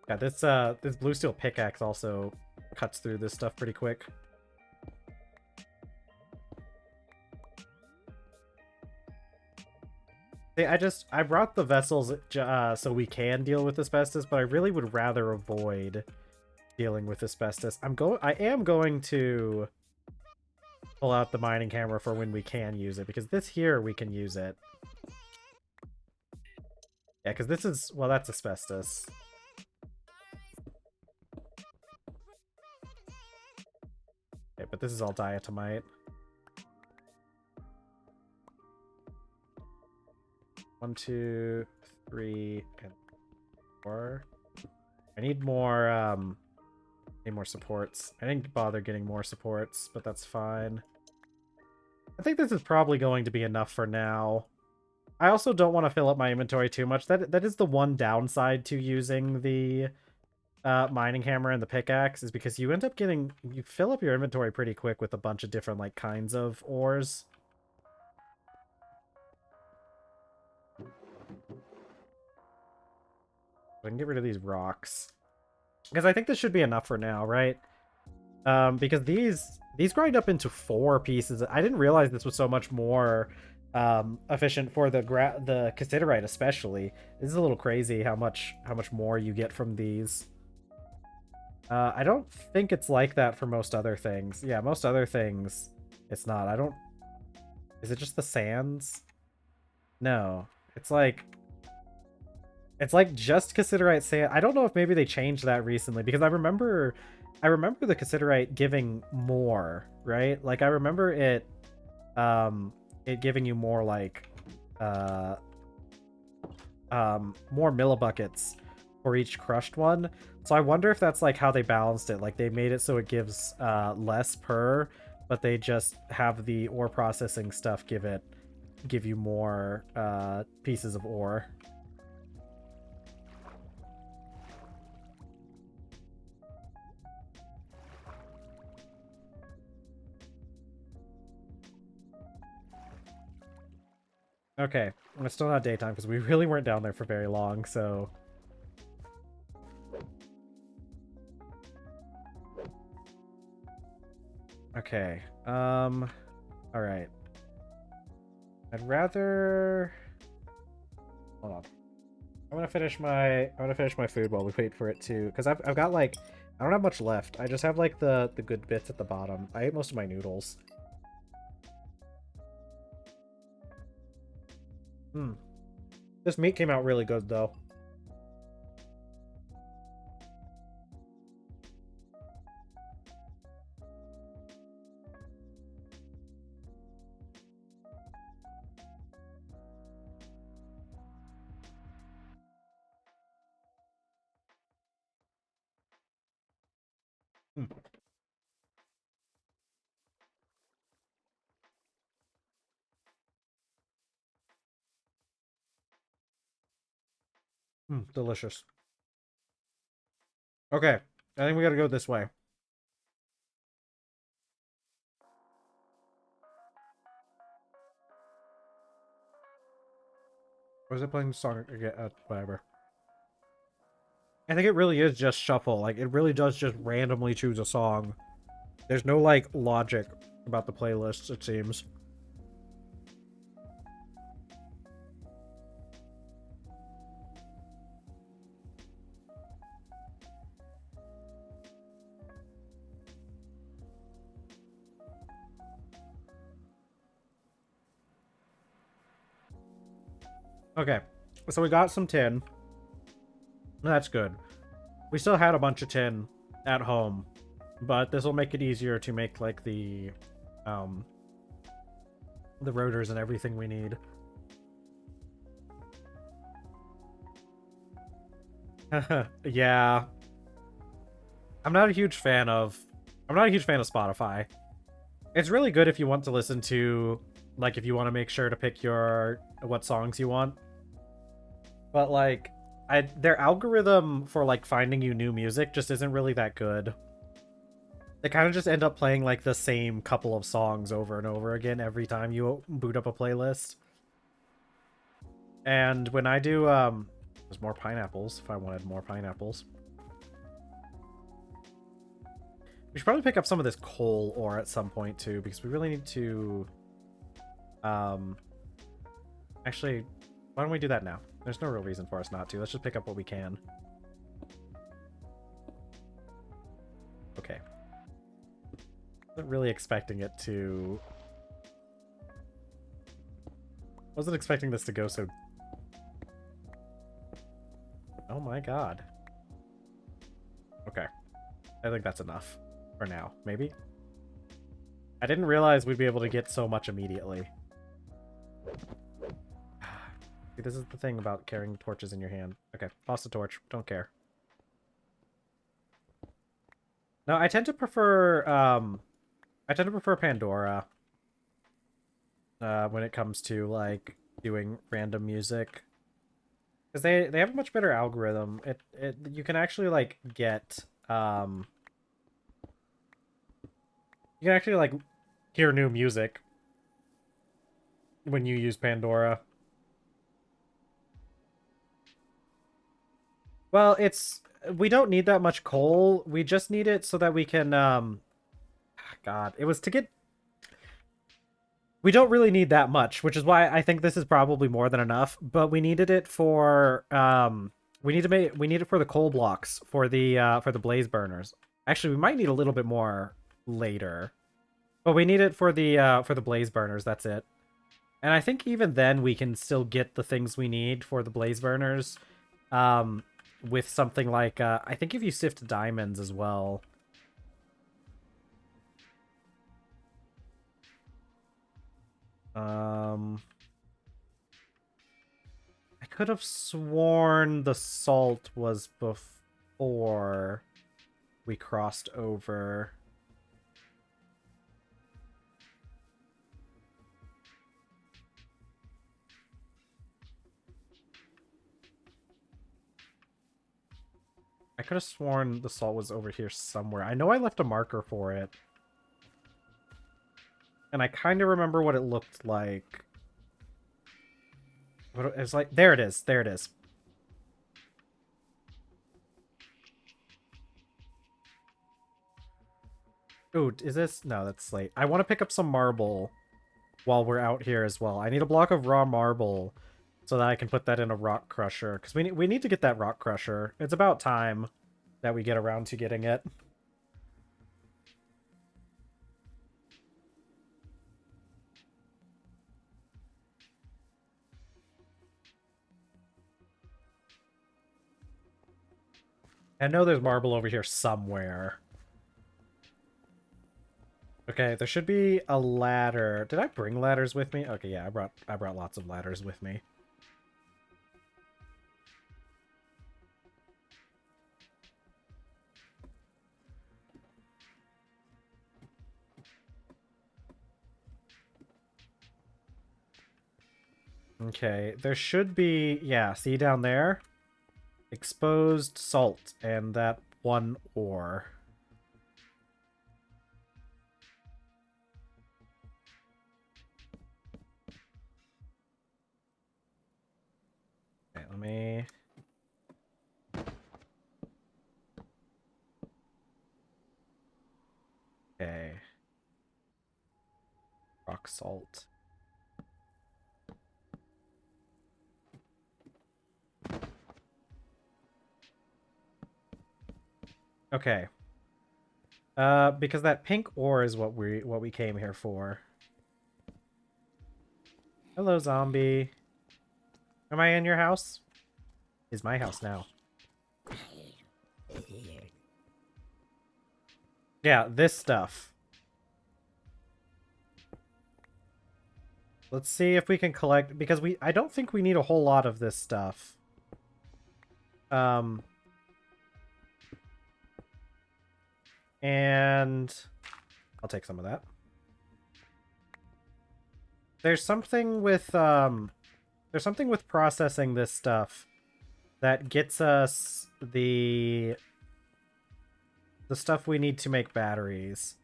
Yeah, this blue steel pickaxe also cuts through this stuff pretty quick. See, I brought the vessels so we can deal with asbestos, but I really would rather avoid dealing with asbestos. I am going to pull out the mining camera for when we can use it, because this here we can use it. Yeah, because this is... Well, that's asbestos. Okay, but this is all diatomite. 1, 2, 3, and 4. I need more supports. I didn't bother getting more supports, but that's fine. I think this is probably going to be enough for now. I also don't want to fill up my inventory too much. That is the one downside to using the mining hammer and the pickaxe, is because you end up you fill up your inventory pretty quick with a bunch of different like kinds of ores. I can get rid of these rocks. Because I think this should be enough for now, right? Because these grind up into 4 pieces. I didn't realize this was so much more efficient for the cassiterite especially. This is a little crazy how much more you get from these. I don't think it's like that for most other things. Yeah, most other things it's not. I don't. Is it just the sands? No, it's like just cassiterite sand. I don't know if maybe they changed that recently because I remember the cassiterite giving more, right? Like I remember it giving you more like uh more millibuckets for each crushed one. So I wonder if that's like how they balanced it. Like they made it so it gives less per, but they just have the ore processing stuff give you more pieces of ore. Okay, it's still not daytime because we really weren't down there for very long, so... Okay, alright. I'd rather... Hold on. I'm gonna finish my food while we wait for it to... Because I've got, like... I don't have much left. I just have, like, the good bits at the bottom. I ate most of my noodles. This meat came out really good, though. Delicious. Okay, I think we gotta go this way. Was it playing the song again? Whatever. I think it really is just shuffle. Like, it really does just randomly choose a song. There's no, like, logic about the playlists, it seems. Okay, so we got some tin. That's good. We still had a bunch of tin at home, but this will make it easier to make, like, the rotors and everything we need. Yeah. I'm not a huge fan of Spotify. It's really good if you want to listen to, like, if you want to make sure to pick what songs you want. But, like, their algorithm for, like, finding you new music just isn't really that good. They kind of just end up playing, like, the same couple of songs over and over again every time you boot up a playlist. And when I do, there's more pineapples if I wanted more pineapples. We should probably pick up some of this coal ore at some point, too, because we really need to... Actually, why don't we do that now? There's no real reason for us not to. Let's just pick up what we can. Okay. Wasn't really expecting it to... Wasn't expecting this to go so... Oh my god. Okay. I think that's enough. For now. Maybe? I didn't realize we'd be able to get so much immediately. See, this is the thing about carrying torches in your hand. Okay, toss the torch. Don't care. No, I tend to prefer Pandora. When it comes to, like, doing random music. Because they have a much better algorithm. You can actually, like, get, you can actually, like, hear new music when you use Pandora. Well, we don't need that much coal. We just need it so that we can, God, it was to get... We don't really need that much, which is why I think this is probably more than enough. But we needed it for we need it for the coal blocks for the blaze burners. Actually, we might need a little bit more later, but we need it for the blaze burners. That's it. And I think even then we can still get the things we need for the blaze burners, with something like I think if you sift diamonds as well. I could have sworn the salt was before we crossed over. I could have sworn the salt was over here somewhere. I know I left a marker for it. And I kind of remember what it looked like. It's like, there it is. There it is. Ooh, is this? No, that's slate. I want to pick up some marble while we're out here as well. I need a block of raw marble so that I can put that in a rock crusher. Because we need to get that rock crusher. It's about time that we get around to getting it. I know there's marble over here somewhere. Okay, there should be a ladder. Did I bring ladders with me? Okay, yeah, I brought lots of ladders with me. Okay, there should be, yeah, see down there? Exposed salt and that one ore. Okay, let me... Okay. Rock salt. Okay. Because that pink ore is what we came here for. Hello, zombie. Am I in your house? It's my house now. Yeah, this stuff. Let's see if we can collect, because I don't think we need a whole lot of this stuff. And I'll take some of that. There's something with processing this stuff that gets us the stuff we need to make batteries.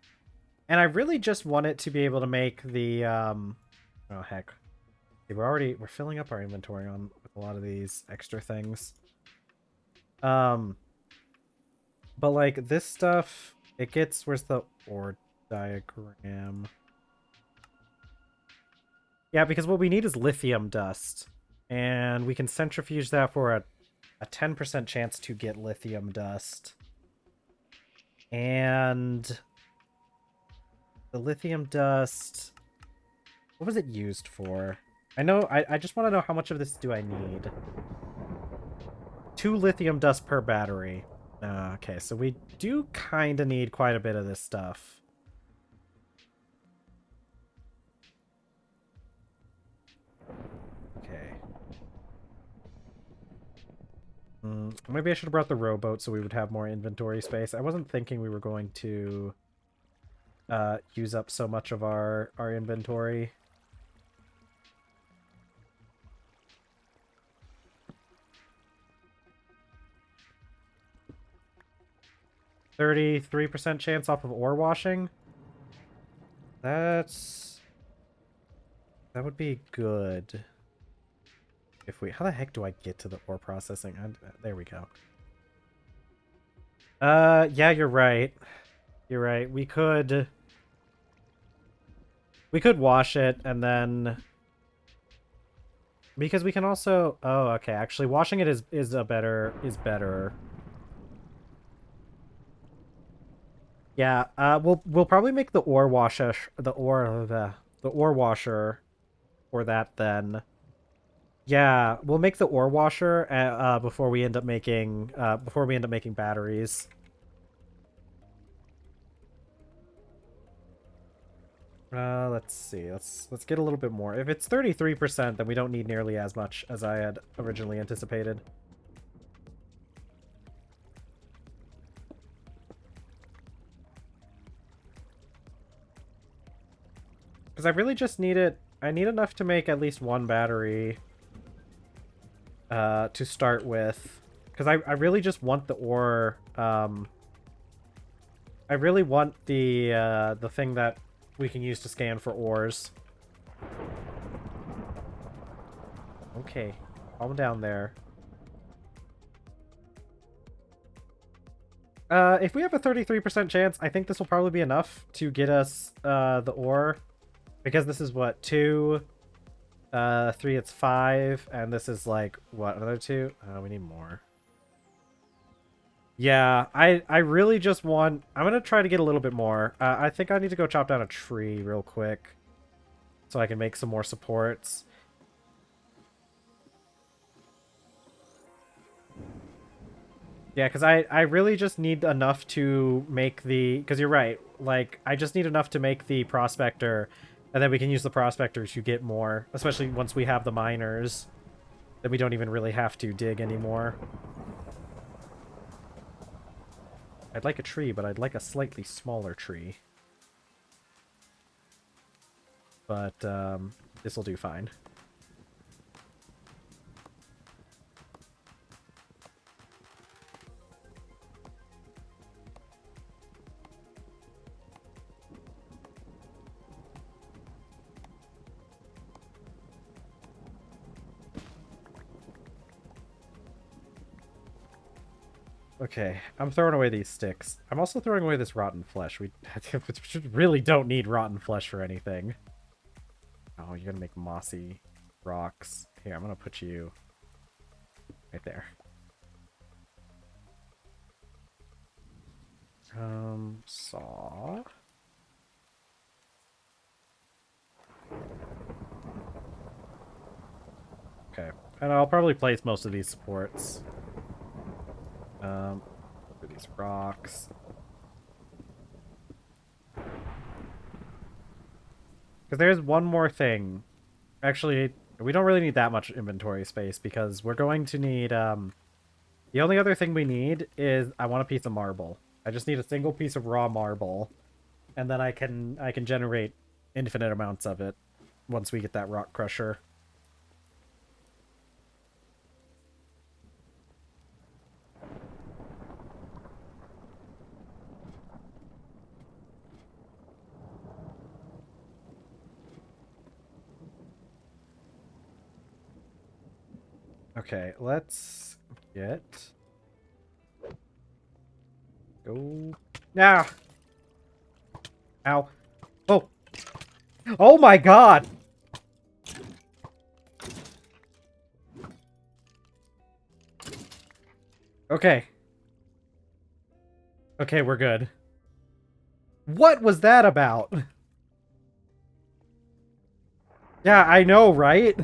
And I really just want it to be able to make the oh heck. We're filling up our inventory on with a lot of these extra things. But like this stuff, it gets, where's the ore diagram? Yeah, because what we need is lithium dust. And we can centrifuge that for a 10% chance to get lithium dust. And the lithium dust, what was it used for? I know, I just want to know how much of this do I need. 2 lithium dust per battery. Okay, so we do kind of need quite a bit of this stuff. Okay. Maybe I should have brought the rowboat so we would have more inventory space. I wasn't thinking we were going to use up so much of our inventory. %33% chance off of ore washing. That would be good. If we, how the heck do I get to the ore processing? There we go. Yeah, you're right. You're right. We could We could wash it and then... Because we can also... Oh, okay. Actually, washing it is better. Yeah, we'll probably make the ore washer the ore washer for that then. Yeah, we'll make the ore washer before we end up making batteries. Let's see. Let's get a little bit more. If it's 33%, then we don't need nearly as much as I had originally anticipated. Because I really just need it. I need enough to make at least one battery to start with. Because I really just want the ore. I really want the thing that we can use to scan for ores. Okay, calm down there. If we have a 33% chance, I think this will probably be enough to get us the ore. Because this is what, 2, 3, it's 5, and this is like, what, another 2? We need more. Yeah, I really just want... I'm going to try to get a little bit more. I think I need to go chop down a tree real quick so I can make some more supports. Yeah, because I really just need enough to make the... Because you're right, like, I just need enough to make the prospector, and then we can use the prospector to get more, especially once we have the miners. Then we don't even really have to dig anymore. I'd like a tree, but I'd like a slightly smaller tree. But this will do fine. Okay, I'm throwing away these sticks. I'm also throwing away this rotten flesh. We really don't need rotten flesh for anything. Oh, you're gonna make mossy rocks. Here, I'm gonna put you right there. Saw. Okay, and I'll probably place most of these supports. Look at these rocks. Because there's one more thing. Actually, we don't really need that much inventory space because we're going to need, the only other thing we need is I want a piece of marble. I just need a single piece of raw marble, and then I can generate infinite amounts of it once we get that rock crusher. Okay, let's get... Go... Ah! Ow. Oh! Oh my god! Okay. Okay, we're good. What was that about? Yeah, I know, right?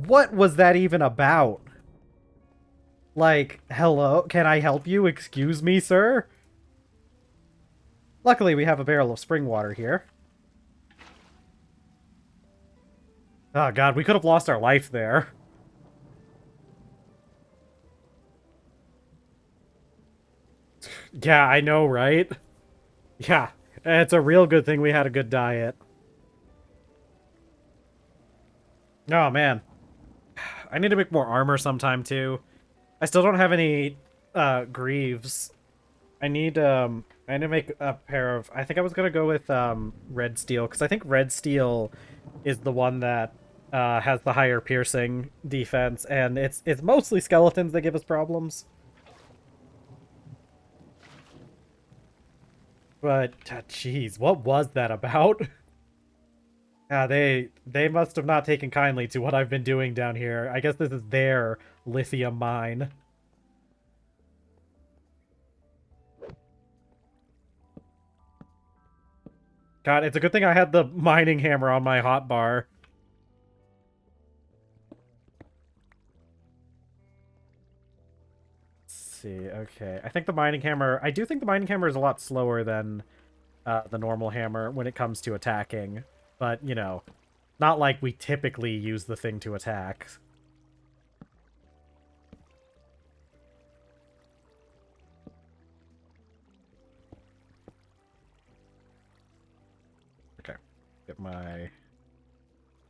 What was that even about? Like, hello? Can I help you? Excuse me, sir? Luckily, we have a barrel of spring water here. Oh god, we could have lost our life there. Yeah, I know, right? Yeah, it's a real good thing we had a good diet. Oh, man. I need to make more armor sometime, too. I still don't have any, greaves. I need to make a pair of... I think I was gonna go with, red steel, because I think red steel is the one that, has the higher piercing defense, and it's mostly skeletons that give us problems. But, jeez, what was that about? Yeah, they must have not taken kindly to what I've been doing down here. I guess this is their lithium mine. God, it's a good thing I had the mining hammer on my hotbar. Let's see, okay. I do think the mining hammer is a lot slower than the normal hammer when it comes to attacking. But, you know, not like we typically use the thing to attack. Okay, get my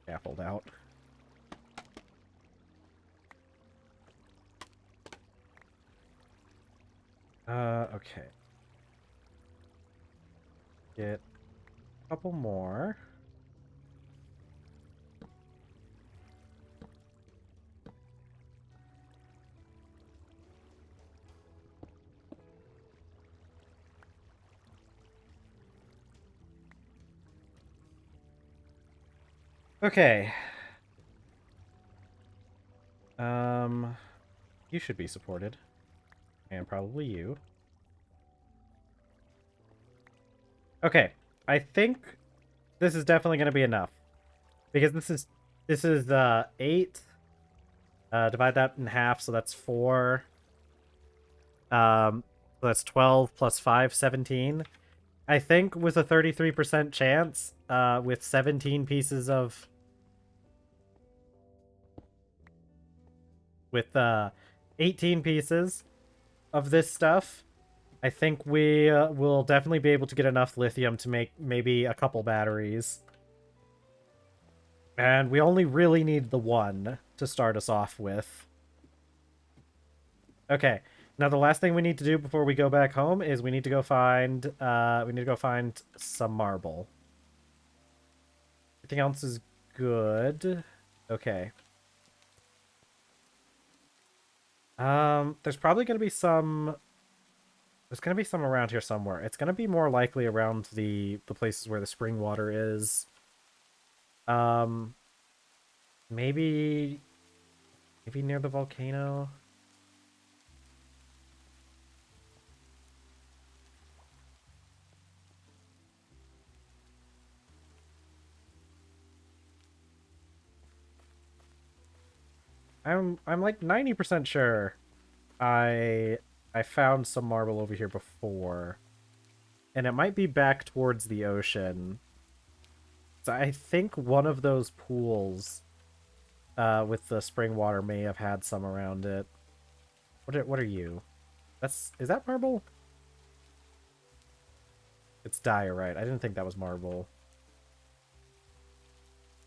scaffold out. Okay. Get a couple more. Okay. You should be supported. And probably you. Okay. I think this is definitely going to be enough. Because this is 8. Divide that in half, so that's 4. So that's 12 plus 5, 17. I think with a 33% chance, with 17 pieces of... With 18 pieces of this stuff, I think we will definitely be able to get enough lithium to make maybe a couple batteries. And we only really need the one to start us off with. Okay. Now the last thing we need to do before we go back home is we need to go find some marble. Everything else is good. Okay. There's probably gonna be some. There's gonna be some around here somewhere. It's gonna be more likely around the places where the spring water is. Maybe near the volcano. I'm like 90% sure I found some marble over here before. And it might be back towards the ocean. So I think one of those pools with the spring water may have had some around it. What are you? Is that marble? It's diorite. I didn't think that was marble.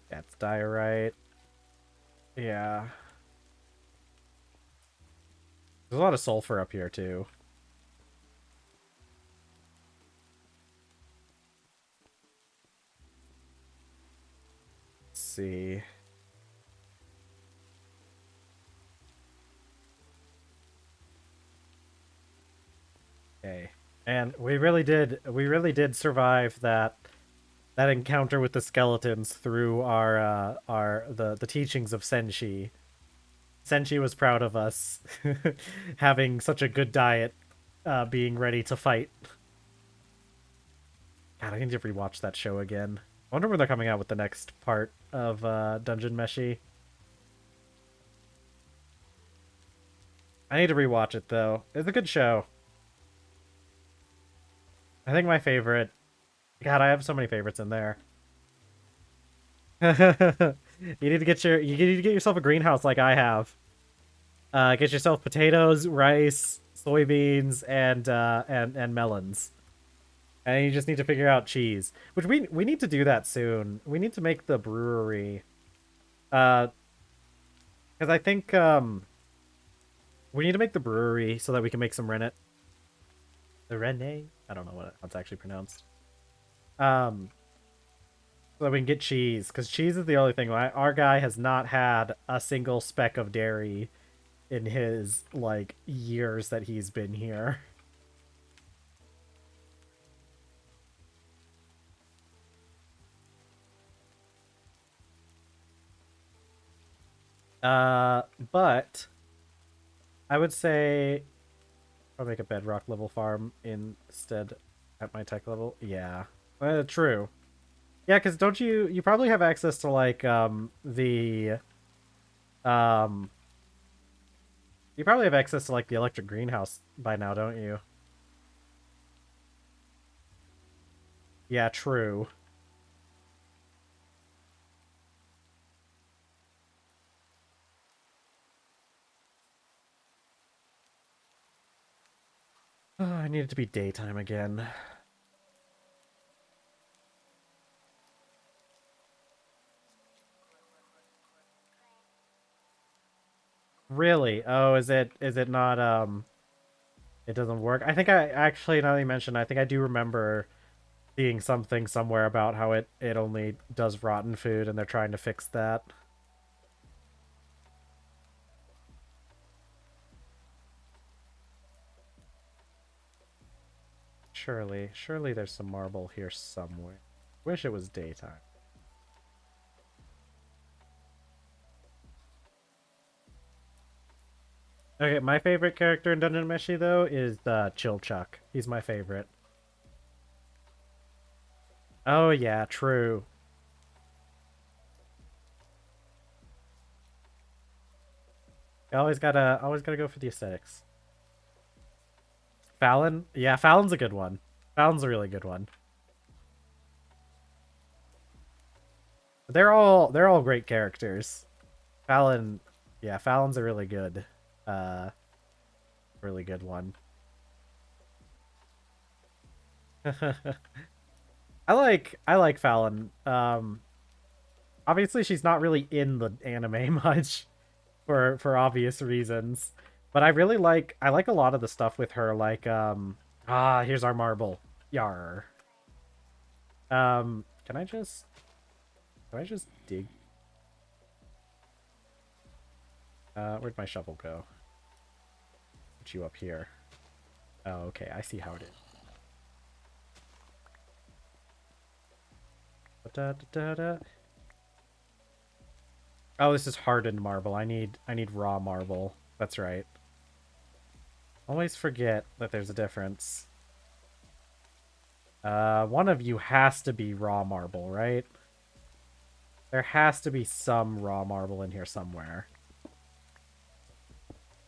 Yeah, it's diorite. Yeah. There's a lot of sulfur up here too. Let's see. Okay. And we really did survive that encounter with the skeletons through the teachings of Senshi. Senshi was proud of us having such a good diet, being ready to fight. God, I need to rewatch that show again. I wonder when they're coming out with the next part of Dungeon Meshi. I need to rewatch it though. It's a good show. I think my favorite. God, I have so many favorites in there. You need to get yourself a greenhouse like I have. Get yourself potatoes, rice, soybeans, and melons. And you just need to figure out cheese, which we need to do that soon. We need to make the brewery, because I think we need to make the brewery so that we can make some rennet. The Rene? I don't know what it's actually pronounced. So that we can get cheese, because cheese is the only thing. Our guy has not had a single speck of dairy in his, like, years that he's been here. But I would say I'll make a bedrock level farm instead at my tech level. Yeah, true. Yeah, because don't you probably have access to like the um you probably have access to like the electric greenhouse by now, don't you? Yeah, true. I need it to be daytime again. Really? Oh, is it not it doesn't work? I think I actually, now that you mentioned, I think I do remember seeing something somewhere about how it only does rotten food and they're trying to fix that. Surely there's some marble here somewhere. Wish it was daytime. Okay, my favorite character in Dungeon Meshi though is Chilchuck. He's my favorite. Oh yeah, true. Always gotta go for the aesthetics. Fallon? Yeah, Fallon's a good one. Fallon's a really good one. They're all great characters. Fallon, yeah, Fallon's a uh really good one. I like Fallon. Obviously she's not really in the anime much for obvious reasons, but I like a lot of the stuff with her, like here's our marble. Yar. Can I just dig? Where'd my shovel go? Put you up here. Oh, okay, I see how it is. Da, da, da, da. Oh, this is hardened marble. I need raw marble. That's right. Always forget that there's a difference. One of you has to be raw marble, right? There has to be some raw marble in here somewhere.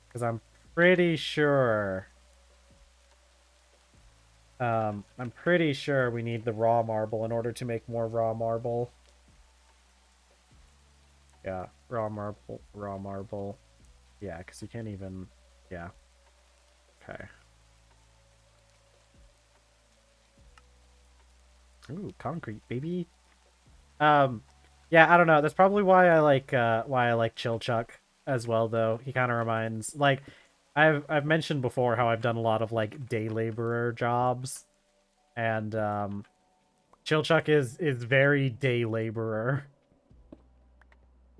Because I'm pretty sure... I'm pretty sure we need the raw marble in order to make more raw marble. Yeah, raw marble, raw marble. Yeah, because you can't even... Yeah. Okay. Ooh, concrete, baby. Um, yeah, I don't know. That's probably why I like Chilchuck as well, though. He kind of reminds, like, I've mentioned before how I've done a lot of like day laborer jobs, and Chilchuck is very day laborer.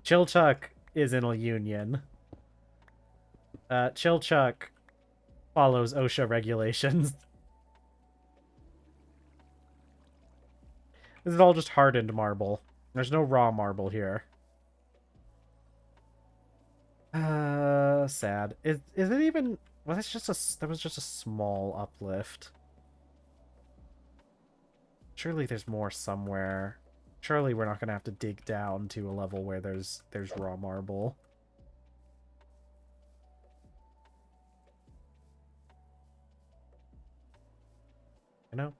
Chilchuck is in a union. Chilchuck follows OSHA regulations. This is all just hardened marble. There's no raw marble here. Sad. Is it even... Well, that was just a small uplift. Surely there's more somewhere. Surely we're not gonna have to dig down to a level where there's raw marble. You know?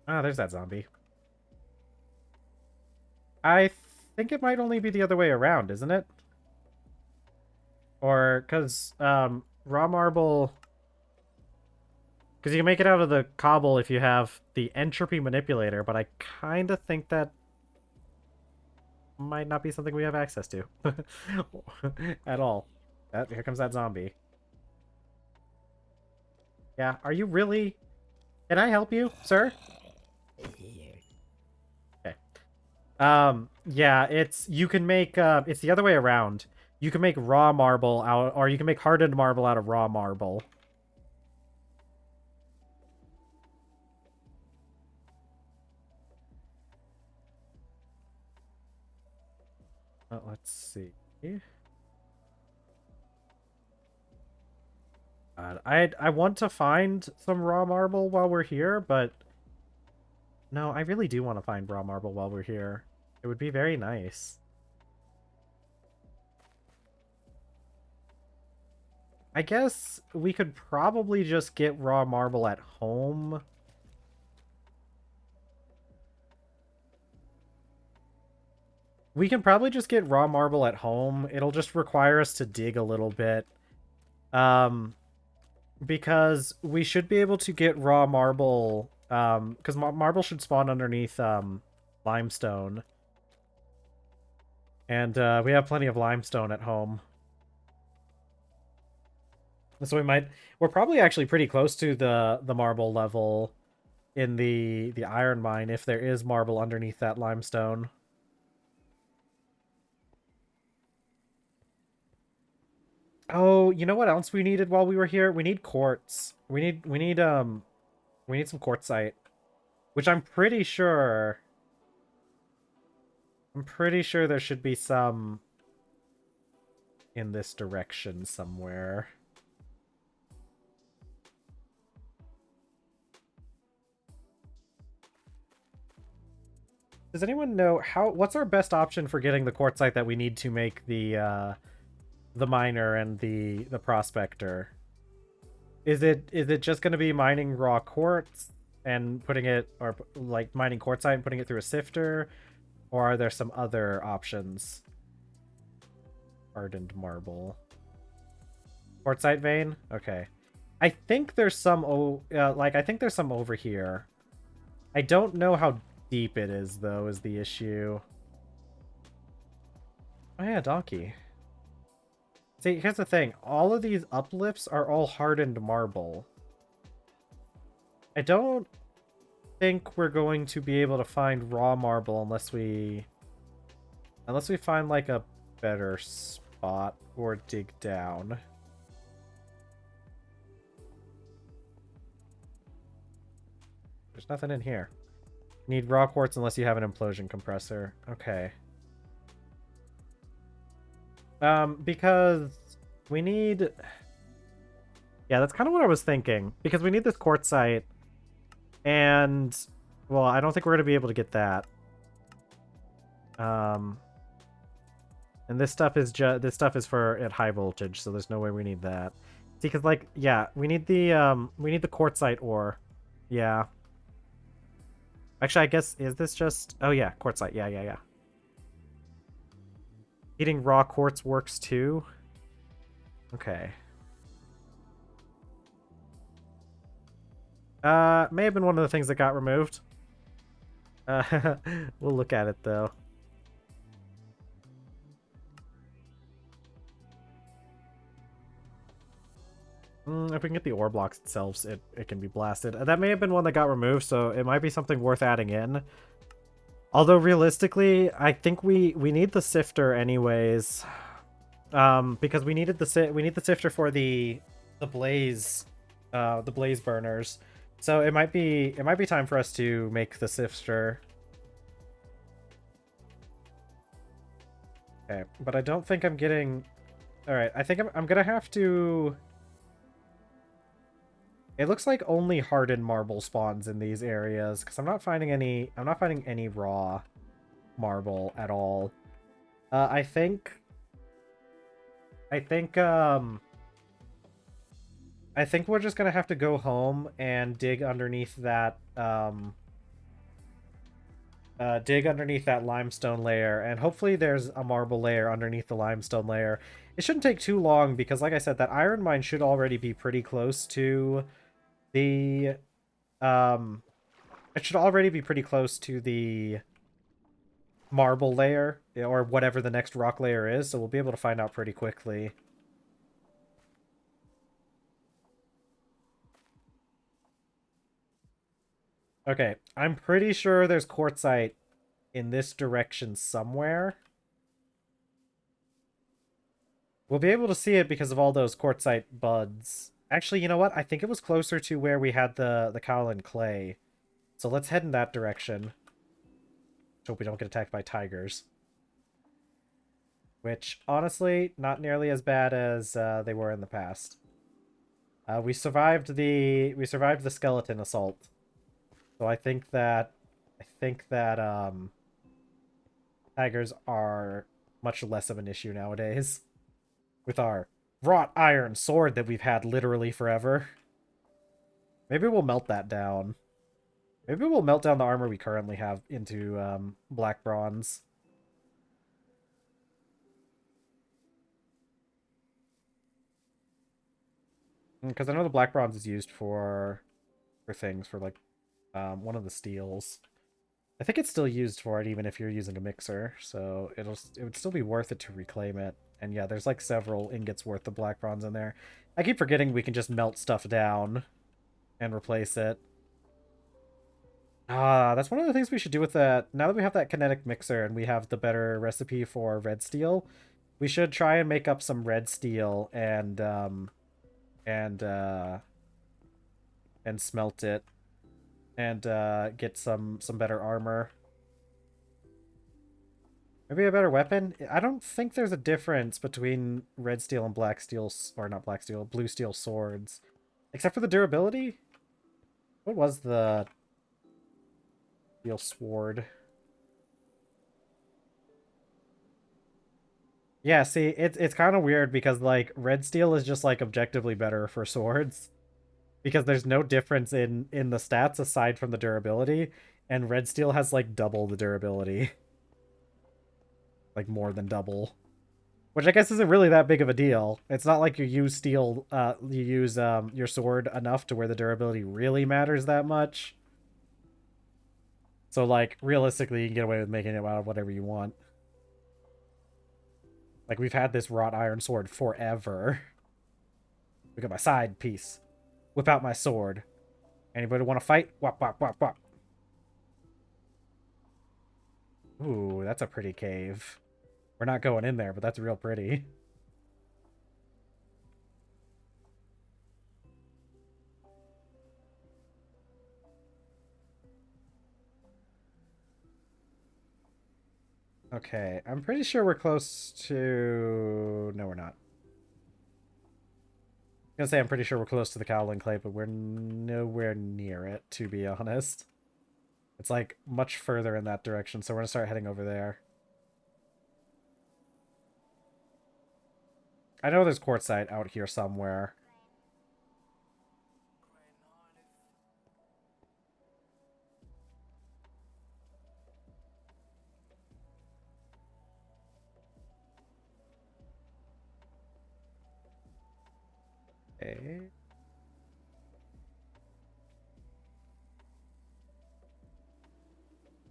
Ah, there's that zombie. I think it might only be the other way around, isn't it? Or, because, raw marble... Because you can make it out of the cobble if you have the entropy manipulator, but I kind of think that might not be something we have access to. At all. Here comes that zombie. Yeah, are you really... Can I help you, sir? Okay. Yeah, you can make, it's the other way around. You can make raw marble out, or you can make hardened marble out of raw marble. Let's see. I want to find some raw marble while we're here, but no, I really do want to find raw marble while we're here. It would be very nice. I guess we could probably just get raw marble at home. We can probably just get raw marble at home. It'll just require us to dig a little bit. Because we should be able to get raw marble, because marble should spawn underneath, limestone. And, we have plenty of limestone at home. So we're probably actually pretty close to the marble level in the iron mine if there is marble underneath that limestone. Oh, you know what else we needed while we were here? We need quartz. We need some quartzite, which I'm pretty sure there should be some in this direction somewhere. Does anyone know what's our best option for getting the quartzite that we need to make the miner and the prospector? Is it just going to be mining raw quartz and putting it, or like mining quartzite and putting it through a sifter, or are there some other options? Hardened marble, quartzite vein. Okay, I think there's some I think there's some over here. I don't know how deep it is though, is the issue. Oh yeah, donkey. See, here's the thing. All of these uplifts are all hardened marble. I don't think we're going to be able to find raw marble unless we find like a better spot or dig down. There's nothing in here. Need raw quartz unless you have an implosion compressor. Okay. Because we need... Yeah, that's kind of what I was thinking. Because we need this quartzite. And, well, I don't think we're going to be able to get that. And this stuff is for at high voltage, so there's no way we need that. See, because, like, yeah, we need the quartzite ore. Yeah. Actually, I guess, is this just... Oh, yeah, quartzite. Yeah. Eating raw quartz works too? Okay. May have been one of the things that got removed. We'll look at it though. If we can get the ore blocks itself, it can be blasted. That may have been one that got removed, so it might be something worth adding in. Although realistically, I think we need the sifter anyways, because we need the sifter for the blaze burners. So it might be time for us to make the sifter. Okay, but I don't think I'm getting. All right, I think I'm gonna have to. It looks like only hardened marble spawns in these areas because I'm not finding any raw marble at all. I think we're just gonna have to go home and dig underneath that limestone layer, and hopefully there's a marble layer underneath the limestone layer. It shouldn't take too long because, like I said, that iron mine should already be pretty close to the it should already be pretty close to the marble layer, or whatever the next rock layer is, so we'll be able to find out pretty quickly. Okay, I'm pretty sure there's quartzite in this direction somewhere. We'll be able to see it because of all those quartzite buds. Actually, you know what? I think it was closer to where we had the kaolin clay. So let's head in that direction. Hope we don't get attacked by tigers. which honestly, not nearly as bad as they were in the past. We survived the skeleton assault, so I think that tigers are much less of an issue nowadays with our wrought iron sword that we've had literally forever. Maybe we'll melt that down. Maybe we'll melt down the armor we currently have into black bronze. Because I know the black bronze is used for things, for like one of the steels. I think it's still used for it even if you're using a mixer, so it would still be worth it to reclaim it. And yeah, there's like several ingots worth of black bronze in there. I keep forgetting we can just melt stuff down and replace it. Ah, that's one of the things we should do with that. Now that we have that kinetic mixer and we have the better recipe for red steel, we should try and make up some red steel and uh and smelt it and get some better armor. Maybe a better weapon? I don't think there's a difference between red steel and black steel, or not black steel, blue steel swords. Except for the durability? What was the steel sword? Yeah, see, it's kind of weird because, like, red steel is just, like, objectively better for swords. Because there's no difference in the stats aside from the durability, and red steel has, like, double the durability. Like, more than double. Which I guess isn't really that big of a deal. It's not like you use your sword enough to where the durability really matters that much. So, like, realistically, you can get away with making it out of whatever you want. Like, we've had this wrought iron sword forever. Look at my side piece. Whip out my sword. Anybody want to fight? Wop, wop, wop, wop. Ooh, that's a pretty cave. We're not going in there, but that's real pretty. Okay, I'm pretty sure we're close to... No, we're not. I'm gonna say I'm pretty sure we're close to the Cowling Clay, but we're nowhere near it, to be honest. It's, like, much further in that direction, so we're gonna start heading over there. I know there's quartzite out here somewhere. Okay.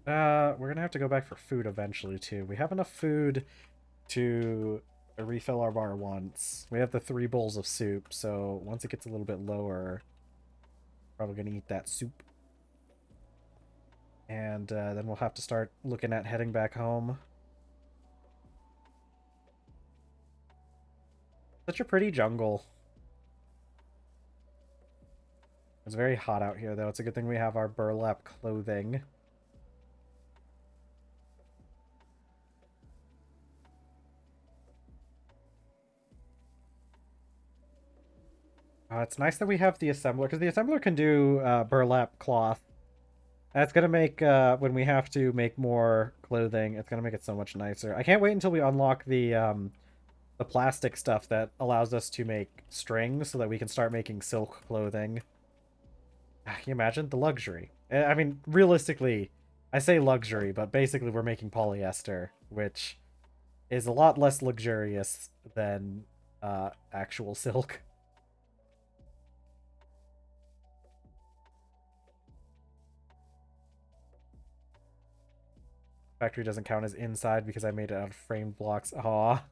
We're gonna have to go back for food eventually, too. We have enough food to refill our bar once. We have the 3 bowls of soup, so once it gets a little bit lower, probably gonna eat that soup. And then we'll have to start looking at heading back home. Such a pretty jungle. It's very hot out here, though. It's a good thing we have our burlap clothing. It's nice that we have the assembler, because the assembler can do burlap cloth. That's gonna make, when we have to make more clothing, it's gonna make it so much nicer. I can't wait until we unlock the plastic stuff that allows us to make strings so that we can start making silk clothing. Can you imagine? The luxury. I mean, realistically, I say luxury, but basically we're making polyester, which is a lot less luxurious than actual silk. Factory doesn't count as inside because I made it out of framed blocks. Aw.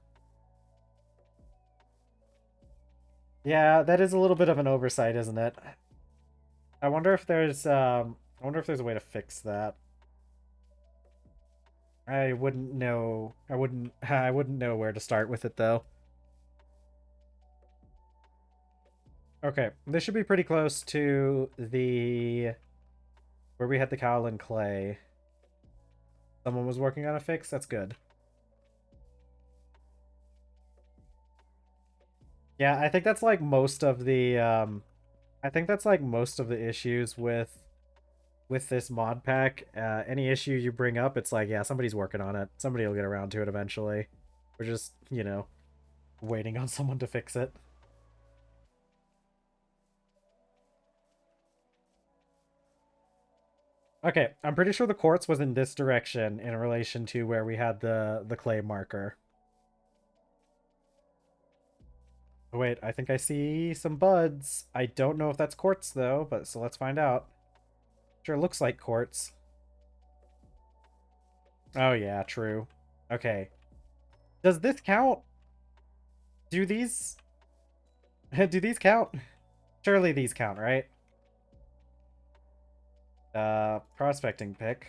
Yeah, that is a little bit of an oversight, isn't it? I wonder if there's a way to fix that. I wouldn't know. I wouldn't know where to start with it though. Okay, this should be pretty close to the where we had the Cowlin clay. Someone was working on a fix. That's good. Yeah, I think that's like most of the I think that's like most of the issues with this mod pack. Any issue you bring up, it's like, yeah, somebody's working on it. Somebody will get around to it eventually. We're just, you know, waiting on someone to fix it. Okay, I'm pretty sure the quartz was in this direction in relation to where we had the clay marker. Oh, wait, I think I see some buds. I don't know if that's quartz though, but so let's find out. Sure looks like quartz. Oh yeah, true. Okay. Does this count? Do these do these count? Surely these count, right? Prospecting pick.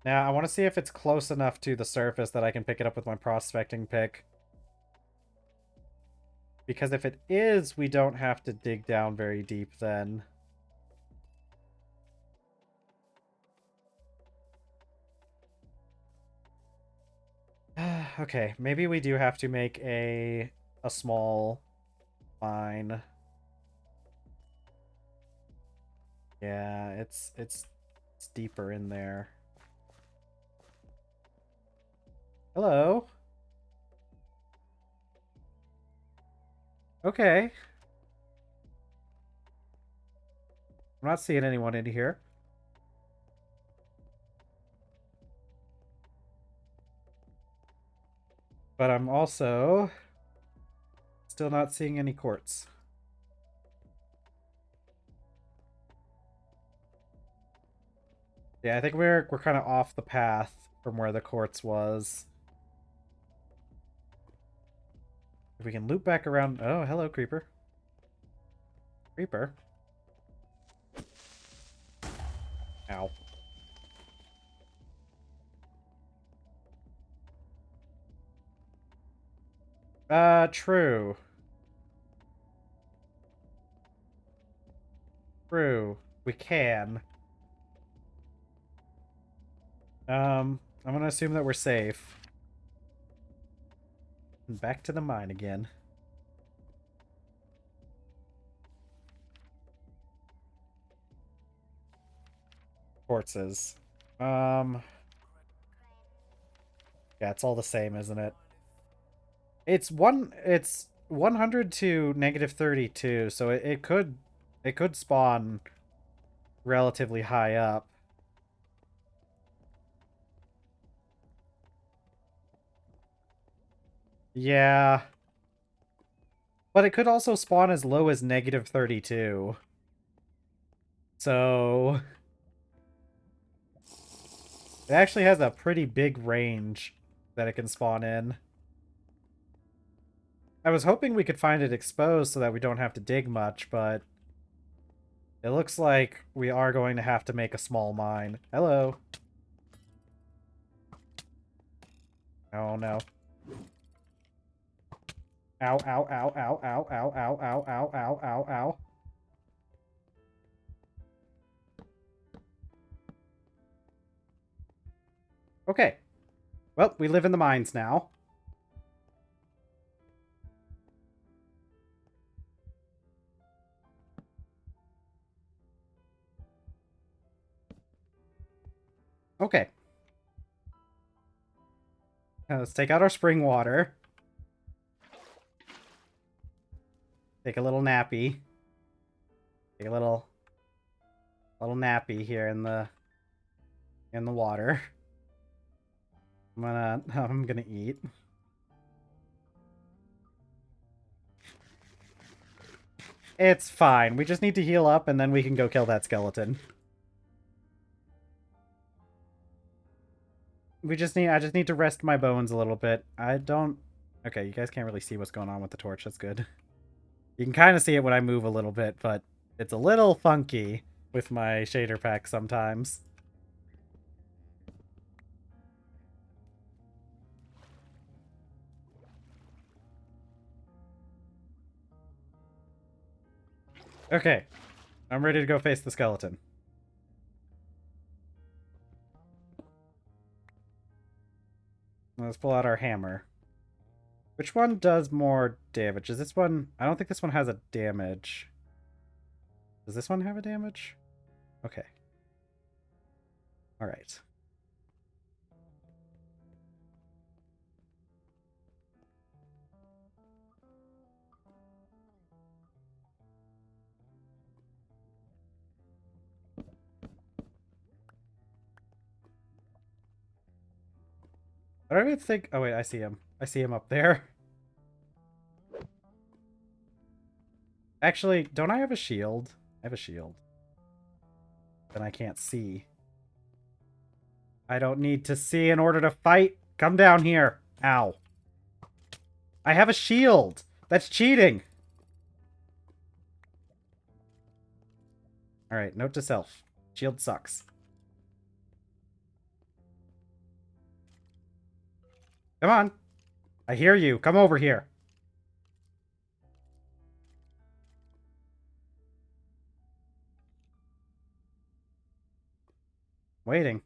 Now, I want to see if it's close enough to the surface that I can pick it up with my prospecting pick. Because if it is, we don't have to dig down very deep then. Okay, maybe we do have to make a small mine. Yeah, it's deeper in there. Hello. Okay. I'm not seeing anyone in here. But I'm also still not seeing any quartz. Yeah, I think we're kind of off the path from where the quartz was. If we can loop back around... Oh, hello, creeper. Creeper. Ow. True. True. We can. I'm gonna assume that we're safe. And back to the mine again. Quartzes. Yeah, it's all the same, isn't it? It's 100 to -32, so it could spawn relatively high up. Yeah. But it could also spawn as low as -32. So it actually has a pretty big range that it can spawn in. I was hoping we could find it exposed so that we don't have to dig much, but it looks like we are going to have to make a small mine. Hello. Oh no. Ow, ow, ow, ow, ow, ow, ow, ow, ow, ow, ow, ow. Okay. Well, we live in the mines now. Okay. Let's take out our spring water. Take a little nappy. Take a little nappy here in the water. I'm gonna eat. It's fine. We just need to heal up and then we can go kill that skeleton. I just need to rest my bones a little bit. I don't... Okay, you guys can't really see what's going on with the torch. That's good. You can kind of see it when I move a little bit, but it's a little funky with my shader pack sometimes. Okay, I'm ready to go face the skeleton. Let's pull out our hammer. Which one does more damage? Is this one? I don't think this one has a damage. Does this one have a damage? Okay. All right. I don't even think... Oh, wait, I see him. I see him up there. Actually, don't I have a shield? I have a shield. Then I can't see. I don't need to see in order to fight. Come down here. Ow. I have a shield. That's cheating. Alright, note to self. Shield sucks. Come on. I hear you. Come over here. Waiting.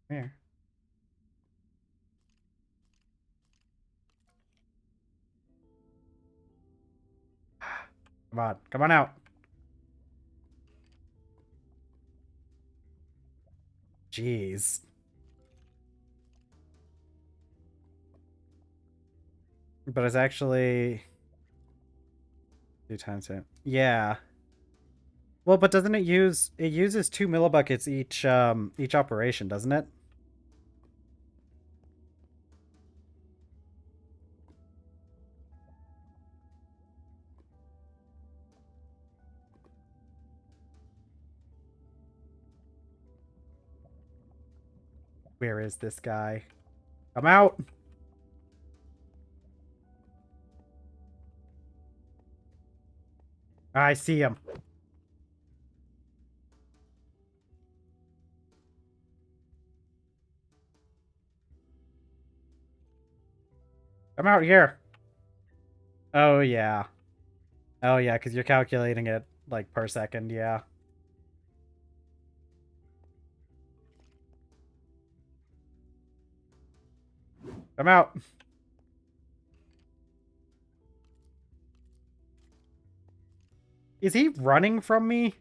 Here. Come on. Come on out. Jeez. But it's actually 2 times it. Yeah. Well, but doesn't it uses 2 millibuckets each operation, doesn't it? Where is this guy? Come out. I see him. Come out here. Oh, yeah. Oh, yeah, because you're calculating it, like, per second, yeah. Come out. Is he running from me?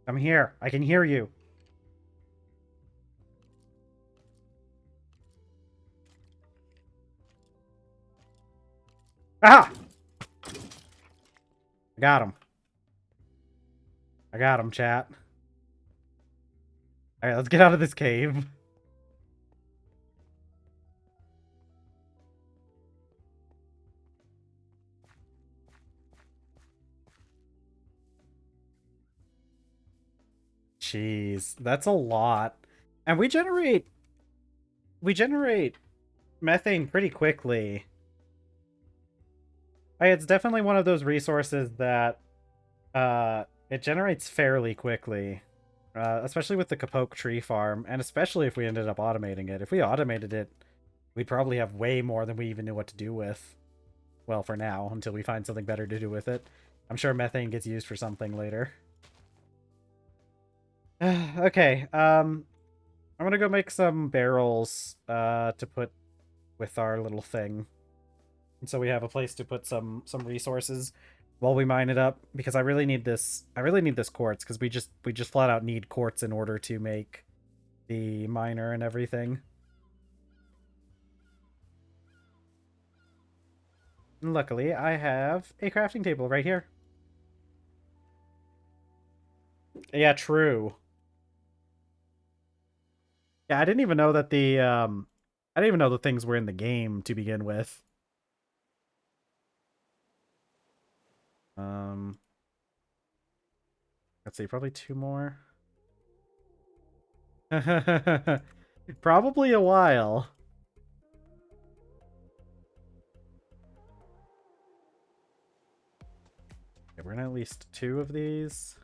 I'm here. I can hear you. Ah! I got him. I got him, chat. Alright, let's get out of this cave. Jeez, that's a lot. And we generate methane pretty quickly. It's definitely one of those resources that it generates fairly quickly. Especially with the Kapok tree farm, and especially if we ended up automating it. If we automated it, we'd probably have way more than we even knew what to do with. Well, for now, until we find something better to do with it. I'm sure methane gets used for something later. Okay, I'm gonna go make some barrels to put with our little thing. And so we have a place to put some resources while we mine it up, because I really need this quartz, because we just flat out need quartz in order to make the miner and everything. And luckily, I have a crafting table right here. Yeah, true. Yeah, I didn't even know that I didn't even know the things were in the game to begin with. Let's see, probably 2 more. Probably a while. Okay, we're gonna at least 2 of these.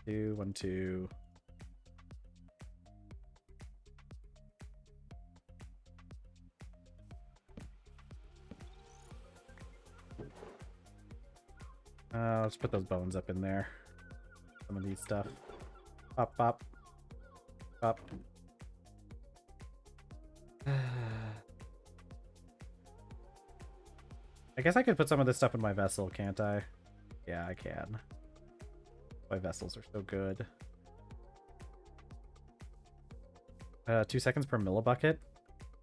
2, 1, 2. Let's put those bones up in there. Some of these stuff. Pop, pop. Pop. I guess I could put some of this stuff in my vessel, can't I? Yeah, I can. My vessels are so good. 2 seconds per millibucket?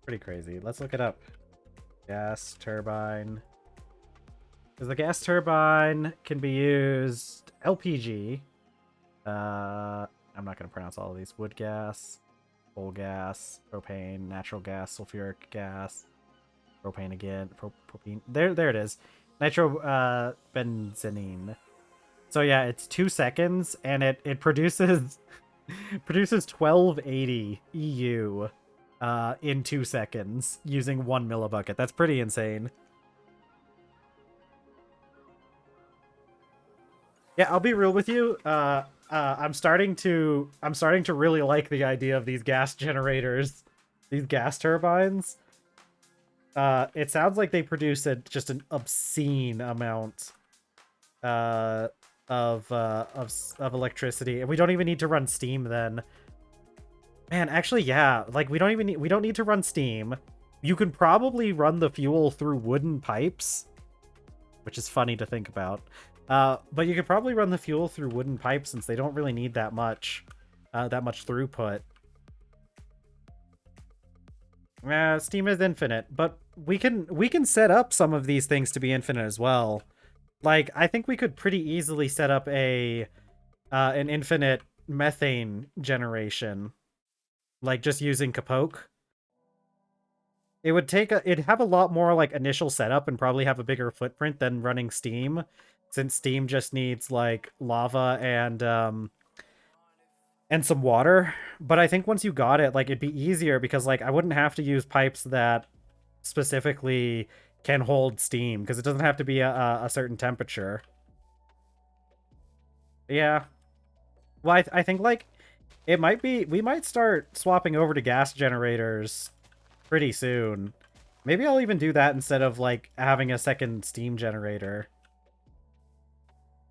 Pretty crazy. Let's look it up. Gas turbine. Because the gas turbine can be used LPG. I'm not going to pronounce all of these. Wood gas, coal gas, propane, natural gas, sulfuric gas, propane again, propane. There it is. Nitro benzenine. So yeah, it's 2 seconds, and it produces produces 1280 EU in 2 seconds using 1 millibucket. That's pretty insane. Yeah, I'll be real with you. I'm starting to really like the idea of these gas generators, these gas turbines. It sounds like they produce just an obscene amount of electricity, and we don't even need to run steam then. Man, actually, yeah, like we don't need to run steam. You can probably run the fuel through wooden pipes, which is funny to think about. But you could probably run the fuel through wooden pipes since they don't really need that much throughput. Steam is infinite, but we can set up some of these things to be infinite as well. Like, I think we could pretty easily set up an infinite methane generation, like just using Kapoke. It'd have a lot more like initial setup and probably have a bigger footprint than running Steam, since Steam just needs like lava and some water. But I think once you got it, like it'd be easier because like I wouldn't have to use pipes that specifically can hold steam because it doesn't have to be a certain temperature. Yeah. Well, I think like we might start swapping over to gas generators pretty soon. Maybe I'll even do that instead of like having a second steam generator.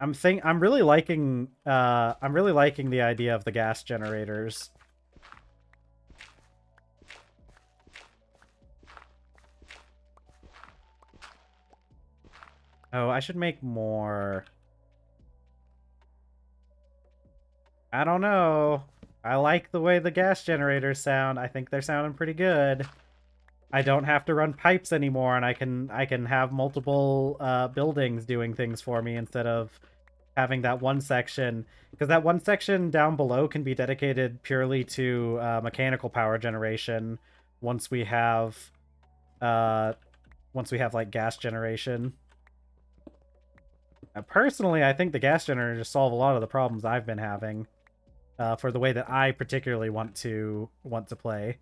I'm really liking the idea of the gas generators. Oh, I should make more. I don't know. I like the way the gas generators sound. I think they're sounding pretty good. I don't have to run pipes anymore, and I can have multiple buildings doing things for me instead of having that one section. Because that one section down below can be dedicated purely to mechanical power generation once we have like gas generation. Personally, I think the gas generators solve a lot of the problems I've been having for the way that I particularly want to play.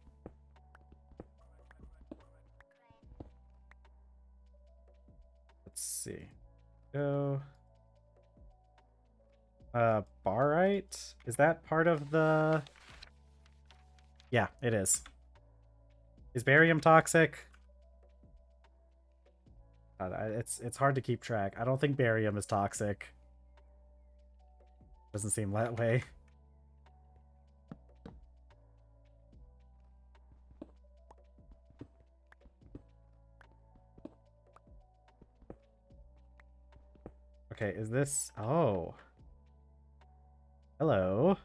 Let's see. Go. Barite? Is that part of the... Yeah, it is. Is barium toxic? It's hard to keep track. I don't think barium is toxic. Doesn't seem that way. Okay, is this... Oh. Hello.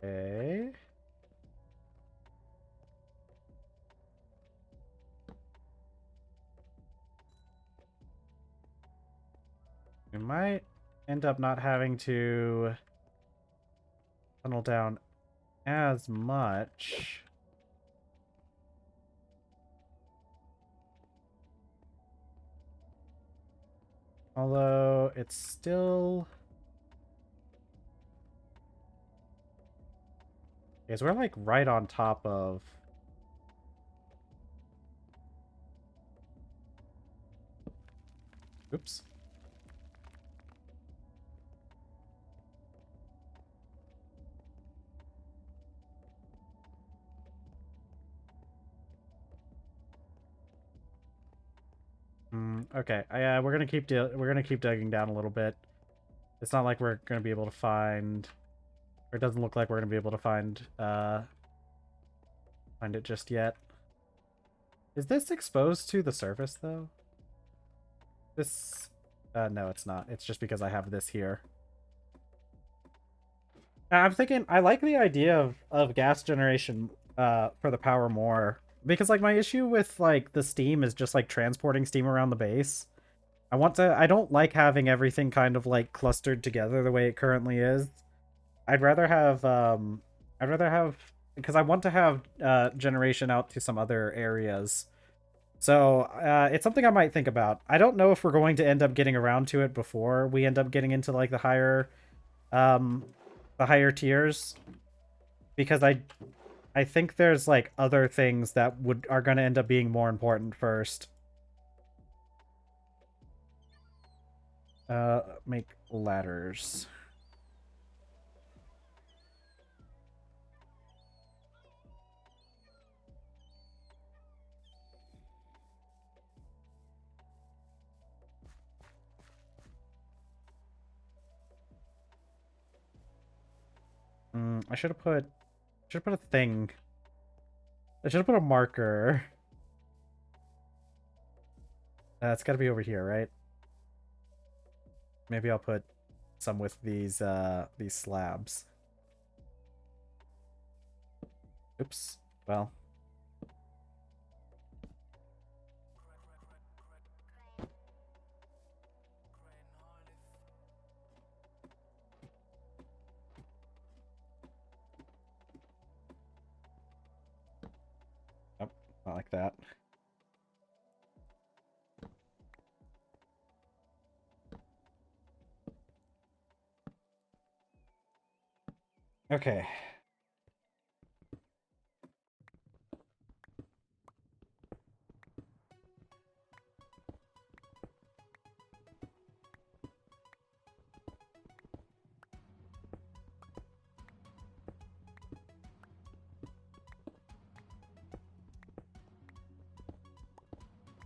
Okay. We might end up not having to tunnel down as much. Although it's still... Because we're like right on top of... Oops. Okay. We're gonna keep digging down a little bit. It's not like we're gonna be able to find, or it doesn't look like we're gonna be able to find it just yet. Is this exposed to the surface though? This, no, it's not. It's just because I have this here. I'm thinking I like the idea of gas generation for the power more, because like my issue with like the steam is just like transporting steam around the base. I don't like having everything kind of like clustered together the way it currently is. I'd rather have because I want to have generation out to some other areas. So it's something I might think about. I don't know if we're going to end up getting around to it before we end up getting into like um the higher tiers, because I think there's like other things that are going to end up being more important first. Make ladders. I should have put a thing. I should have put a marker. It's got to be over here, right? Maybe I'll put some with these slabs. Oops. Well. Oh, not like that. Okay.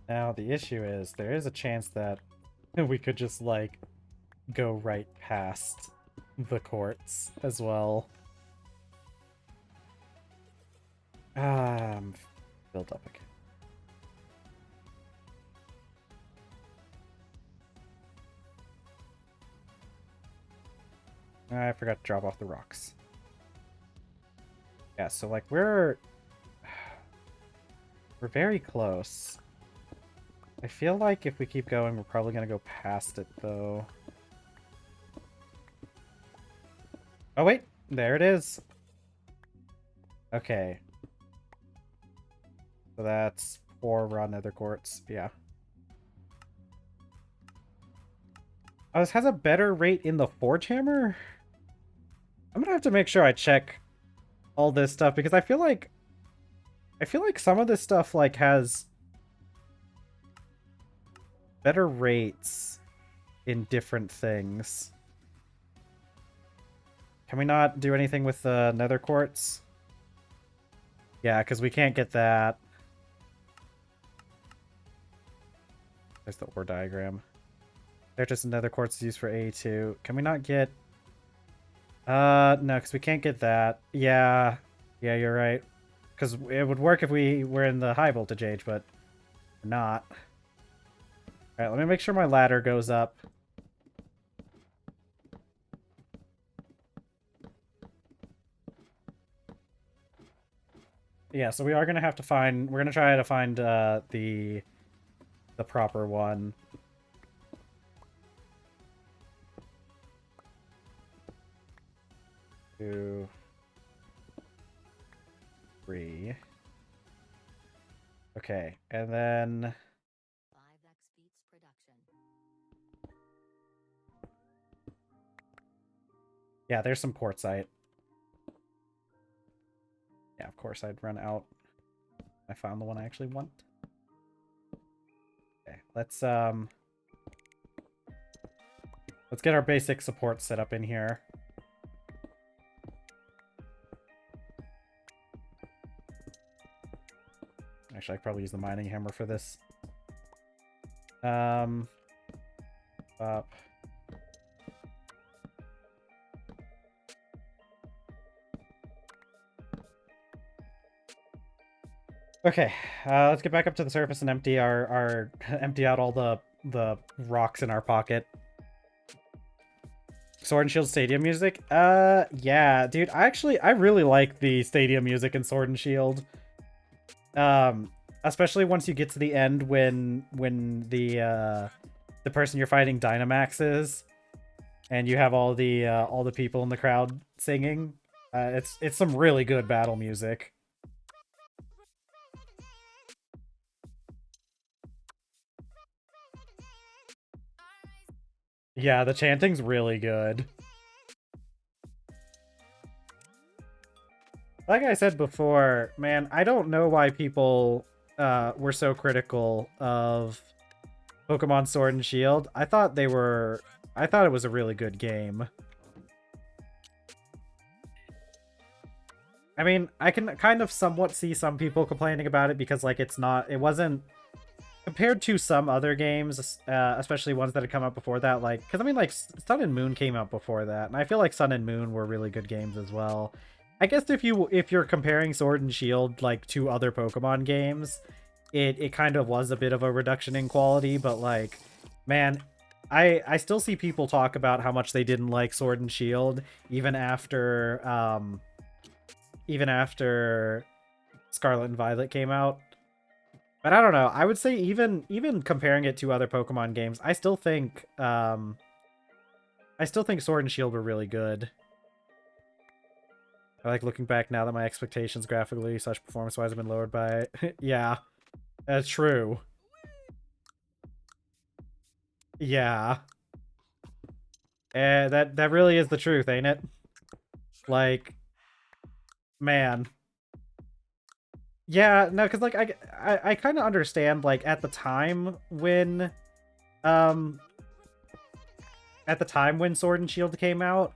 Now, the issue is, there is a chance that we could just, like, go right past the quartz as well. Built up again. I forgot to drop off the rocks. Yeah, so, like, we're very close. I feel like if we keep going, we're probably gonna go past it, though. Oh, wait! There it is! Okay. So that's 4 raw nether quartz. Yeah. Oh, this has a better rate in the forge hammer? I'm gonna have to make sure I check all this stuff, because I feel like some of this stuff, like, has better rates in different things. Can we not do anything with the nether quartz? Yeah, because we can't get that. There's the ore diagram. There's just nether quartz used for A2. Can we not get... no, because we can't get that. Yeah. Yeah, you're right. Because it would work if we were in the high voltage age, but we're not. Alright, let me make sure my ladder goes up. Yeah, so we are gonna have to find... We're gonna try to find the proper one. Two, 3. Okay, and then 5x beats production. yeah, there's some quartzite. Yeah, of course I'd run out. I found the one I actually want. Okay, let's get our basic support set up in here. Actually, I could probably use the mining hammer for this. Up. Okay, let's get back up to the surface and empty our empty out all the rocks in our pocket. Sword and Shield stadium music? Yeah, dude. I really like the stadium music in Sword and Shield. Especially once you get to the end when the person you're fighting Dynamaxes, and you have all the people in the crowd singing. It's some really good battle music. Yeah, the chanting's really good. Like I said before, man, I don't know why people were so critical of Pokemon Sword and Shield. I thought it was a really good game. I mean, I can kind of somewhat see some people complaining about it because, like, it wasn't compared to some other games, especially ones that had come out before that. Like, because I mean, like, Sun and Moon came out before that, and I feel like Sun and Moon were really good games as well. I guess if you're comparing Sword and Shield like to other Pokemon games, it kind of was a bit of a reduction in quality, but like, man, I still see people talk about how much they didn't like Sword and Shield even after Scarlet and Violet came out. But I don't know. I would say even comparing it to other Pokemon games, I still think Sword and Shield were really good. I like looking back now that my expectations graphically / performance-wise have been lowered by yeah. That's true. Yeah. That really is the truth, ain't it? Like, man. Yeah, no, because like I kind of understand, like, at the time when Sword and Shield came out,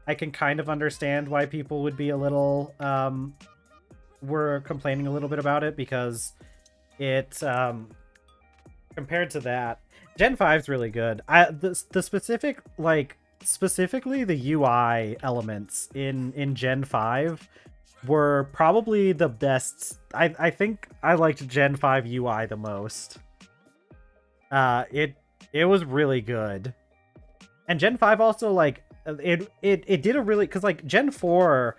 I can kind of understand why people would be a little were complaining a little bit about it, because it compared to that, Gen 5's really good. Specifically the UI elements in Gen 5 were probably the best. I think I liked Gen 5 UI the most. It was really good. And Gen 5 also, like, it did a really, because like Gen 4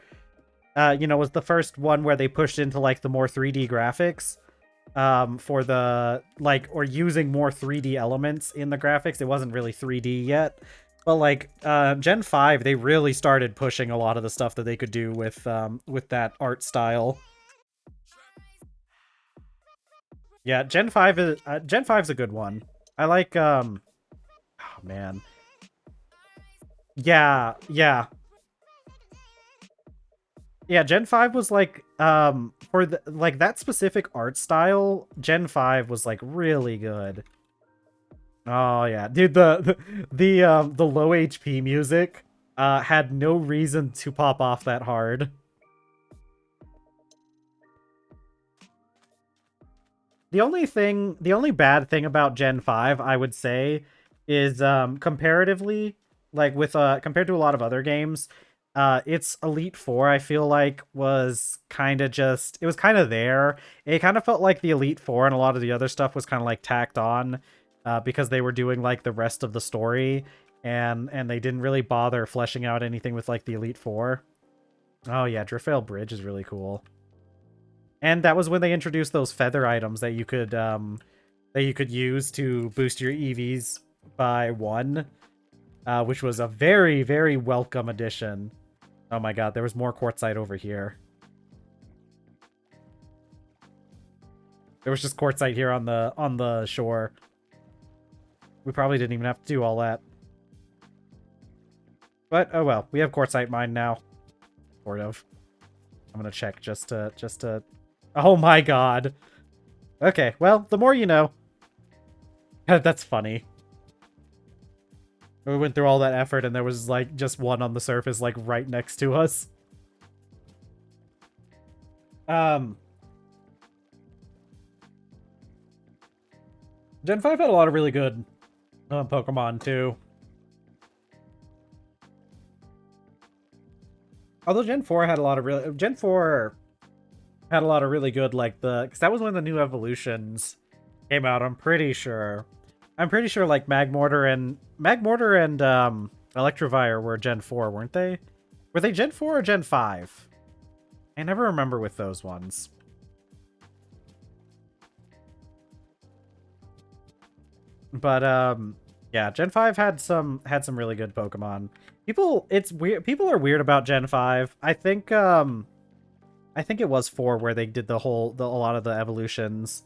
was the first one where they pushed into like the more 3D graphics for the, like, or using more 3D elements in the graphics. It wasn't really 3D yet, but like Gen 5, they really started pushing a lot of the stuff that they could do with that art style. Yeah, Gen 5's a good one. I like oh man. Yeah, yeah. Yeah, Gen 5 was like for the, like, that specific art style, Gen 5 was like really good. Oh yeah, dude, the low HP music had no reason to pop off that hard. The only bad thing about Gen 5, I would say, is comparatively, like, with compared to a lot of other games, its Elite Four, I feel like, was kind of just, it was kind of there. It kind of felt like the Elite Four and a lot of the other stuff was kind of like tacked on, because they were doing like the rest of the story, and they didn't really bother fleshing out anything with like the Elite Four. Oh yeah, Driftveil Bridge is really cool. And that was when they introduced those feather items that you could use to boost your EVs by 1, which was a very, very welcome addition. Oh my god, there was more quartzite over here. There was just quartzite here on the shore. We probably didn't even have to do all that. But oh well, we have quartzite mine now. Sort of. I'm gonna check just to oh my god. Okay, well, the more you know. That's funny. We went through all that effort and there was like just one on the surface, like right next to us. Gen 5 had a lot of really good Pokemon too. Although Gen 4 had a lot of really Gen 4 had a lot of really good, like, because that was when the new evolutions came out. I'm pretty sure like Magmortar and Electivire were Gen 4, weren't they? Were they Gen 4 or Gen 5? I never remember with those ones. But yeah, Gen 5 had some really good Pokemon. It's weird. People are weird about Gen 5. I think it was 4 where they did a lot of the evolutions.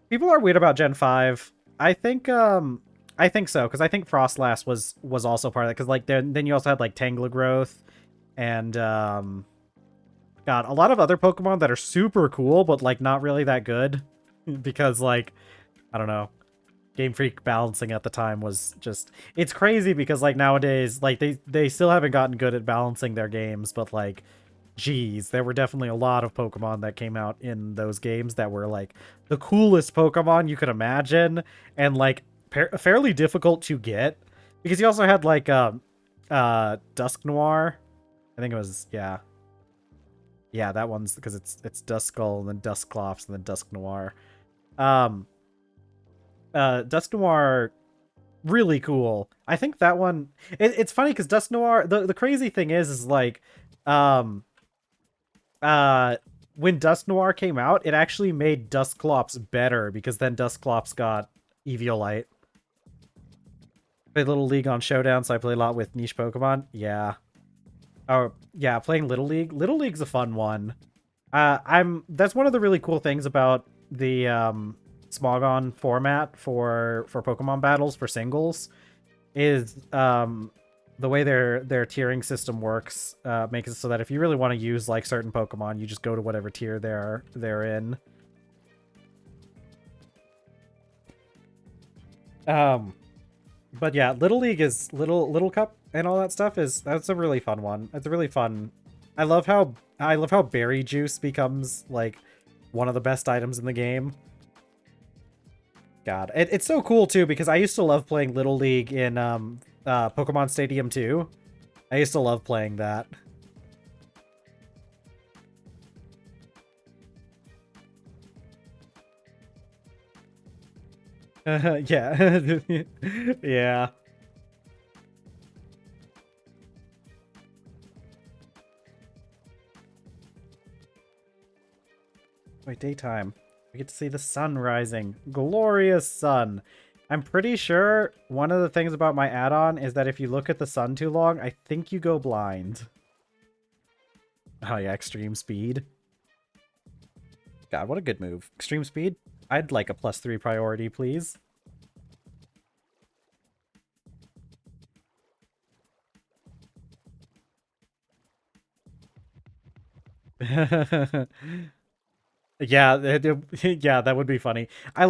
People are weird about Gen 5. I think so, because I think Frostlass was also part of that, because like then you also had like Tanglegrowth and God, a lot of other Pokemon that are super cool but like not really that good because like I don't know. Game Freak balancing at the time was just, it's crazy because like nowadays like they still haven't gotten good at balancing their games, but like geez, there were definitely a lot of Pokemon that came out in those games that were like the coolest Pokemon you could imagine, and like fairly difficult to get, because you also had like Dusk Noir. I think it was, yeah, that one's because it's Duskull and then Dusclops and then Dusk Noir. um Dusk Noir, really cool. I think that one, it's funny because Dusk Noir, the crazy thing is like um uh when Dusk Noir came out, it actually made Dusclops better, because then Dusclops got Eviolite. Played Little League on Showdown, so I play a lot with niche Pokemon. Yeah. Oh yeah, playing Little League. Little League's a fun one. That's one of the really cool things about the Smogon format for Pokemon battles for singles is the way their tiering system works makes it so that if you really want to use like certain Pokemon, you just go to whatever tier they're in. But yeah, Little League is Little Cup and all that stuff that's a really fun one. It's a really fun. I love how berry juice becomes like one of the best items in the game. God, it's so cool too, because I used to love playing Little League in Pokemon Stadium 2. I used to love playing that. Yeah. Yeah. Wait, daytime. We get to see the sun rising. Glorious sun. I'm pretty sure one of the things about my add-on is that if you look at the sun too long, I think you go blind. Oh yeah, extreme speed. God, what a good move. Extreme speed? I'd like a +3 priority, please. Yeah, yeah, that would be funny. I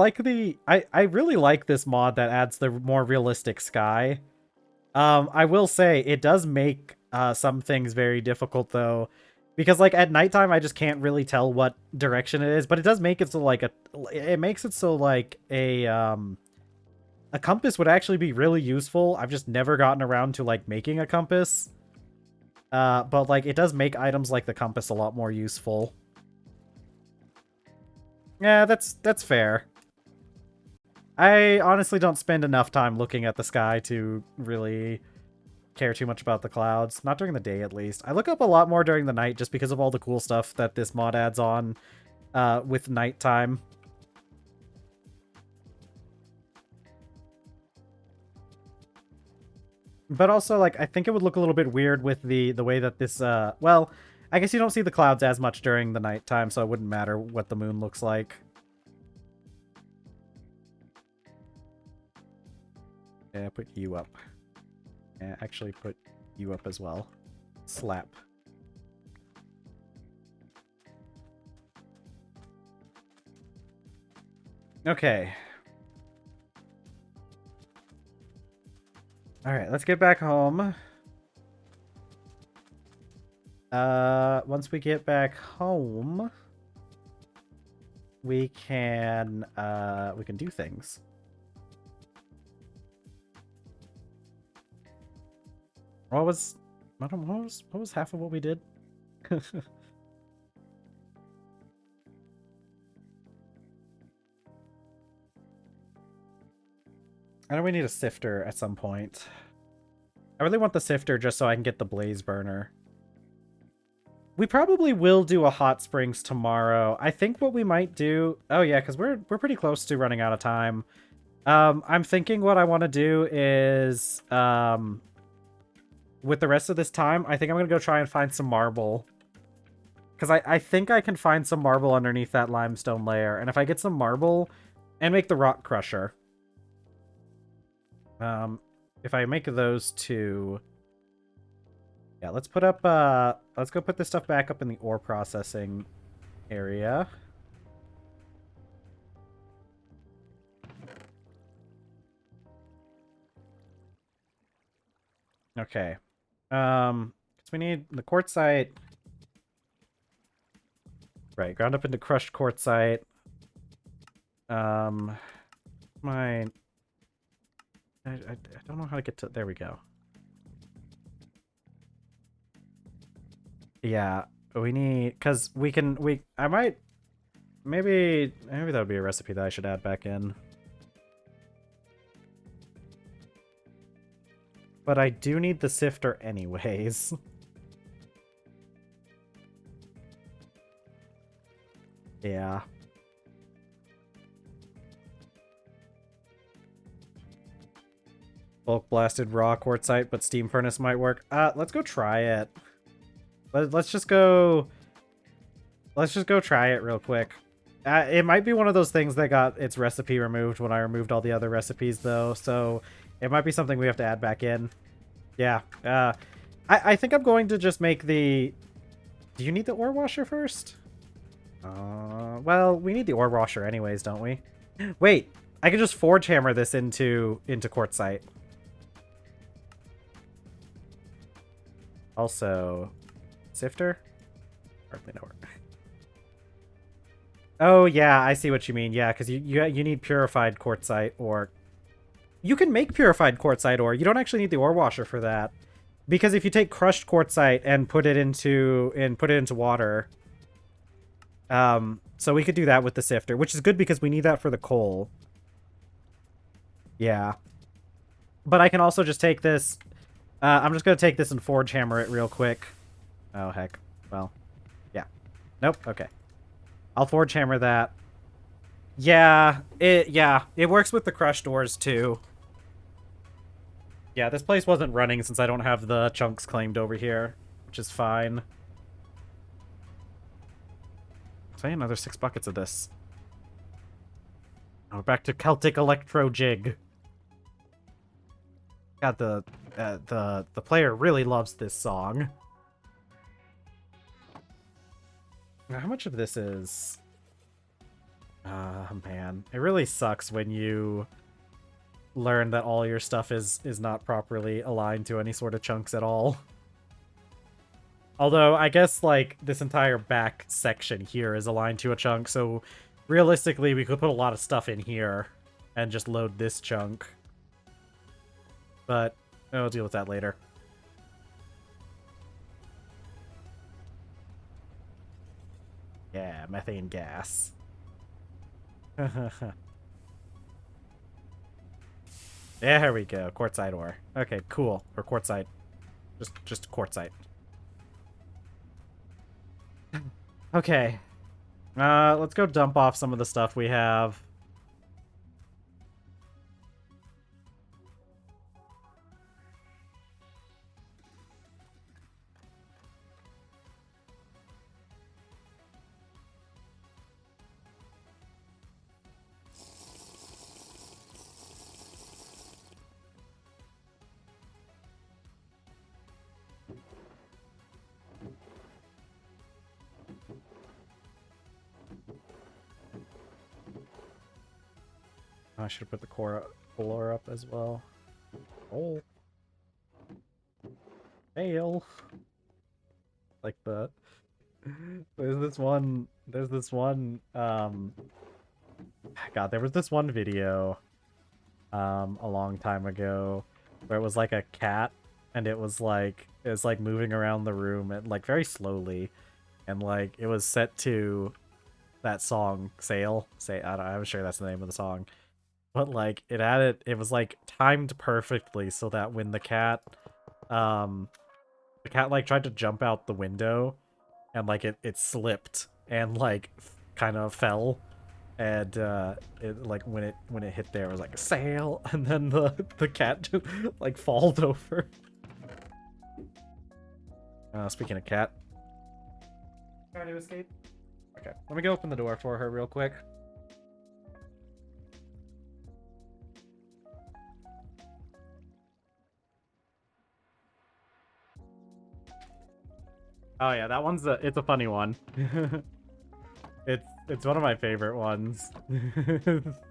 really like this mod that adds the more realistic sky. I will say it does make some things very difficult though, because like at nighttime I just can't really tell what direction it is, but it does make it so like it makes it so like a compass would actually be really useful. I've just never gotten around to like making a compass. But like it does make items like the compass a lot more useful. Yeah, that's fair. I honestly don't spend enough time looking at the sky to really care too much about the clouds. Not during the day, at least. I look up a lot more during the night just because of all the cool stuff that this mod adds on with nighttime. But also, like, I think it would look a little bit weird with the way that this, well, I guess you don't see the clouds as much during the nighttime, so it wouldn't matter what the moon looks like. Yeah, put you up. Yeah, actually put you up as well. Slap. Okay. Alright, let's get back home. Once we get back home, we can do things. What was... I don't know, what was half of what we did? I know we need a sifter at some point. I really want the sifter just so I can get the blaze burner. We probably will do a hot springs tomorrow. I think what we might do... Oh yeah, because we're pretty close to running out of time. I'm thinking what I want to do is... with the rest of this time, I think I'm going to go try and find some marble. Because I think I can find some marble underneath that limestone layer. And if I get some marble... And make the rock crusher. If I make those two... Yeah, let's put up, let's go put this stuff back up in the ore processing area. Okay. Because we need the quartzite. Right, ground up into crushed quartzite. I don't know how to get to... There we go. Yeah, we need... Because we can... I might... Maybe that would be a recipe that I should add back in. But I do need the sifter anyways. Yeah. Bulk blasted raw quartzite, but steam furnace might work. Let's go try it. Let's just go try it real quick. It might be one of those things that got its recipe removed when I removed all the other recipes, though, so it might be something we have to add back in. Yeah. I think I'm going to just make the... Do you need the ore washer first? Well, we need the ore washer anyways, don't we? Wait, I can just forge hammer this into quartzite. Also, sifter? Hardly know where. Oh, yeah, I see what you mean. Yeah, because you need purified quartzite ore. You can make purified quartzite ore. You don't actually need the ore washer for that. Because if you take crushed quartzite and put it into water, so we could do that with the sifter, which is good because we need that for the coal. Yeah. But I can also just take this. I'm just going to take this and forge hammer it real quick. Oh, heck. Well, yeah. Nope. Okay. I'll forge hammer that. Yeah, it works with the crushed ores too. Yeah, this place wasn't running since I don't have the chunks claimed over here, which is fine. Say another 6 buckets of this. Now we're back to Celtic Electro Jig. God, the player really loves this song. Now, how much of this is... man. It really sucks when you learn that all your stuff is not properly aligned to any sort of chunks at all. Although, I guess, like, this entire back section here is aligned to a chunk, so realistically, we could put a lot of stuff in here and just load this chunk. But we'll deal with that later. Yeah, methane gas. There we go. Quartzite ore. Okay, cool. Or quartzite. Just quartzite. Okay. Let's go dump off some of the stuff we have. I should have put the core up as well. Oh. Fail. Like the... There's this one... God, there was this one video a long time ago where it was like a cat and it was like moving around the room and like very slowly, and like it was set to that song Sail. I'm sure that's the name of the song. But like it was like timed perfectly so that when the cat like tried to jump out the window and like it slipped and like kind of fell, and it like when it hit there it was like sail, and then the cat just like falls over. Speaking of cat, trying to escape. Okay, let me go open the door for her real quick. Oh yeah, that one's it's a funny one. It's one of my favorite ones.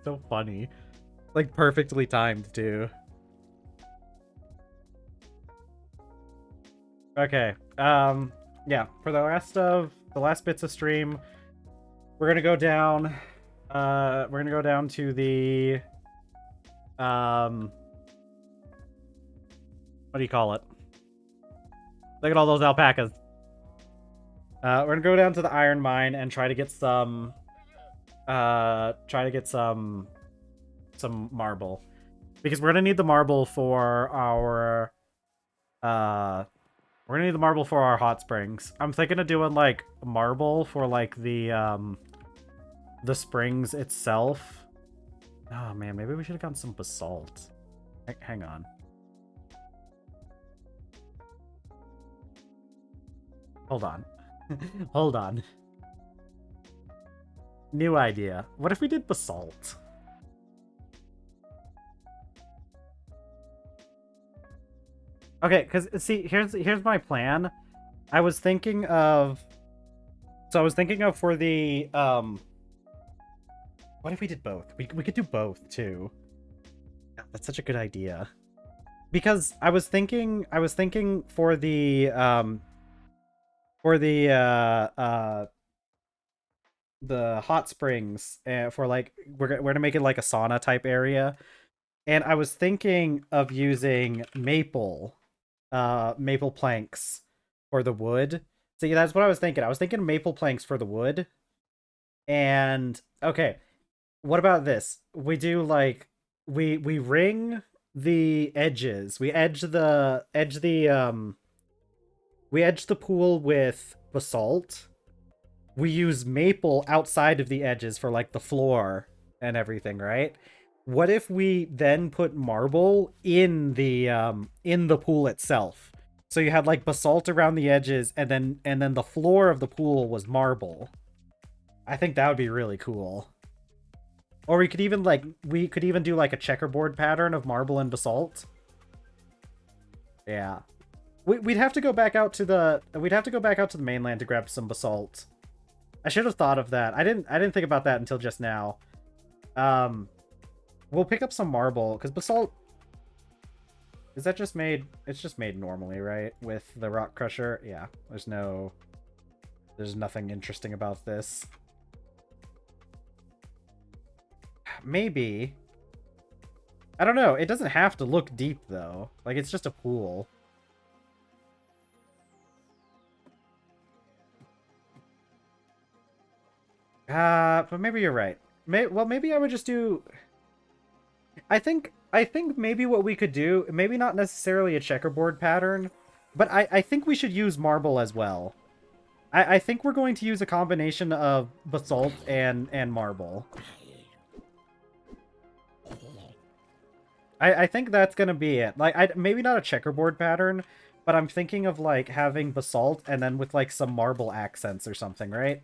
So funny. Like perfectly timed too. Okay. Yeah, for the last bits of stream, we're gonna go down. We're gonna go down to the what do you call it? Look at all those alpacas. We're gonna go down to the iron mine and try to get some marble, because we're gonna need the marble for our hot springs. I'm thinking of doing like marble for like the springs itself. Oh man, maybe we should have gotten some basalt. Hang on. Hold on. Hold on. New idea. What if we did basalt? Okay, because see, here's my plan. I was thinking of for the what if we did both? We could do both too. That's such a good idea. Because I was thinking for the hot springs, for like we're gonna make it like a sauna type area, and I was thinking of using maple planks for the wood. See, that's what I was thinking. I was thinking maple planks for the wood. And okay, what about this? We do like we ring the edges. We edge the pool with basalt. We use maple outside of the edges for like the floor and everything, right? What if we then put marble in the pool itself? So you had like basalt around the edges, and then the floor of the pool was marble. I think that would be really cool. Or we could even do like a checkerboard pattern of marble and basalt. Yeah. We'd have to go back out to the mainland to grab some basalt. I should have thought of that. I didn't think about that until just now. We'll pick up some marble, because basalt, is that just made? It's just made normally, right? With the rock crusher. Yeah. There's nothing interesting about this. Maybe. I don't know. It doesn't have to look deep though. Like, it's just a pool. But maybe you're right. Well, maybe I would just do... I think maybe what we could do, maybe not necessarily a checkerboard pattern, but I think we should use marble as well. I think we're going to use a combination of basalt and marble. I think that's gonna be it. Like, maybe not a checkerboard pattern, but I'm thinking of like having basalt and then with like some marble accents or something, right?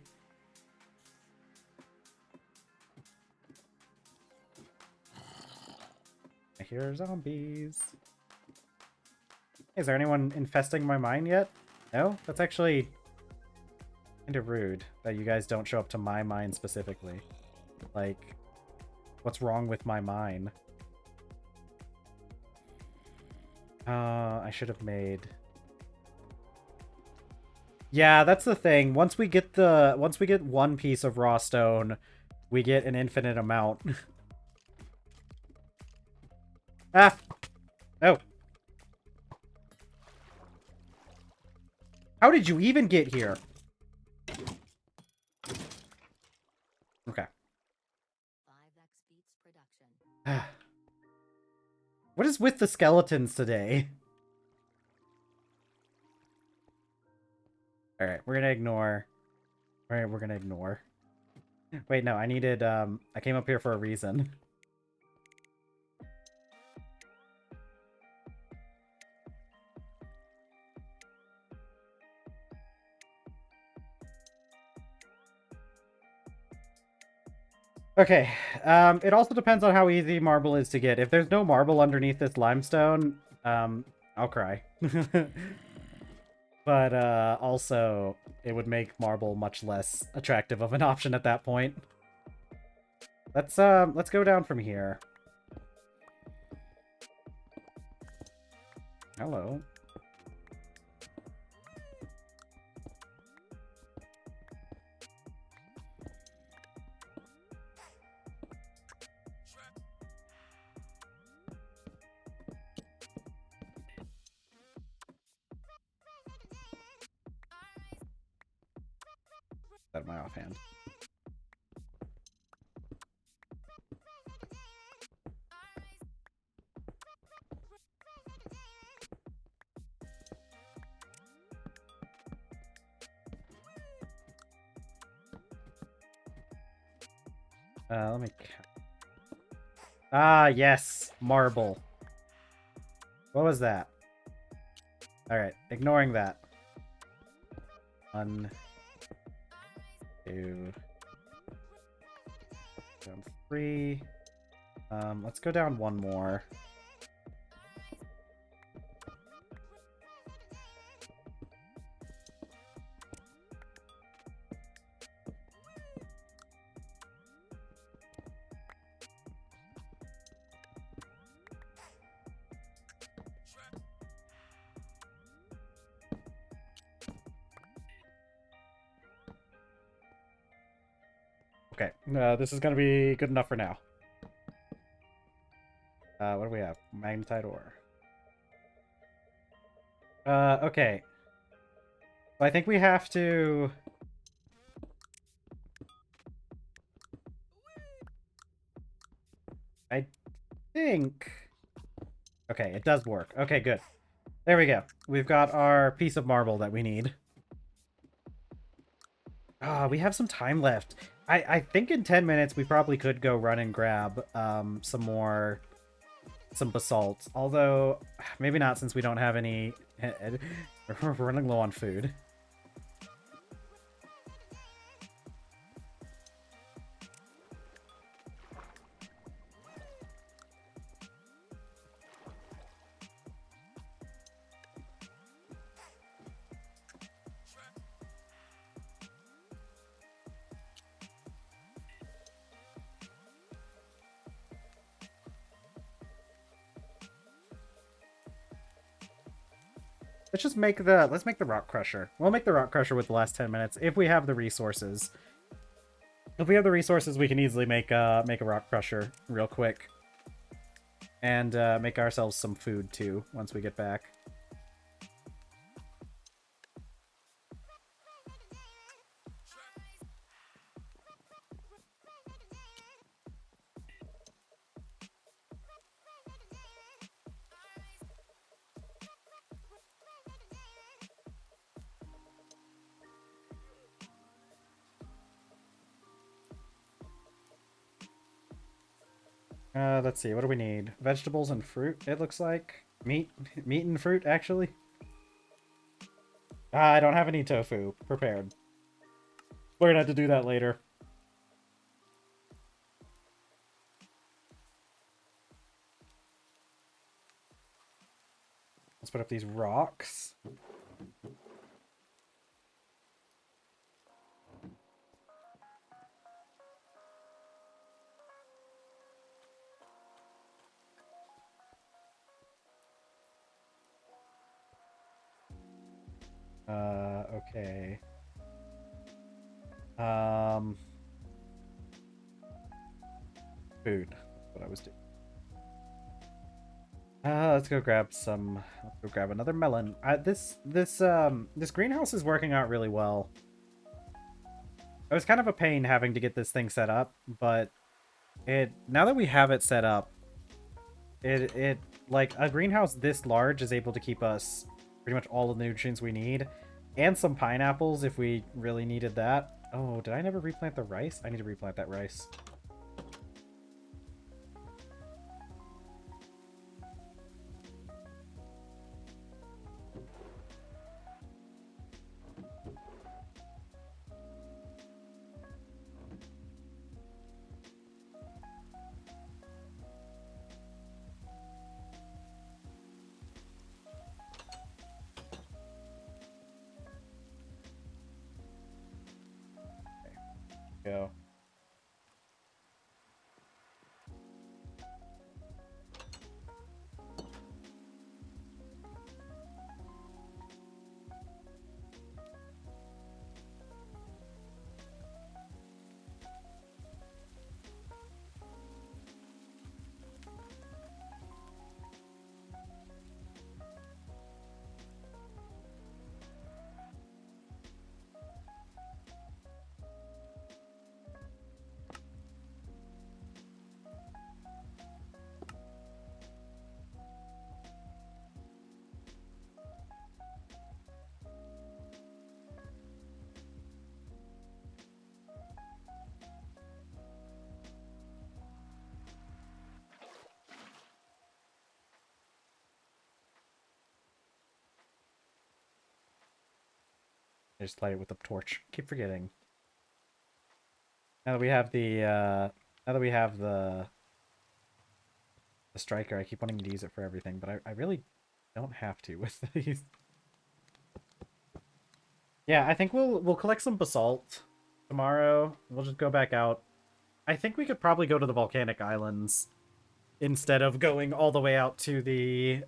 I hear zombies. Is there anyone infesting my mine yet? No? That's actually kind of rude that you guys don't show up to my mine specifically. Like, what's wrong with my mine? I should have made... Yeah, that's the thing. Once we get one piece of raw stone, we get an infinite amount. Ah! Oh. How did you even get here? Okay. 5x beats production. What is with the skeletons today? Alright, we're gonna ignore. Alright, we're gonna ignore. Wait, no, I needed, I came up here for a reason. Okay, it also depends on how easy marble is to get. If there's no marble underneath this limestone, I'll cry. But, also, it would make marble much less attractive of an option at that point. Let's go down from here. Hello. Out of my offhand. Let me... Ah, yes! Marble. What was that? Alright, ignoring that. 1, 2... Down 3. Let's go down one more. Okay, this is gonna be good enough for now. What do we have? Magnetite ore. Okay. So I think we have to... I think... Okay, it does work. Okay, good. There we go. We've got our piece of marble that we need. Ah, we have some time left. I think in 10 minutes we probably could go run and grab some basalt. Although, maybe not since we don't have any... We're running low on food. Let's make the rock crusher. We'll make the rock crusher with the last 10 minutes if we have the resources. If we have the resources, we can easily make a rock crusher real quick. And make ourselves some food too once we get back. Let's see, what do we need? Vegetables and fruit, it looks like. Meat and fruit, actually. I don't have any tofu prepared. We're gonna have to do that later. Let's put up these rocks. Okay. Food. That's what I was doing. Let's go grab some. Let's go grab another melon. This greenhouse is working out really well. It was kind of a pain having to get this thing set up, but now that we have it set up, it like a greenhouse this large is able to keep us pretty much all the nutrients we need, and some pineapples if we really needed that. Oh, did I never replant the rice? I need to replant that rice. Go. I just light it with the torch. Keep forgetting. Now that we have the striker, I keep wanting to use it for everything, but I really don't have to with these. Yeah, I think we'll collect some basalt tomorrow. We'll just go back out. I think we could probably go to the volcanic islands instead of going all the way out to the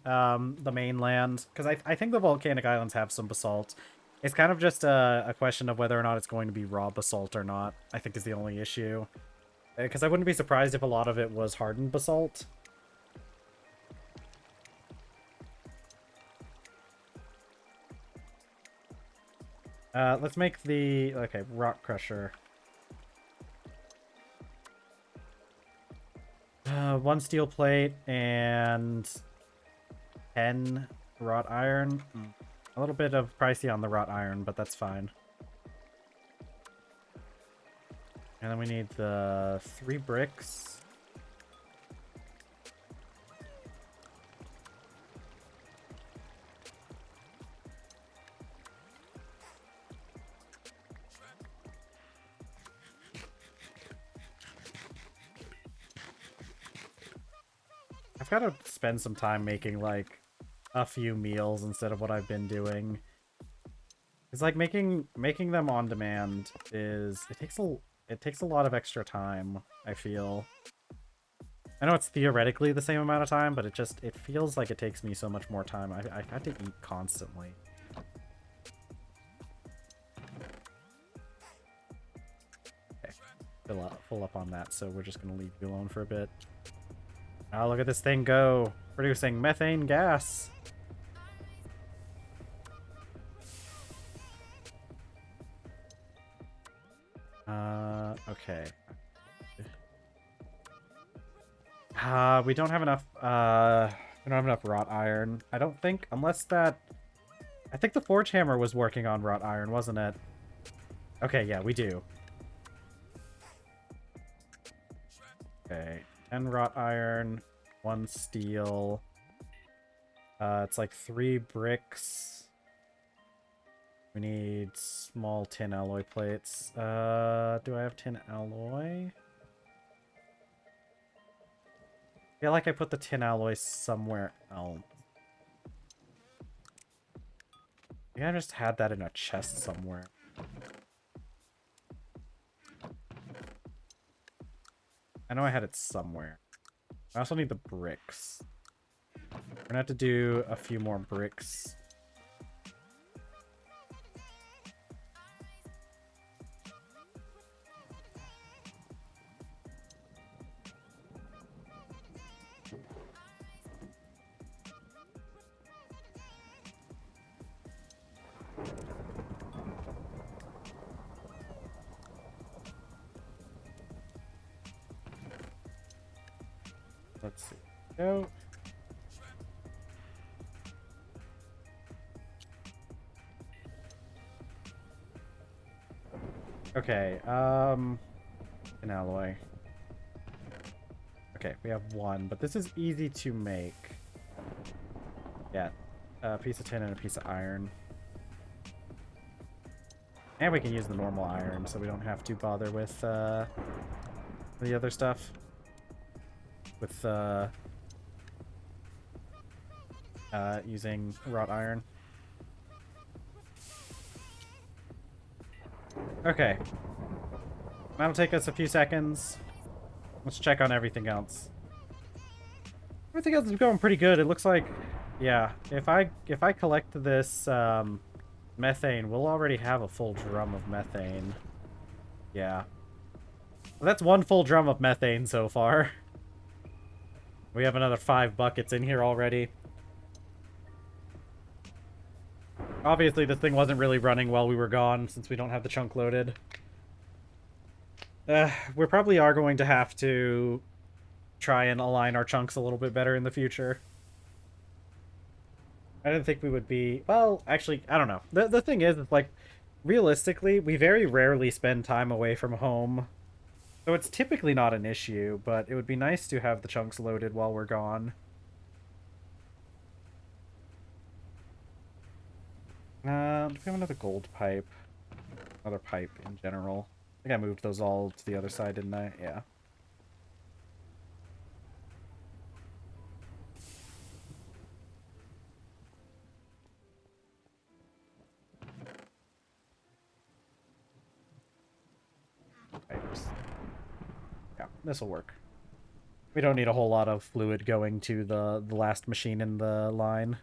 mainland, because I think the volcanic islands have some basalt. It's kind of just a question of whether or not it's going to be raw basalt or not, I think is the only issue. Because I wouldn't be surprised if a lot of it was hardened basalt. Let's make the... Okay, rock crusher. 1 steel plate and 10 wrought iron. A little bit of pricey on the wrought iron, but that's fine. And then we need the 3 bricks. I've got to spend some time making, like, a few meals instead of what I've been doing. It's like making them on demand is... It takes a lot of extra time, I feel. I know it's theoretically the same amount of time, but it feels like it takes me so much more time. I've had to eat constantly. Okay, full up on that, so we're just gonna leave you alone for a bit. Oh, look at this thing go! Producing methane gas! Okay. We don't have enough, we don't have enough wrought iron. I don't think, unless that... I think the forge hammer was working on wrought iron, wasn't it? Okay, yeah, we do. Okay, 10 wrought iron, 1 steel. It's like 3 bricks. We need small tin alloy plates. Do I have tin alloy? I feel like I put the tin alloy somewhere else. I think I just had that in a chest somewhere. I know I had it somewhere. I also need the bricks. We're gonna have to do a few more bricks. Let's see. Go. Okay, an alloy. Okay, we have one, but this is easy to make. Yeah, a piece of tin and a piece of iron. And we can use the normal iron, so we don't have to bother with, the other stuff. With, using wrought iron. Okay. That'll take us a few seconds. Let's check on everything else. Everything else is going pretty good. It looks like, yeah, if I collect this methane, we'll already have a full drum of methane. Yeah. Well, that's one full drum of methane so far. We have another 5 buckets in here already. Obviously, this thing wasn't really running while we were gone, since we don't have the chunk loaded. We probably are going to have to try and align our chunks a little bit better in the future. I didn't think we would be... Well, actually, I don't know. The thing is, it's like, realistically, we very rarely spend time away from home. So it's typically not an issue, but it would be nice to have the chunks loaded while we're gone. Do we have another gold pipe? Another pipe in general. I think I moved those all to the other side, didn't I? Yeah. Pipes. Yeah, this'll work. We don't need a whole lot of fluid going to the last machine in the line.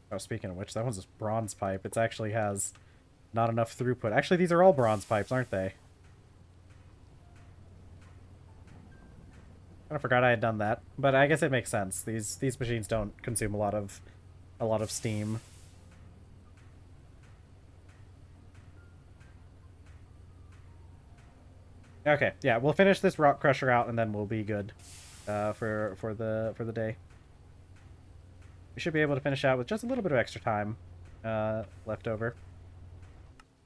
Oh, speaking of which, that one's a bronze pipe. It actually has not enough throughput. Actually, these are all bronze pipes, aren't they? I forgot I had done that, but I guess it makes sense. These machines don't consume a lot of steam. Okay, yeah, we'll finish this rock crusher out and then we'll be good for the day. We should be able to finish out with just a little bit of extra time left over.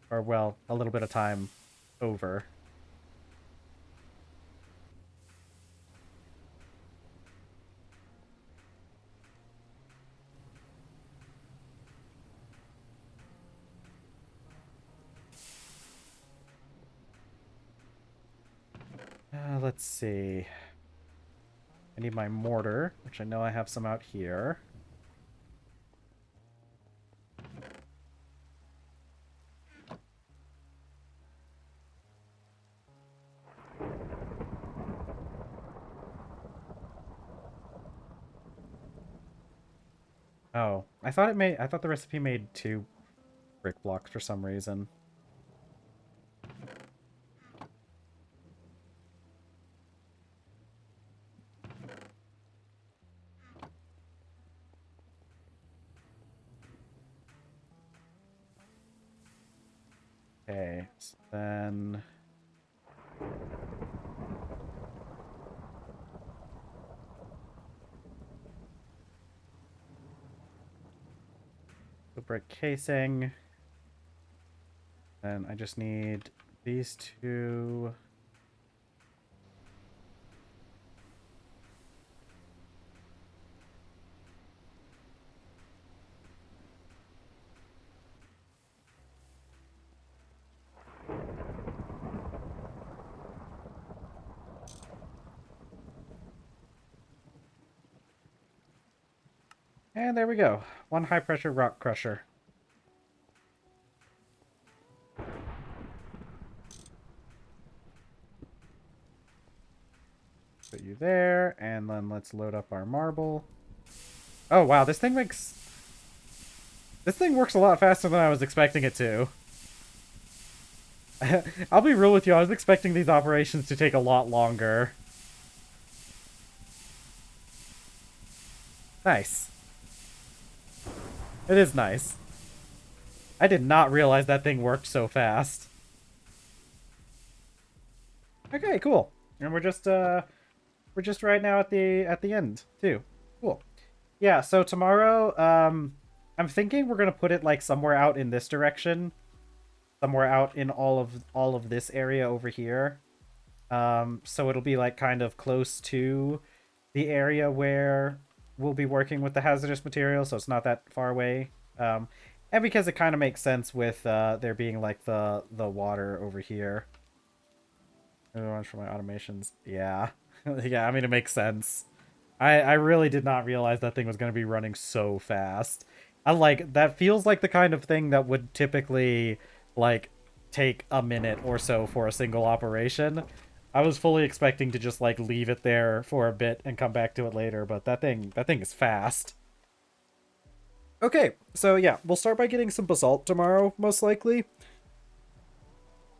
Or, well, a little bit of time over. Let's see. I need my mortar, which I know I have some out here. Oh, I thought the recipe made 2 brick blocks for some reason. Okay, so then... the brick casing. And I just need these 2... And there we go. 1 high-pressure rock crusher. Put you there, and then let's load up our marble. Oh, wow, this thing makes... This thing works a lot faster than I was expecting it to. I'll be real with you, I was expecting these operations to take a lot longer. Nice. It is nice. I did not realize that thing worked so fast. Okay, cool. And we're just right now at the end too. Cool. Yeah, so tomorrow, I'm thinking we're gonna put it like somewhere out in this direction. Somewhere out in all of this area over here. So it'll be like kind of close to the area where we'll be working with the hazardous material, so it's not that far away. And because it kind of makes sense with there being like the water over here. Everyone's for my automations. Yeah. Yeah, I mean, it makes sense. I really did not realize that thing was going to be running so fast. I like, that feels like the kind of thing that would typically, like, take a minute or so for a single operation. I was fully expecting to just, like, leave it there for a bit and come back to it later, but that thing is fast. Okay, so yeah, we'll start by getting some basalt tomorrow, most likely.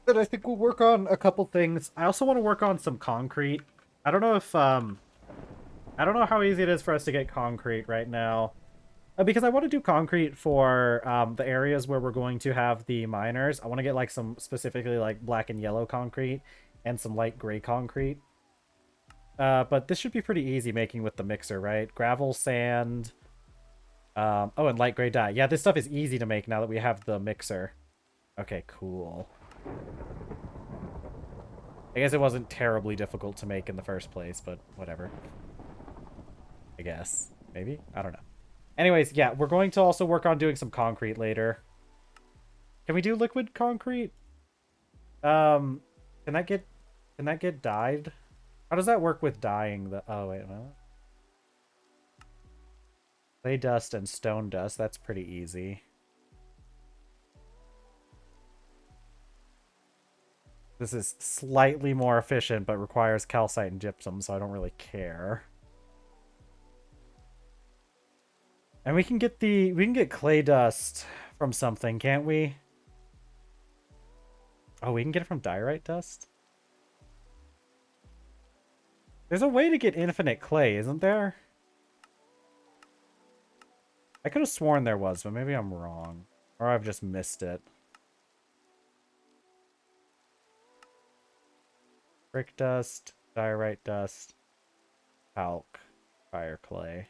But I think we'll work on a couple things. I also want to work on some concrete. I don't know if, I don't know how easy it is for us to get concrete right now. Because I want to do concrete for the areas where we're going to have the miners. I want to get like some specifically like black and yellow concrete and some light gray concrete. But this should be pretty easy making with the mixer, right? Gravel, sand. Oh, and light gray dye. Yeah, this stuff is easy to make now that we have the mixer. Okay, cool. I guess it wasn't terribly difficult to make in the first place, but whatever. I guess. Maybe? I don't know. Anyways, yeah, we're going to also work on doing some concrete later. Can we do liquid concrete? Can that get dyed? How does that work with dyeing the... Oh, wait, what? Clay dust and stone dust. That's pretty easy. This is slightly more efficient, but requires calcite and gypsum, so I don't really care. And we can get clay dust from something, can't we? Oh, we can get it from diorite dust? There's a way to get infinite clay, isn't there? I could have sworn there was, but maybe I'm wrong. Or I've just missed it. Brick dust, diorite dust, talc, fire clay.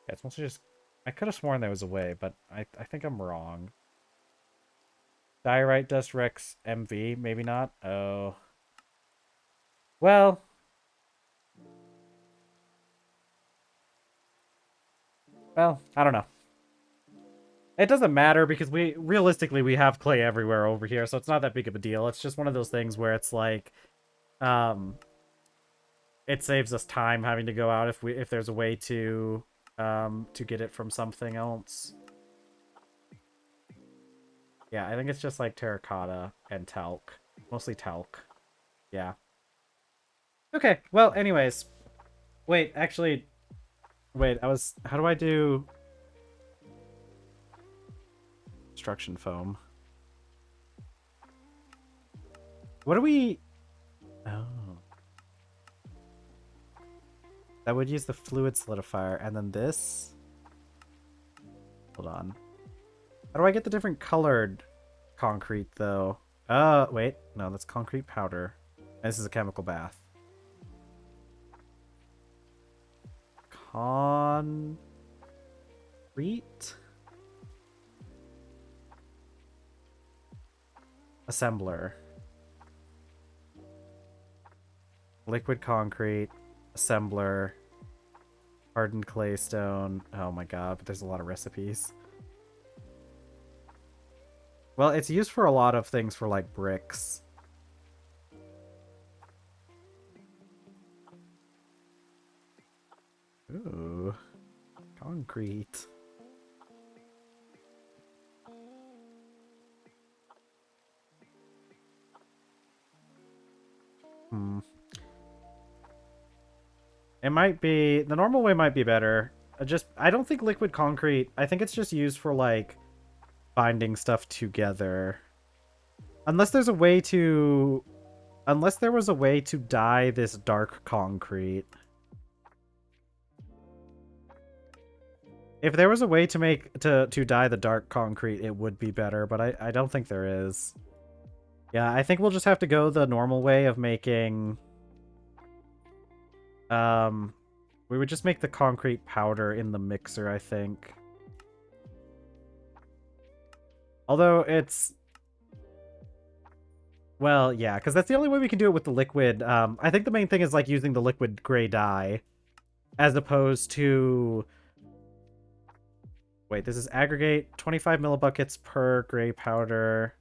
Yeah, it's mostly just... I could have sworn there was a way, but I think I'm wrong. Diorite dust Rex MV, maybe not. Oh. Well. Well, I don't know. It doesn't matter because realistically we have clay everywhere over here, so it's not that big of a deal. It's just one of those things where it's like it saves us time having to go out if there's a way to get it from something else. Yeah, I think it's just like terracotta and talc. Mostly talc. Yeah. Okay, well, anyways. Wait, actually... Wait, how do I do... Construction foam. What do we... Oh. That would use the fluid solidifier, and then this... Hold on. How do I get the different colored concrete, though? Wait. No, that's concrete powder. And this is a chemical bath. Concrete? Assembler. Liquid concrete. Assembler. Hardened claystone. Oh my god, but there's a lot of recipes. Well, it's used for a lot of things for, like, bricks. Ooh. Concrete. It might be... The normal way might be better. I don't think liquid concrete... I think it's just used for, like, binding stuff together. Unless there's a way to... Unless there was a way to dye this dark concrete. If there was a way to make to dye the dark concrete, it would be better, but I don't think there is. Yeah, I think we'll just have to go the normal way of making we would just make the concrete powder in the mixer, I think. Although it's well, yeah, because that's the only way we can do it with the liquid. I think the main thing is like using the liquid gray dye as opposed to wait, this is aggregate 25 millibuckets per gray powder.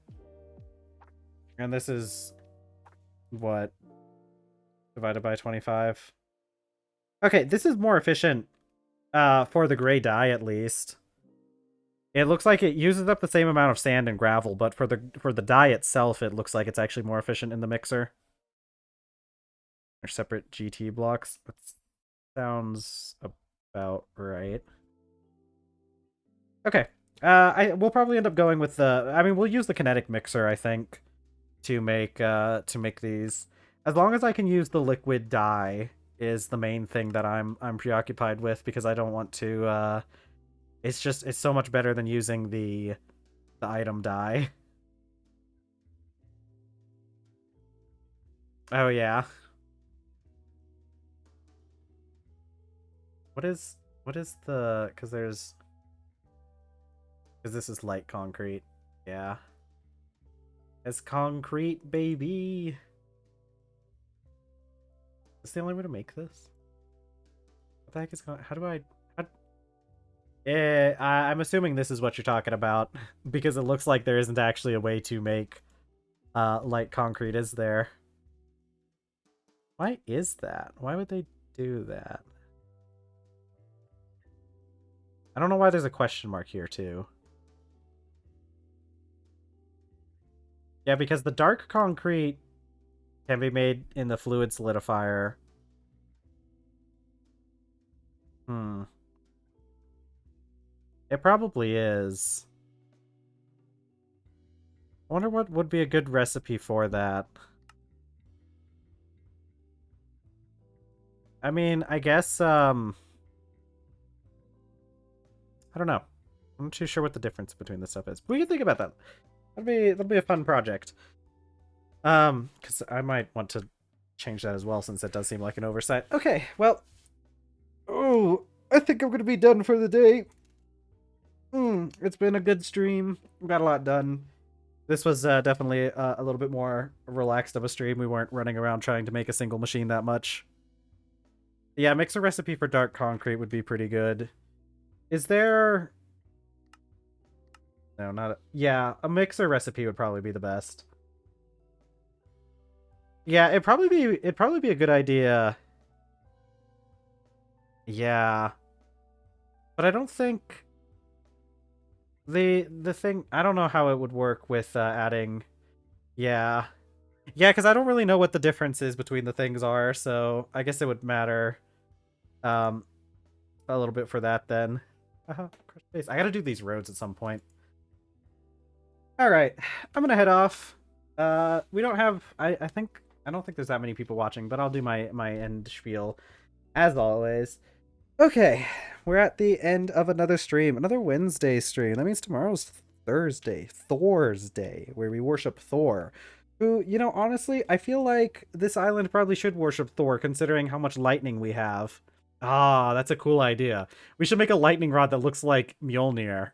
And this is what? Divided by 25. Okay, this is more efficient for the gray dye at least. It looks like it uses up the same amount of sand and gravel, but for the dye itself, it looks like it's actually more efficient in the mixer. They're separate GT blocks. That sounds about right. Okay. We'll probably end up going with the. I mean, we'll use the kinetic mixer, I think, to make these. As long as I can use the liquid dye is the main thing that I'm preoccupied with, because I don't want to. It's so much better than using the item dye. Oh yeah. What is the because this is light concrete. Yeah. It's concrete, baby. Is the only way to make this? What the heck is going? How do I? I'm assuming this is what you're talking about because it looks like there isn't actually a way to make light concrete, is there? Why is that? Why would they do that? I don't know why there's a question mark here too. Yeah, because the dark concrete can be made in the fluid solidifier. It probably is. I wonder what would be a good recipe for that. I mean, I guess, I don't know. I'm not too sure what the difference between the stuff is. We can think about that. That'll be a fun project. Because I might want to change that as well, since it does seem like an oversight. Okay, well. Oh, I think I'm going to be done for the day. It's been a good stream. We got a lot done. This was definitely a little bit more relaxed of a stream. We weren't running around trying to make a single machine that much. Yeah, mixer recipe for dark concrete would be pretty good. Is there... No, not a... Yeah, a mixer recipe would probably be the best. Yeah, it'd probably be a good idea. Yeah. But I don't think... The thing... I don't know how it would work with adding... Yeah. Yeah, because I don't really know what the differences between the things are, so I guess it would matter a little bit for that then. I gotta do these roads at some point. Alright, I'm gonna head off. We don't have... I don't think there's that many people watching, but I'll do my end spiel as always. Okay, we're at the end of another stream, another Wednesday stream. That means tomorrow's Thursday, Thor's Day, where we worship Thor. Who, you know, honestly, I feel like this island probably should worship Thor, considering how much lightning we have. Ah, that's a cool idea. We should make a lightning rod that looks like Mjolnir.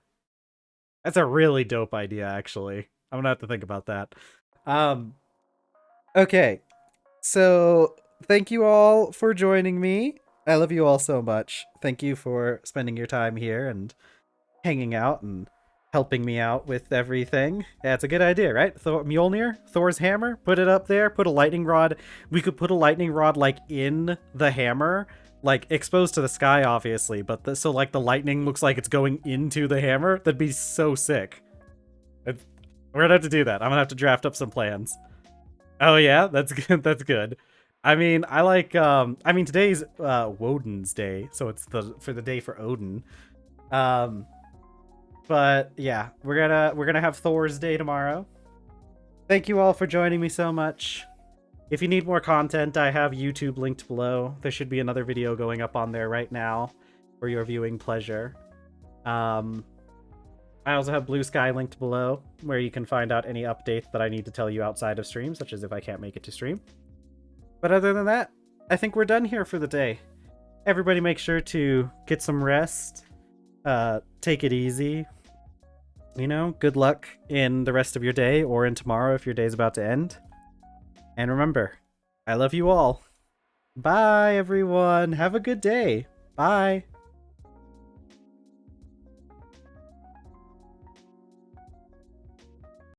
That's a really dope idea, actually. I'm gonna have to think about that. Okay, so thank you all for joining me. I love you all so much. Thank you for spending your time here and hanging out and helping me out with everything. Yeah, it's a good idea, right? Mjolnir, Thor's hammer, put it up there, put a lightning rod. We could put a lightning rod like in the hammer, like exposed to the sky, obviously, but so like the lightning looks like it's going into the hammer. That'd be so sick. We're gonna have to do that. I'm gonna have to draft up some plans. Oh yeah, that's good. That's good. I mean, I like. I mean, today's Woden's day, so it's the day for Odin. But yeah, we're gonna have Thor's day tomorrow. Thank you all for joining me so much. If you need more content, I have YouTube linked below. There should be another video going up on there right now for your viewing pleasure. I also have Blue Sky linked below, where you can find out any updates that I need to tell you outside of stream, such as if I can't make it to stream. But other than that, I think we're done here for the day. Everybody make sure to get some rest, take it easy. You know, good luck in the rest of your day or in tomorrow if your day's about to end. And remember, I love you all. Bye, everyone. Have a good day. Bye.